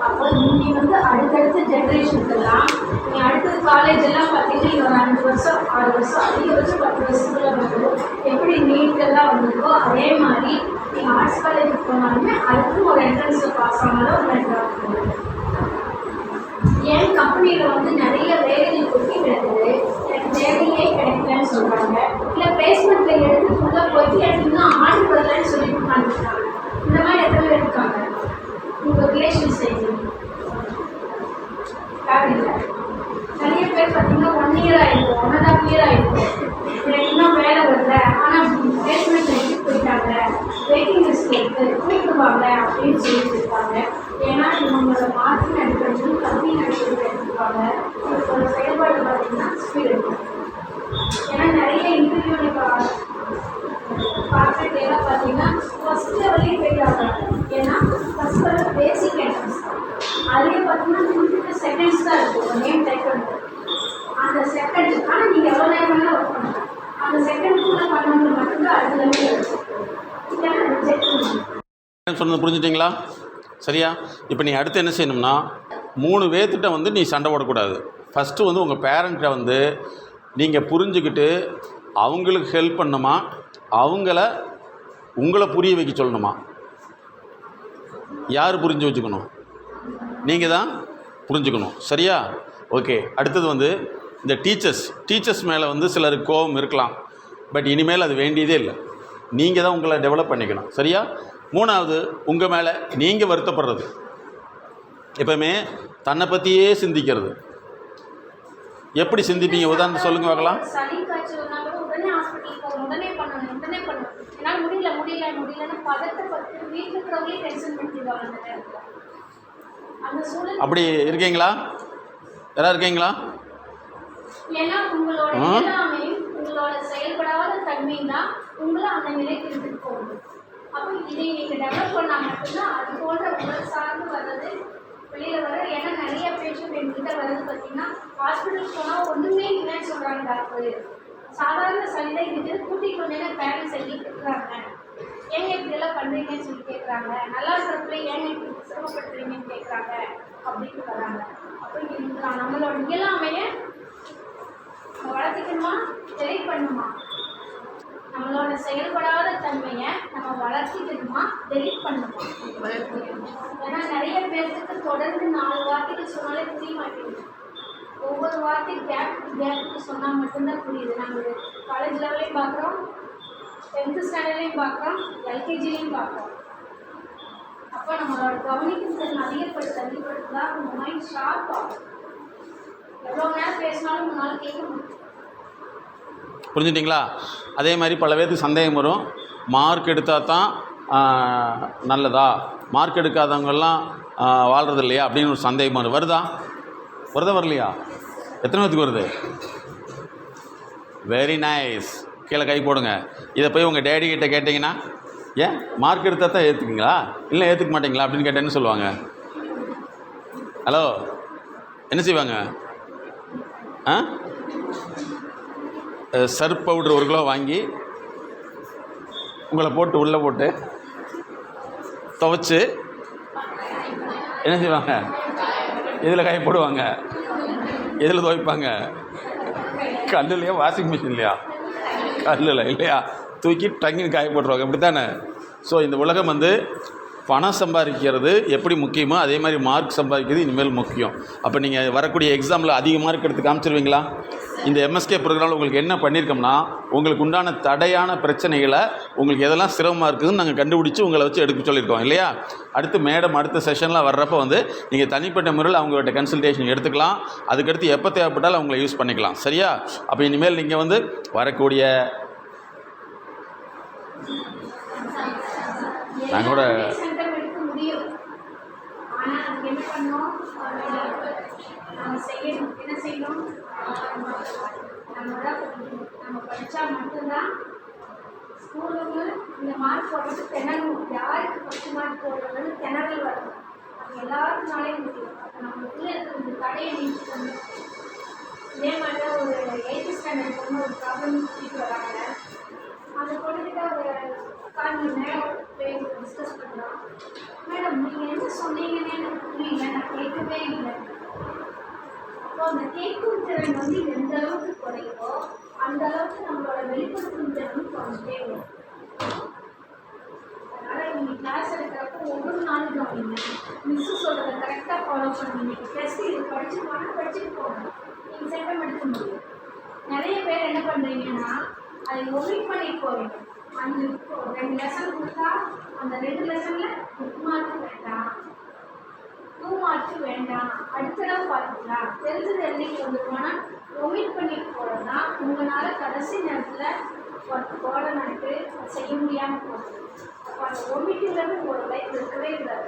அப்போ நீங்கள் வந்து அடுத்தடுத்த ஜென்ரேஷனுக்கெல்லாம் நீ அடுத்த காலேஜ் எல்லாம் பார்த்தீங்கன்னா ஒரு 5 வருஷம் 6 வருஷம் அதிகபட்சம் 10 வருஷத்துக்குள்ள வந்துடும். எப்படி நீட்டெல்லாம் வந்துருக்கோ அதே மாதிரி நீங்கள் ஆர்ட்ஸ் காலேஜுக்கு போனாலுமே அதுக்கும் ஒரு என்ட்ரன்ஸில் பாஸ் ஆனாலும் ஒரு என்ட்ராக போகும். ஏன் கம்பெனியில் வந்து நிறைய வேலைகள் கொட்டி கிடக்குது, எனக்கு வேலையே கிடைக்கலன்னு சொல்கிறாங்க, இல்லை பிளேஸ்மெண்ட்டில் எடுத்து ஃபுல்லாக போயிட்டு எனக்கு இன்னும் ஆர்டர் வரலன்னு சொல்லிட்டு உட்காந்துருக்காங்க. இந்த மாதிரி எத்தனை பேர் இருக்காங்க? உங்கள் ரிலேஷன் செய்யுங்க இல்லை, நிறைய பேர் பார்த்தீங்கன்னா 1 இயர் ஆகிடும், 1.5 இயர் ஆகிடும், இன்னும் வேலை வரல, ஆனால் பிளேஸ்மெண்ட் எடுத்துட்டு போயிட்டாங்க, வெயிட்டிங் லிஸ்ட் எடுத்து கூப்பிடுவாங்க அப்படின்னு சொல்லிட்டு இருக்காங்க. ஏன்னா இவங்களோட மார்க்கின் அடிப்படையில் கல்வியின் அடிப்படையில் எடுத்துருப்பாங்க. இவங்களோட செயல்பாடு பார்த்தீங்கன்னா ஸ்பீட் எடுக்கும். ஏன்னா நிறைய இன்டர்வியூ பார்க்குறதெல்லாம் பார்த்தீங்கன்னா ஃபஸ்ட் லெவலே ஃபெயில் ஆகிறாங்க. ஏன்னா ஃபஸ்ட் லெவல் பேசிக் என்ட்ரன்ஸ் தான், அதுலேயே பார்த்தீங்கன்னா 50 செகண்ட்ஸ் தான் இருக்கும் நேம் டைப் பண்ணுறது. அந்த செகண்ட் ஆனால் நீங்கள் எவ்வளோ நேரம் வேணாலும் ஒர்க் பண்ணலாம், அந்த செகண்ட்குள்ளே பண்ணவங்க மட்டும்தான் அடுத்த லெவலில் இருக்கும். இல்லைன்னா ரிஜெக்ட் பண்ணுங்க. சொன்னது புரிஞ்சுட்டிங்களா? சரியா? இப்போ நீ அடுத்து என்ன செய்யணும்னா 3 பேர்த்திட்ட வந்து நீ சண்டை போடக்கூடாது. ஃபஸ்ட்டு வந்து உங்கள் பேரண்ட்டை வந்து நீங்கள் புரிஞ்சுக்கிட்டு அவங்களுக்கு ஹெல்ப் பண்ணணுமா, உங்களை புரிய வைக்க சொல்லணுமா? யார் புரிஞ்சு வச்சுக்கணும்? நீங்கள் தான் புரிஞ்சுக்கணும். சரியா? ஓகே. அடுத்தது வந்து இந்த டீச்சர்ஸ் மேலே வந்து சிலருக்கு கோபம் இருக்கலாம். பட் இனிமேல் அது வேண்டியதே இல்லை. நீங்கள் தான் உங்களை டெவலப் பண்ணிக்கணும். சரியா? 3வது உங்கள் மேலே நீங்கள் வருத்தப்படுறது. எப்போவுமே தன்னை பற்றியே சிந்திக்கிறது. எப்படி சிந்திப்பீங்க? உதாரணம் சொல்லுங்க பார்க்கலாம். சளி காய்ச்சல்னா கூட உடனே ஹாஸ்பிட்டல் போகணும், உடனே பண்ணணும். என்னால் முடியலன்னு பதட்டப்பட்டு வீட்டில் இருக்கிறவங்களே டென்ஷன் பண்ணிடுவாங்க அந்த நேரத்தில். அந்த சூழல் அப்படி இருக்கீங்களா? யாராவது இருக்கீங்களா? ஏன்னா உங்களோட எல்லாமே உங்களோட செயல்படாத தன்மை தான் உங்களை அந்த நிலைக்கு எடுத்துட்டு போகுது. அப்போ இதை நீங்கள் டெவலப் பண்ணால் மட்டும்தான் அது போன்ற உடல் சார்ந்து வர்றது வெளியில் வர. ஏன்னா நிறைய பேஷண்ட் என்கிட்ட வர்றது பார்த்தீங்கன்னா ஹாஸ்பிட்டலுக்கு போனால் ஒன்றுமே இல்லைன்னு சொல்கிறாங்க டாக்டர். சாதாரண சளிதான் இது கூட்டிகிட்டு வந்தேன்னா பேரண்ட்ஸ் எங்களுக்கு இருக்கிறாங்க, ஏங்க இப்படியெல்லாம் பண்ணுறீங்கன்னு சொல்லி கேட்குறாங்க. நல்லா இருக்கிறப்பல ஏங்க இப்படி சிரமப்படுத்துறீங்கன்னு கேட்குறாங்க அப்படின்னு வராங்க. அப்போ நம்மளோட இயலாமையை வளர்த்திக்கணுமா டெலிட் பண்ணணுமா? நம்மளோட செயல்படாத தன்மையை நம்ம வளர்த்திக்கணுமா டெலிட் பண்ணணுமா? ஏன்னா நிறைய பேருக்கு தொடர்ந்து 4 வார்த்தைகள் சொன்னாலே புரிய மாட்டேங்குது. ஒவ்வொரு வார்த்தை கேப்புக்கு சொன்னால் மட்டும்தான் புரியுது. நாங்கள் காலேஜ் லெவலையும் பார்க்குறோம், 10th ஸ்டாண்டர்ட்லையும் பார்க்குறோம், எல்கேஜிலையும் பார்க்குறோம். அப்போ நம்மளோட கவனிப்புகள் அதிகப்படுத்தா உங்கள் மைண்ட் ஷார்ப் ஆகும். எவ்வளோ நேரம் பேசினாலும் உங்களால் கேட்க முடியும். புரிஞ்சுட்டிங்களா? அதே மாதிரி பல பேருக்கு சந்தேகம் வரும், மார்க் எடுத்தால் தான் நல்லதா, மார்க் எடுக்காதவங்கெல்லாம் வாழ்கிறது இல்லையா அப்படின்னு ஒரு சந்தேகம் வரும். வருதா வரலையா? எத்தனை பேருக்கு வருது? Very nice. கீழே கை போடுங்க. இதை போய் உங்கள் டேடி கிட்ட கேட்டிங்கன்னா, ஏன் மார்க் எடுத்தால் தான் ஏற்றுக்குங்களா, இல்லை ஏற்றுக்க மாட்டிங்களா அப்படின்னு கேட்டேன்னு சொல்லுவாங்க. ஹலோ, என்ன செய்வாங்க? சர்ப் பவுட்ரு 1 கிலோ வாங்கி உங்களை போட்டு உள்ளே போட்டு துவைச்சி என்ன செய்வாங்க? இதில் காய போடுவாங்க. எதில் துவைப்பாங்க? கல்லுலையா, வாஷிங் மிஷின்லையா? கல்லில் இல்லையா? தூக்கி டங்கின்னு காய போட்டுருவாங்க. இப்படி தானே? ஸோ இந்த உலகம் வந்து பணம் சம்பாதிக்கிறது எப்படி முக்கியமோ அதே மாதிரி மார்க் சம்பாதிக்கிறது இனிமேல் முக்கியம். அப்போ நீங்கள் வரக்கூடிய எக்ஸாமில் அதிக மார்க் எடுத்து காமிச்சிருவீங்களா? இந்த எம்எஸ்கே ப்ரோக்ராமில் உங்களுக்கு என்ன பண்ணியிருக்கோம்னா, உங்களுக்கு உண்டான தடையான பிரச்சனைகளை உங்களுக்கு எதெல்லாம் சிரமமாக இருக்குதுன்னு நாங்கள் கண்டுபிடிச்சி உங்களை வச்சு எடுக்க சொல்லியிருக்கோம் இல்லையா? அடுத்து மேடம் அடுத்த செஷனில் வர்றப்போ வந்து நீங்கள் தனிப்பட்ட முறையில் அவங்கள்ட்ட கன்சல்டேஷன் எடுத்துக்கலாம். அதுக்கடுத்து எப்போ தேவைப்பட்டாலும் அவங்கள யூஸ் பண்ணிக்கலாம். சரியா? அப்போ இனிமேல் நீங்கள் வந்து வரக்கூடிய நாங்கள் கூட நம்ம படித்தா மட்டும்தான் ஸ்கூலுக்கு இந்த மார்க் போடுறது திணறணும். யாருக்கு 10 மார்க் போடுறது திணறல் வரும். அது எல்லாருக்குனாலே முடியும். அப்போ நம்மளுக்குள்ளே இருக்கிற இந்த தடையை நீக்கணும். இதே மாதிரி தான் ஒரு 8th ஸ்டாண்டர்ட் பொண்ணு ஒரு ப்ராப்ளம் கூட்டிகிட்டு வராங்க. அந்த பொண்ணுக்கிட்ட ஒரு 4 மணி நேரம் டிஸ்கஸ் பண்ணுறோம். மேடம் நீங்கள் என்ன சொன்னீங்கன்னு எனக்கு புரியல, நான் கேட்கவே இல்லை. அப்போ அந்த கேட்கும் திறன் வந்து எந்த அளவுக்கு குறையுதோ அந்த அளவுக்கு நம்மளோட வெளிப்படுத்தும் திறன் குறைஞ்சிட்டே வரும். அதனால் நீங்கள் கிளாஸ் எடுக்கிறப்போ ஒவ்வொரு நாளும் கவனிங்க. மிஸ்ஸு சொல்கிறத கரெக்டாக ஃபாலோ பண்ணுங்க. டெஸ்ட் இது படிச்சுட்டு போகணும். நீங்கள் செல்லம் எடுக்க முடியும். நிறைய பேர் என்ன பண்ணுறீங்கன்னா அதை ஒமிட் பண்ணிட்டு போவீங்க. 2 லெசன் கொடுத்தா அந்த 2 லெசனில் புக் மார்க் வேண்டாம், 2 மார்க்கு வேண்டாம், அடுத்த தடவை பார்த்துக்கலாம், தெரிஞ்சது என்னைக்கு வந்துருவோன்னா ஒமிட் பண்ணிட்டு போகிறோன்னா உங்களால் கடைசி நேரத்தில் ஒர்க் போடணுன்ட்டு செய்ய முடியாமல் போகுது. அப்போ அந்த ஒமிட்டுங்கிறது உங்களோட லைஃப் இருக்கவே இருக்காது.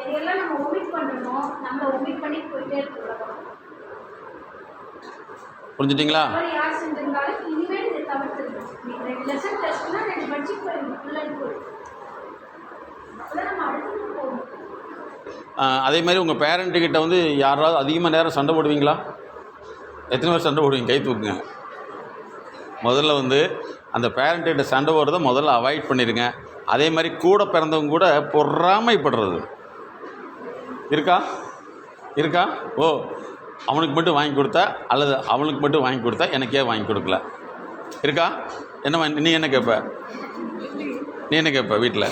எதையெல்லாம் நம்ம ஒமிட் பண்ணணும், நம்மளை ஒமிட் பண்ணிட்டு போயிட்டே இருக்கிறோம். புரிஞ்சுட்டிங்களா? யார் செஞ்சிருந்தாலும் இனிமேல் இதை தவிர்த்துருக்கோம். நீங்கள் 2 லெசன் டெஸ்ட்னா 2 படிச்சுட்டு போயிருங்க, ஃபுல் அண்ட் ஃபுல். அப்போதான் நம்ம அடுத்து போகணும். அதே மாதிரி உங்கள் பேரண்ட்டுக்கிட்ட வந்து யாராவது அதிகமாக நேரம் சண்டை போடுவீங்களா? எத்தனை பேர் சண்டை போடுவீங்க? கை தூக்குங்க. முதல்ல வந்து அந்த பேரண்ட்டுக்கிட்ட சண்டை போடுறத முதல்ல அவாய்ட் பண்ணிடுங்க. அதே மாதிரி கூட பிறந்தவங்க கூட பொறாமைப்படுறது இருக்கா? ஓ, அவனுக்கு மட்டும் வாங்கி கொடுத்தா அல்லது அவனுக்கு மட்டும் வாங்கி கொடுத்தா எனக்கே வாங்கி கொடுக்கல இருக்கா? என்ன நீ என்ன கேட்ப வீட்டில்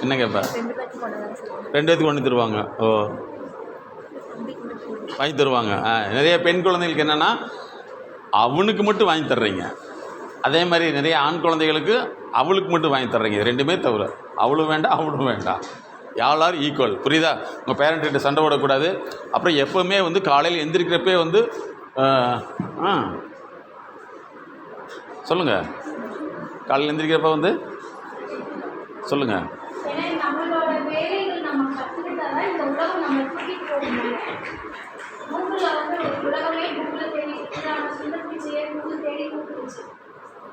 என்ன கேட்ப? 2 பேத்துக்கு ஒன்று தருவாங்க. ஓ, வாங்கி தருவாங்க. நிறைய பெண் குழந்தைகளுக்கு என்னென்னா அவனுக்கு மட்டும் வாங்கி தர்றீங்க. அதே மாதிரி நிறைய ஆண் குழந்தைகளுக்கு அவளுக்கு மட்டும் வாங்கி தர்றீங்க. 2மே தவிர அவளும் வேண்டாம் அவளும் வேண்டாம். யாரும் ஈக்குவல். புரியுதா? உங்கள் பேரண்ட்கிட்ட சண்டை போடக்கூடாது. அப்புறம் எப்போவுமே வந்து காலையில் எந்திரிக்கிறப்பே வந்து சொல்லுங்கள். காலையில் எந்திரிக்கிறப்ப வந்து சொல்லுங்கள். நம்மளோட வேலைகள் நம்ம கற்றுக்கிட்டாதான் இந்த உலகம் நம்ம கூட்டிகிட்டு போகணும். கூகுளில் வந்து உலகமே கூகுளில் தேடி சுந்தர் பிச்சையே கூகுள் தேடி கூப்பிடுச்சு.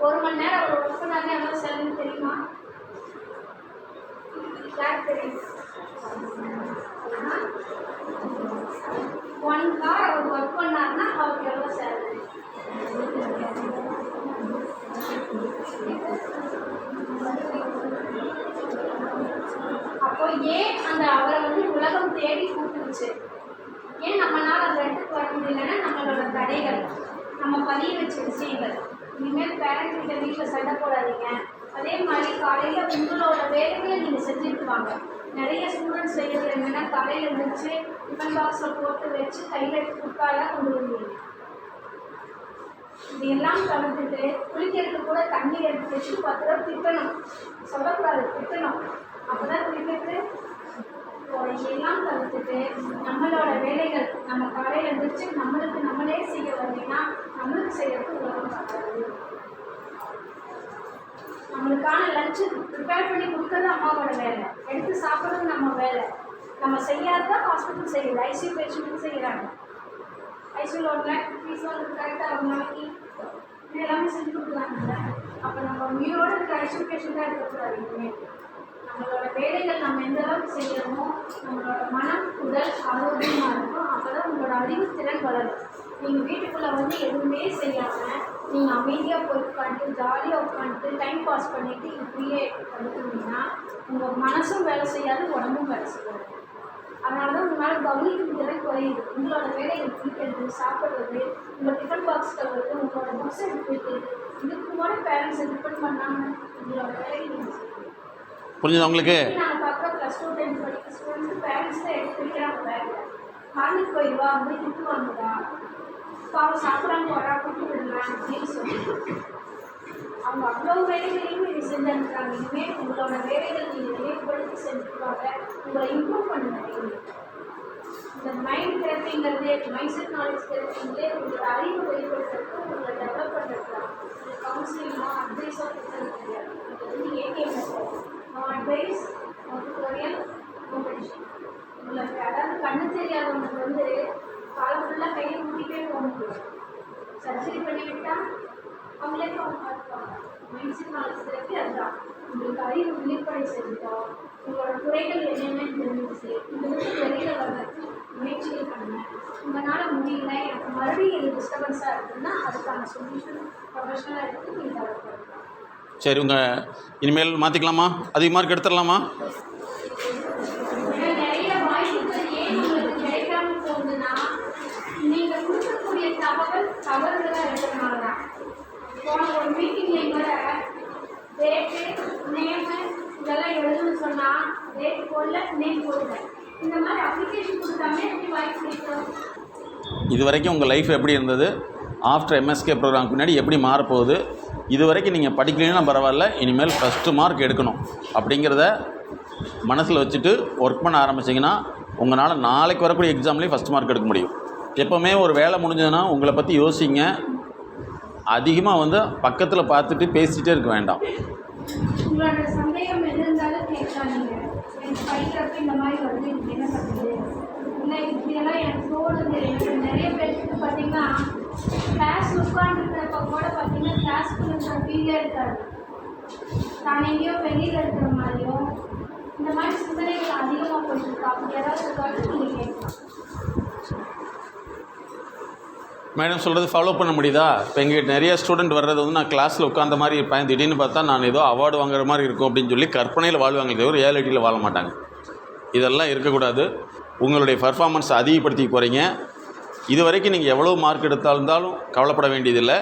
1 மணி நேரம் அவர் ஒர்க் பண்ணாங்க. எவ்வளோ செலவு தெரியுமா? யாருக்கு தெரியும்? 1 hour அவர் ஒர்க் பண்ணார்னா அவருக்கு எவ்வளோ செலவு? அப்போ ஏன் அந்த அவரை வந்து உலகம் தேடி கூப்பிடுச்சு? ஏன் நம்மளால் அந்த இடத்துக்கு வர முடியலன்னா நம்மளோட தடைகள், நம்ம பதிய வச்ச விஷயங்கள். இனிமேல் பேரண்ட் கிட்ட வீட்டில் சண்டை போடாதீங்க. அதே மாதிரி காலையில் உங்களோட வேலைகளை நீங்கள் செஞ்சுட்டு வாங்க. நிறைய ஸ்டூடெண்ட்ஸ் செய்கிறது என்னென்னா காலையில் எழுந்திரிச்சு டிஃபன் பாக்ஸில் போட்டு வச்சு கையில் எடுத்து குக்காலாம் கொண்டு வந்துடுங்க. இதையெல்லாம் தவிர்த்துட்டு குளிக்கிறதுக்கு கூட தண்ணி எடுத்து வச்சு 10 தடவை திட்டணும். சொல்லக்கூடாது, திட்டணும். அப்போ தான் குளிக்கிறது. இதையெல்லாம் தவிர்த்துட்டு நம்மளோட வேலைகள் நம்ம காலையில் எழுந்திரிச்சு நம்மளுக்கு நம்மளே செய்ய வரலைன்னா நம்மளுக்கு செய்யறதுக்கு உலகம் பார்க்காது. நம்மளுக்கான லஞ்சு ப்ரிப்பேர் பண்ணி கொடுக்கறது அம்மாவோட வேலை, எடுத்து சாப்பிட்றது நம்ம வேலை. நம்ம செய்யாதான் ஹாஸ்பிட்டல் செய்யுது, ஐசியூ பேஷண்ட்டுக்கு செய்கிறாங்க. ஐசியூவில் 1 lakh ஃபீஸ் வந்து கரெக்டாக ஒரு நாளைக்கு எல்லாமே செஞ்சு கொடுக்குறாங்க. அப்போ நம்ம உயிரோடு இருக்க ஐசியூ பேஷண்ட்டாக இருக்கக்கூடாது. இனிமேல் நம்மளோட வேலைகள் நம்ம எந்த அளவுக்கு செய்யணுமோ நம்மளோட மனம் உடல் ஆரோக்கியமாக இருக்கும். அப்போ தான் உங்களோட அறிவுத்திறன் வளரும். நீங்கள் வீட்டுக்குள்ளே வந்து எதுவுமே செய்யாமல் நீங்கள் அமைதியாக போய் உட்காந்துட்டு ஜாலியாக உட்காந்துட்டு டைம் பாஸ் பண்ணிவிட்டு இப்படியே படுத்துனீங்கன்னா உங்கள் மனசும் வேலை செய்யாது, உடம்பும் வேலை செய்யாது. அதனால தான் உங்களால் கவனிக்கும் திறன் குறையுது. உங்களோட வேலைகள் குளிக்கிறது, சாப்பிட்றது, உங்கள் டிஃபன் பாக்ஸ் கழுவுறது, உங்களோட புக்ஸ் எடுத்து வைக்கிறது, இதுக்கு கூட பேரண்ட்ஸை டிபெண்ட் பண்ணாமல் உங்களோட வேலைகள் நீங்கள் செய்யணும். புரிஞ்சுது உங்களுக்கு? நாங்கள் பார்க்குற +2 10th படிக்கிற ஸ்டூடெண்ட்ஸ் பேரண்ட்ஸ் தான் எடுத்து வைக்கிறாங்க. வேலை காலேஜ் போயிடுவா அப்படி திட்டு வாங்குதா, பாவம் சாப்பிடாம வரா கூட்டு விடலாம் அப்படின்னு சொல்லி அவங்க அவ்வளோ வேலைகளையும் இது செஞ்சுருக்காங்க. இனிமேல் உங்களோட வேலைகள் நீங்கள் நினைவுபடுத்தி செஞ்சுருவாங்க. உங்களை இம்ப்ரூவ் பண்ணுங்க. இந்த மைண்ட் தெரப்பிங்கிறதே, மைண்ட் செட் நாலேஜ் தெரப்பிங்களே உங்களோட அறிவு வெளிப்படுத்துறதுக்கு உங்களை டெவலப் பண்ணுறதுலாம். இது கவுன்சிலிங்கோ அட்வைஸோ கொடுத்தது கிடையாது. இது வந்து ATM method. No advice, no tutorial, no medicine. உங்களுக்கு அதாவது கண்ணு தெரியாதவங்களுக்கு வந்து காலம் ஃபுல்லாக கையை கூட்டிகிட்டே போக முடியும். சர்ஜரி பண்ணிவிட்டால் அவங்களே அவங்க பார்த்துப்பாங்க. மைண்ட் செட் நாலேஜ் தெரப்பி அதுதான். உங்களுக்கு அறிவு விழிப்படை செஞ்சுட்டோம், உங்களோட குறைகள் என்னென்னு தெரிஞ்சிச்சு, உங்களுக்கு வெளியில் வர்றதுக்கு முயற்சிகள் பண்ணுங்க. உங்களால் முடியல, எனக்கு மறுபடியும் எனக்கு டிஸ்டர்பன்ஸாக இருக்குதுன்னா அதுக்கான சொல்யூஷன் ப்ரொஃபஷனலாக எடுத்து நீங்கள் டெவலப் பண்ணலாம். சரி, உங்கள் இனிமேல் மாற்றிக்கலாமா? அதிக மார்க் எடுத்துடலாமா? நிறைய வாய்ப்புகள் ஏன் உங்களுக்கு கிடைக்காம போகுதுன்னா நீங்கள் கொடுக்கக்கூடிய தவறுகளாக இருக்கிறதுனால தான். போன ஒரு மீட்டிங்லேயும் கூட டேட்டு, நேமு இதெல்லாம் எழுதுன்னு சொன்னால் டேட் போடல, நேம் போடல. இந்த மாதிரி அப்ளிகேஷன் கொடுத்தாமே எப்படி வாய்ப்பு கிடைக்கும்? இது வரைக்கும் உங்கள் லைஃப் எப்படி இருந்தது? ஆஃப்டர் எம்எஸ்கே ப்ரோக்ராமுக்கு முன்னாடி எப்படி மாறப்போகுது? இது வரைக்கும் நீங்கள் படிக்கலைன்னா பரவாயில்ல, இனிமேல் ஃபஸ்ட்டு மார்க் எடுக்கணும் அப்படிங்கிறத மனசில் வச்சுட்டு ஒர்க் பண்ண ஆரம்பிச்சிங்கன்னா உங்களால் நாளைக்கு வரக்கூடிய எக்ஸாம்லேயும் ஃபஸ்ட் மார்க் எடுக்க முடியும். எப்போவுமே ஒரு வேலை முடிஞ்சதுன்னா உங்களை பற்றி யோசிங்க. அதிகமாக வந்து பக்கத்தில் பார்த்துட்டு பேசிகிட்டே இருக்க வேண்டாம். உங்களோட சந்தேகம் எது இருந்தாலும் கேட்கலாம். நீங்கள் எனக்கு படிக்கிறப்ப இந்த மாதிரி வந்து எனக்கு என்ன பண்ணுது இல்லை இப்படியெல்லாம் எனக்கு தோணுது. எனக்கு நிறைய பேருக்கு பார்த்தீங்கன்னா கிளாஸ் உட்காந்துருக்கிறப்ப கூட பார்த்தீங்கன்னா கிளாஸ்க்குள்ள ஃபீலே இருக்காது. நான் எங்கேயோ வெளியில் இருக்கிற மாதிரியும் இந்த மாதிரி சிந்தனைகள் அதிகமாக போயிட்டுருக்கு. அப்படி யாராவது இருக்காது நீங்கள் கேட்கலாம். மேடம் சொல்கிறது ஃபாலோ பண்ண முடியுதா? இப்போ எங்கள் நிறைய ஸ்டூடெண்ட் வர்றது வந்து நான் கிளாஸில் உட்காந்த மாதிரி இருப்பேன், திடீர்னு பார்த்தா நான் ஏதோ அவார்டு வாங்குற மாதிரி இருக்கும் அப்படின்னு சொல்லி கற்பனையில் வாழ்வாங்க தவிர ரியாலிட்டியில் வாழ மாட்டாங்க. இதெல்லாம் இருக்கக்கூடாது. உங்களுடைய பர்ஃபார்மன்ஸ் அதிகப்படுத்தி போகிறீங்க. இது வரைக்கும் நீங்கள் எவ்வளோ மார்க் எடுத்தாலும் கவலைப்பட வேண்டியதில்லை.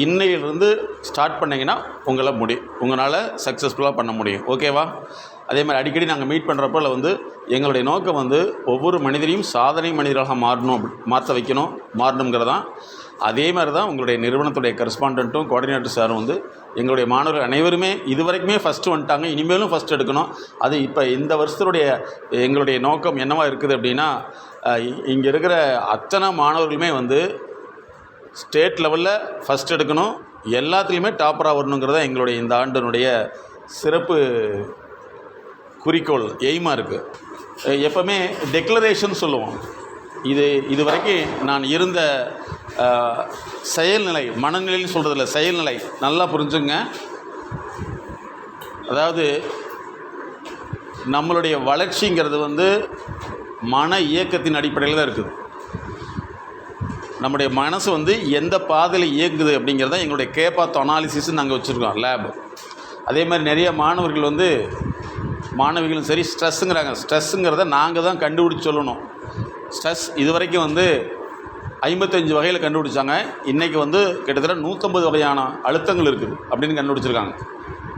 இன்னையிலிருந்து ஸ்டார்ட் பண்ணிங்கன்னா உங்களால் சக்ஸஸ்ஃபுல்லாக பண்ண முடியும். ஓகேவா? அதே மாதிரி அடிக்கடி நாங்கள் மீட் பண்ணுறப்போ வந்து எங்களுடைய நோக்கம் வந்து ஒவ்வொரு மனிதரையும் சாதனை மனிதராக மாறணுங்கிறதான். அதே மாதிரி தான் உங்களுடைய நிறுவனத்துடைய கரஸ்பாண்டண்ட்டும் கோஆர்டினேட்டர் சாரும் வந்து எங்களுடைய மாணவர்கள் அனைவருமே இது வரைக்குமே ஃபஸ்ட்டு வந்துட்டாங்க, இனிமேலும் ஃபஸ்ட் எடுக்கணும். அது இப்போ இந்த வருஷத்துடைய எங்களுடைய நோக்கம் என்னவாக இருக்குது அப்படின்னா, இங்கே இருக்கிற அத்தனை மாணவர்களுமே வந்து ஸ்டேட் லெவலில் ஃபஸ்ட் எடுக்கணும், எல்லாத்துலேயுமே டாப்பராக வரணுங்கிறத எங்களுடைய இந்த ஆண்டினுடைய சிறப்பு குறிக்கோள், எய்மாக இருக்குது. எப்போவுமே டெக்ளரேஷன் சொல்லுவோம். இது வரைக்கும் நான் இருந்த செயல்நிலை, மனநிலைன்னு சொல்கிறதில்ல, செயல்நிலை நல்லா புரிஞ்சுங்க. அதாவது நம்மளுடைய வளர்ச்சிங்கிறது வந்து மன இயக்கத்தின் அடிப்படையில் தான் இருக்குது. நம்முடைய மனசு வந்து எந்த பாதையில் இயங்குது அப்படிங்கிறத எங்களுடைய கேபாத் அனாலிசிஸ் நாங்கள் வச்சுருக்கோம், லேப். அதே மாதிரி நிறைய மாணவிகளும் சரி ஸ்ட்ரெஸ்ஸுங்கிறத நாங்கள் தான் கண்டுபிடிச்சி சொல்லணும். ஸ்ட்ரெஸ் இது வரைக்கும் வந்து 55 வகையில் கண்டுபிடிச்சாங்க. இன்றைக்கி வந்து கிட்டத்தட்ட 150 வகையான அழுத்தங்கள் இருக்குது அப்படின்னு கண்டுபிடிச்சிருக்காங்க.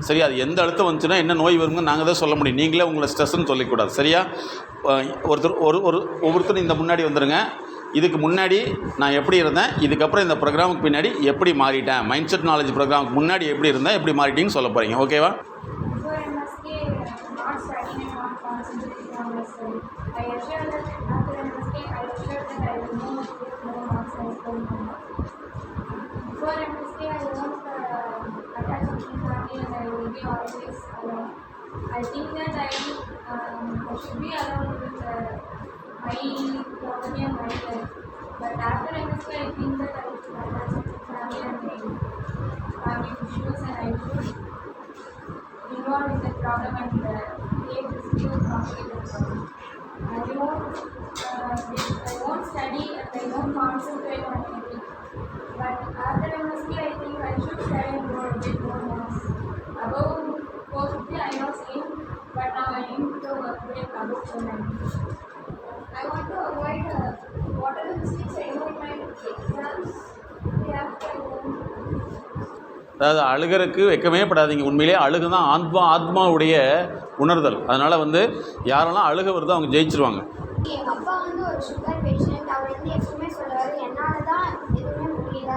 சரி, அது எந்த அழுத்தம் வந்துச்சுன்னா என்ன நோய் வருங்க நாங்கள் தான் சொல்ல முடியும். நீங்களே உங்களை ஸ்ட்ரெஸ்ன்னு சொல்லிக்கூடாது. சரியா? ஒவ்வொருத்தரும் இந்த முன்னாடி வந்துடுங்க. இதுக்கு முன்னாடி நான் எப்படி இருந்தேன், இதுக்கப்புறம் இந்த ப்ரோக்ராமுக்கு பின்னாடி எப்படி மாறிட்டேன், மைண்ட் செட் நாலேஜ் ப்ரோக்ராமுக்கு முன்னாடி எப்படி இருந்தேன், எப்படி மாறிட்டீங்கன்னு சொல்ல போகிறீங்க. ஓகேவா? I think that I should be alone with my family and my life. But after MSc, I think that I should attach with family and my family issues, and I should involve in the problem and create this new complicated problem. I won't study and I won't concentrate on anything. But after MSc, I think I should study a bit more maths. Above 450 I was in, but now I aim to break above 490. I want to avoid what are the mistakes I do in my exams. அதாவது அழுகிறதுக்கு வெக்கமே படாதீங்க. உண்மையிலே அழுகு தான் ஆத்மாவுடைய உணர்தல். அதனால் வந்து யாரெல்லாம் அழுக வருதோ அவங்க ஜெயிச்சிருவாங்க. எங்கள் அப்பா வந்து ஒரு சுகர் பேஷண்ட். அவர் வந்து எப்பவுமே சொல்லுவார், என்னால் தான் எதுவுமே முடியல,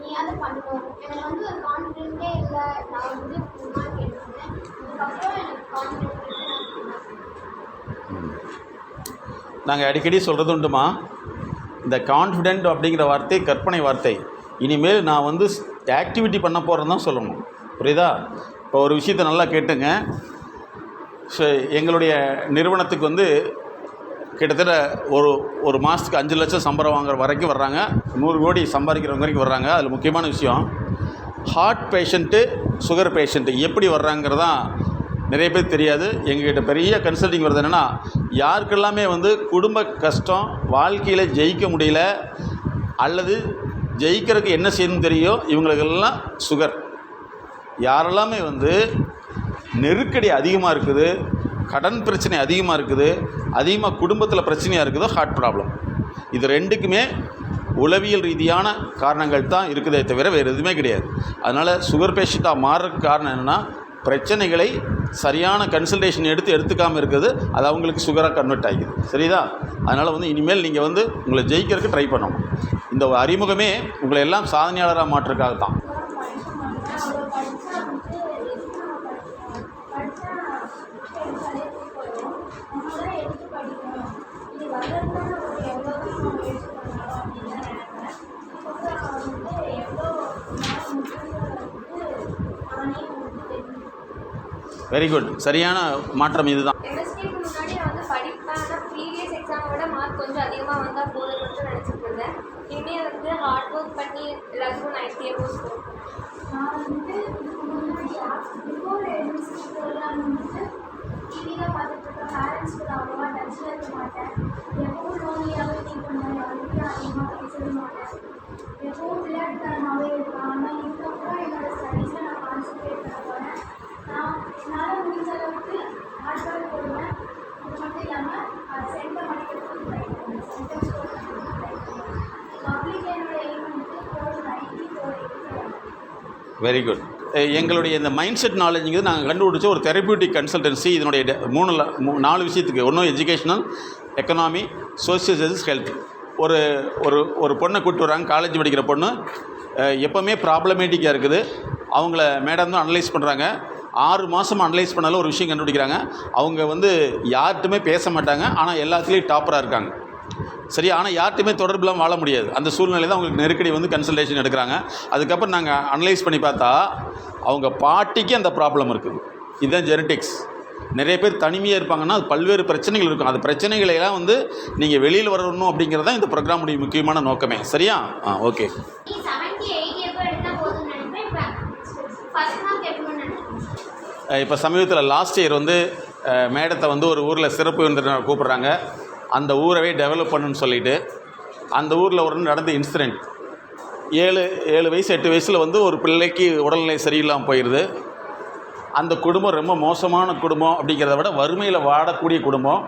நீ அதை பண்ணணும். எனக்கு வந்து ஒரு கான்ஃபிடென்ட்டே இல்லை. நான் வந்து முன்னாடி கேட்டுருந்தேன், அதுக்கப்புறம் எனக்கு கான்ஃபிடென்ட் நாங்கள் அடிக்கடி சொல்கிறது உண்டுமா, இந்த கான்ஃபிடென்ட் அப்படிங்கிற வார்த்தை கற்பனை வார்த்தை. இனிமேல் நான் வந்து ஆக்டிவிட்டி பண்ண போகிறேன்னு தான் சொல்லணும். புரியுதா? இப்போ ஒரு விஷயத்தை நல்லா கேட்டுங்க. எங்களுடைய நிறுவனத்துக்கு வந்து கிட்டத்தட்ட ஒரு மாதத்துக்கு 5 லட்சம் சம்பளம் வாங்குற வரைக்கும் வர்றாங்க, 100 கோடி சம்பாதிக்கிறவங்க வரைக்கும் வர்றாங்க. அதில் முக்கியமான விஷயம், ஹார்ட் பேஷண்ட்டு, சுகர் பேஷண்ட்டு எப்படி வர்றாங்கிறதான் நிறைய பேர் தெரியாது. எங்ககிட்ட பெரிய கன்சல்டிங் வருது. என்னென்னா, யாருக்கெல்லாமே வந்து குடும்ப கஷ்டம், வாழ்க்கையில் ஜெயிக்க முடியல அல்லது ஜெயிக்கிறதுக்கு என்ன செய்யணும்னு தெரியும், இவங்களுக்கெல்லாம் சுகர். யாரெல்லாமே வந்து நெருக்கடி அதிகமாக இருக்குது, கடன் பிரச்சனை அதிகமாக இருக்குது, அதிகமாக குடும்பத்தில் பிரச்சனையாக இருக்குதோ, ஹார்ட் ப்ராப்ளம். இது ரெண்டுக்குமே உளவியல் ரீதியான காரணங்கள் தான் இருக்குதே தவிர வேறு எதுவுமே கிடையாது. அதனால் சுகர் பேஷண்ட்டாக மாறுறதுக்கு காரணம் என்னென்னா, பிரச்சனைகளை சரியான கன்சல்டேஷன் எடுத்துக்காமல் இருக்குது. அது அவங்களுக்கு சுகராக கன்வெர்ட் ஆகிக்குது. சரிதா? அதனால் வந்து இனிமேல் நீங்கள் வந்து உங்களை ஜெயிக்கிறதுக்கு ட்ரை பண்ணணும். இந்த அறிமுகமே உங்களை எல்லாம் சாதனையாளராக மாற்றுறதுக்காக தான். வெரி குட், சரியான மாற்றம் இதுதான். எம்எஸ்டிக்கு முன்னாடி நான் வந்து படிப்பேன், ஆனால் ப்ரீவியஸ் எக்ஸாமை விட மார்க் கொஞ்சம் அதிகமாக வந்தால் போதும்னு நினச்சிட்டு இருந்தேன். இனிமேல் வந்து ஹார்ட் ஒர்க் பண்ணி எல்லாத்துக்கும் 90 above ஸ்கோர். நான் வந்து பிஃபோர் எல்லாம் வந்துட்டு டிவியில் பார்த்துட்டு இருக்க பேரண்ட்ஸ் கூட அவ்வளோவா டச்சில் இருக்க மாட்டேன். எப்பவும் லோன்லியாகவே ஃபீல் பண்ணுவேன், யாருக்கிட்டையும் அதிகமாக பேசவே மாட்டேன், எப்பவும் விளையாட்டுத்தனமாகவே இருப்பேன். ஆனால் இதுக்கப்புறம் என்னோடய ஸ்டடீஸில் நான் கான்சன்ட்ரேட் பண்ண போகிறேன். என்னால் முடிஞ்ச அளவுக்கு ஹார்ட் ஒர்க் போடுவேன். அது மட்டும் இல்லாமல் சென்டர் படிக்கிறதுக்கு ட்ரை பண்ணுவேன், சென்டர் ஸ்கோர் பண்ணுறதுக்கு ட்ரை பண்ணுவேன். பப்ளிக் என்னோட எய்ம் வந்துட்டு 490 480. Very good. எங்களுடைய இந்த மைண்ட் செட் நாலேஜுங்கிறது நாங்கள் கண்டுபிடிச்ச ஒரு தெரபியூட்டிக் கன்சல்டன்சி. இதனுடைய 4 விஷயத்துக்கு, ஒன்றும் educational, economy, social service, health. ஒரு ஒரு ஒரு பொண்ணை கூப்பிட்டு வராங்க, காலேஜ் படிக்கிற பொண்ணு, எப்போவுமே ப்ராப்ளமேட்டிக்காக இருக்குது. அவங்கள மேடம் தான் அனலைஸ் பண்ணுறாங்க. 6 மாதம் அனலைஸ் பண்ணாலும் ஒரு விஷயம் கண்டுபிடிக்கிறாங்க. அவங்க வந்து யார்கிட்டுமே பேச மாட்டாங்க, ஆனால் எல்லாத்துலேயும் டாப்பராக இருக்காங்க. சரி, ஆனால் யார்கிட்டையுமே தொடர்புலாம் வாழ முடியாது. அந்த சூழ்நிலை தான் அவங்களுக்கு நெருக்கடி வந்து கன்சல்டேஷன் எடுக்கிறாங்க. அதுக்கப்புறம் நாங்கள் அனலைஸ் பண்ணி பார்த்தா அவங்க பாட்டிக்கு அந்த ப்ராப்ளம் இருக்குது. இதுதான் ஜெனட்டிக்ஸ். நிறைய பேர் தனிமையாக இருப்பாங்கன்னா அது பல்வேறு பிரச்சனைகள் இருக்கும். அந்த பிரச்சனைகளையெல்லாம் வந்து நீங்கள் வெளியில் வரணும் அப்படிங்கிறது தான் இந்த ப்ரோக்ராமுடைய முக்கியமான நோக்கமே. சரியா? ஓகே. 70 80 எப்போ எடுத்தால் போதும்னு நினைப்பேன். இப்போ ஃபர்ஸ்ட் மார்க் எப்போன்னு நினைப்பேன். இப்போ சமீபத்தில் லாஸ்ட் இயர் வந்து மேடத்தை வந்து ஒரு ஊரில் சிறப்பு விருந்தினர் கூப்பிட்றாங்க. அந்த ஊரவே டெவலப் பண்ணுன்னு சொல்லிவிட்டு அந்த ஊரில் ஒரு நடந்த இன்சிடெண்ட். 7 வயசு 8 வயசில் வந்து ஒரு பிள்ளைக்கு உடல்நிலை சரியில்லாமல் போயிடுது. அந்த குடும்பம் ரொம்ப மோசமான குடும்பம், அப்படிங்கிறத விட வறுமையில் வாழக்கூடிய குடும்பம்.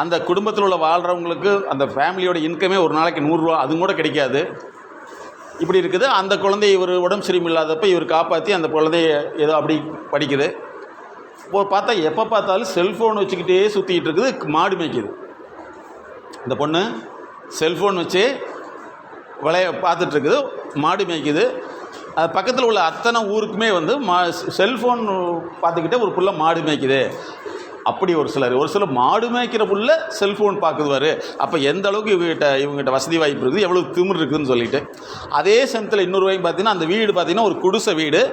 அந்த குடும்பத்தில் உள்ள வாழ்கிறவங்களுக்கு அந்த ஃபேமிலியோட இன்கமே ஒரு நாளைக்கு 100 ரூபா, அதுவும் கூட கிடைக்காது. இப்படி இருக்குது. அந்த குழந்தைய இவர் உடம்பு சரியில்லாதப்போ இவர் காப்பாற்றி அந்த குழந்தைய ஏதோ அப்படி படிக்குது. இப்போ பார்த்தா எப்போ பார்த்தாலும் செல்ஃபோன் வச்சுக்கிட்டே சுற்றிக்கிட்டு இருக்குது, மாடு மேய்க்குது. இந்த பொண்ணு செல்ஃபோன் வச்சு பார்த்துட்ருக்குது, மாடு மேய்க்குது. அது பக்கத்தில் உள்ள அத்தனை ஊருக்குமே வந்து செல்ஃபோன் பார்த்துக்கிட்டே ஒரு புள்ள மாடு மேய்க்குது. அப்படி ஒரு சிலர் மாடு மேய்க்கிற புள்ள செல்ஃபோன் பார்க்குதுவார். அப்போ எந்த அளவுக்கு இவங்ககிட்ட வசதி வாய்ப்பு இருக்குது, எவ்வளோ திமிர் இருக்குதுன்னு சொல்லிட்டு. அதே சமயத்தில் இன்னொரு வாங்கி பார்த்தீங்கன்னா அந்த வீடு பார்த்திங்கன்னா ஒரு குடிசை வீடு.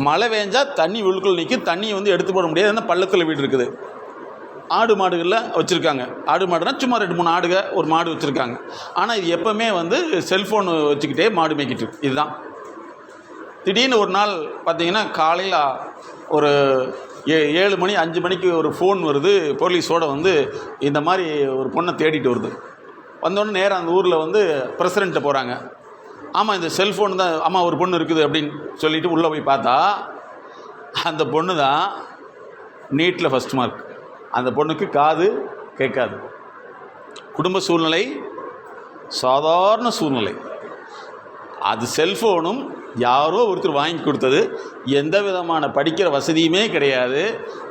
மழை வேஞ்சால் தண்ணி உள்ளுக்குள்ள நிற்கும், தண்ணியை வந்து எடுத்து போட முடியாது. அந்த பள்ளத்தில் வீடு இருக்குது. ஆடு மாடுகளில் வச்சுருக்காங்க. ஆடு மாடுனா சும்மா 2-3 ஆடுக, ஒரு மாடு வச்சுருக்காங்க. ஆனால் இது எப்போவுமே வந்து செல்ஃபோன் வச்சுக்கிட்டே மாடு மேய்க்கிட்டு. இதுதான். திடீர்னு ஒரு நாள் பார்த்திங்கன்னா காலையில் ஒரு 7 மணி 5 மணிக்கு ஒரு ஃபோன் வருது. போலீஸோடு வந்து இந்த மாதிரி ஒரு பொண்ணை தேடிட்டு வருது. வந்தோடனே நேராக அந்த ஊரில் வந்து பிரசிடெண்ட்டை போகிறாங்க. ஆமாம், இந்த செல்ஃபோன் தான், ஆமாம் ஒரு பொண்ணு இருக்குது அப்படின்னு சொல்லிவிட்டு உள்ளே போய் பார்த்தா அந்த பொண்ணு தான் நீட்டில் ஃபஸ்ட் மார்க். அந்த பொண்ணுக்கு காது கேட்காது. குடும்ப சூழ்நிலை சாதாரண சூழ்நிலை. அது செல்ஃபோனும் யாரோ ஒருத்தர் வாங்கி கொடுத்தது. எந்த விதமான படிக்கிற வசதியுமே கிடையாது.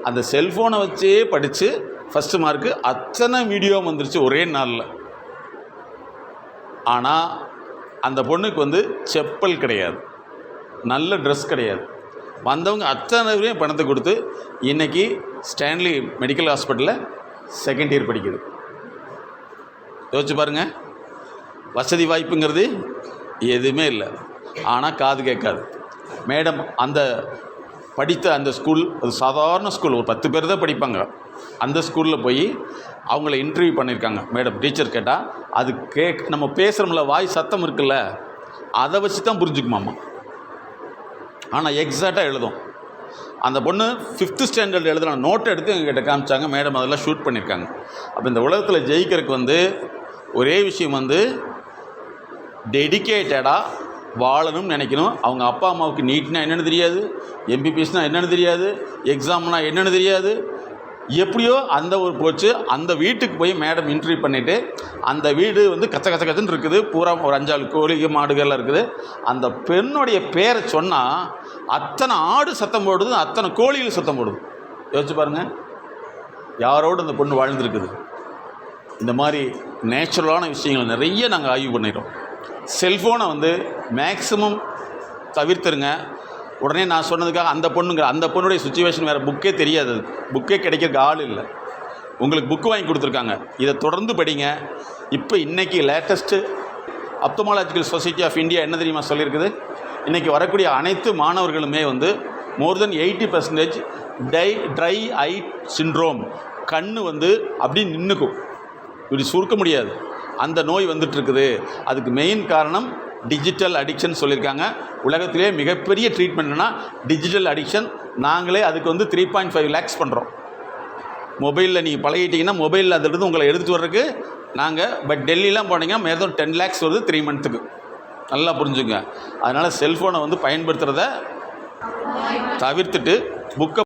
அந்த செல்ஃபோனை வச்சே படித்து ஃபஸ்ட்டு மார்க்கு. அத்தனை வீடியோ வந்துருச்சு ஒரே நாளில். ஆனால் அந்த பொண்ணுக்கு வந்து செப்பல் கிடையாது, நல்ல ட்ரெஸ் கிடையாது. வந்தவங்க அத்தனை பேரையும் பணத்தை கொடுத்து இன்றைக்கி ஸ்டான்லி மெடிக்கல் ஹாஸ்பிட்டலில் 2nd இயர் படிக்குது. யோசிச்சு பாருங்கள், வசதி வாய்ப்புங்கிறது எதுவுமே இல்லை. ஆனால் காது கேட்காது. மேடம் அந்த படித்த அந்த ஸ்கூல் அது சாதாரண ஸ்கூல், ஒரு 10 பேர் தான் படிப்பாங்க. அந்த ஸ்கூலில் போய் அவங்கள இன்டர்வியூ பண்ணியிருக்காங்க. மேடம் டீச்சர் கேட்டால் அது நம்ம பேசுகிறோம்ல, வாய் சத்தம் இருக்குல்ல, அதை வச்சு தான் புரிஞ்சுக்குமாம்மா. ஆனால் எக்ஸாக்டாக எழுதும். அந்த பொண்ணு 5th ஸ்டாண்டர்ட் எழுதுன நோட்டை எடுத்து எங்ககிட்ட காமிச்சாங்க. மேடம் அதெல்லாம் ஷூட் பண்ணியிருக்காங்க. அப்போ இந்த உலகத்தில் ஜெயிக்கிறதுக்கு வந்து ஒரே விஷயம் வந்து டெடிக்கேட்டடாக வாழணும்னு நினைக்கணும். அவங்க அப்பா அம்மாவுக்கு நீட்னா என்னென்னு தெரியாது, எம்பிபிஎஸ்னால் என்னென்னு தெரியாது, எக்ஸாம்னா என்னென்னு தெரியாது. எப்படியோ அந்த ஒரு போச்சு. அந்த வீட்டுக்கு போய் மேடம் இன்டர்வியூ பண்ணிவிட்டு அந்த வீடு வந்து கச்சன்னு இருக்குது. பூரா ஒரு 5-6 கோழி மாடுகள்லாம் இருக்குது. அந்த பெண்ணுடைய பேரை சொன்னால் அத்தனை ஆடு சத்தம் போடுது, அத்தனை கோழிகள் சத்தம் போடுது. யோசிச்சு பாருங்கள், யாரோடு அந்த பொண்ணு வாழ்ந்துருக்குது. இந்த மாதிரி நேச்சுரலான விஷயங்கள் நிறைய நாங்கள் ஆய்வு பண்ணிடுறோம். செல்ஃபோனை வந்து மேக்ஸிமம் தவிர்த்துருங்க. உடனே நான் சொன்னதுக்காக அந்த பொண்ணுடைய சுச்சுவேஷன் வேறு, புக்கே தெரியாது, புக்கே கிடைக்கிறதுக்கு ஆள் இல்லை. உங்களுக்கு புக்கு வாங்கி கொடுத்துருக்காங்க, இதை தொடர்ந்து படிங்க. இப்போ இன்றைக்கி லேட்டஸ்ட்டு ஆப்தமாலஜிக்கல் சொசைட்டி ஆஃப் இந்தியா என்ன தெரியுமா சொல்லியிருக்குது, இன்றைக்கி வரக்கூடிய அனைத்து மாணவர்களுமே வந்து மோர் தென் 80% ட்ரை ஐ சிண்ட்ரோம், கண் வந்து அப்படி நின்றுக்கும், இப்படி சுருக்க முடியாது, அந்த நோய் வந்துட்டுருக்குது. அதுக்கு மெயின் காரணம் டிஜிட்டல் அடிக்ஷன் சொல்லியிருக்காங்க. உலகத்திலே மிகப்பெரிய ட்ரீட்மெண்ட்னா டிஜிட்டல் அடிக்ஷன். நாங்களே அதுக்கு வந்து 3.5 lakhs பண்ணுறோம். மொபைலில் நீங்கள் பழகிட்டீங்கன்னா மொபைலில் அதிலிருந்து உங்களை எடுத்துகிட்டு வர்றதுக்கு நாங்கள், பட் டெல்லிலாம் போனீங்கன்னா மேலே 10 lakhs வருது 3 months. நல்லா புரிஞ்சுங்க. அதனால் செல்ஃபோனை வந்து பயன்படுத்துகிறத தவிர்த்துட்டு புக்கை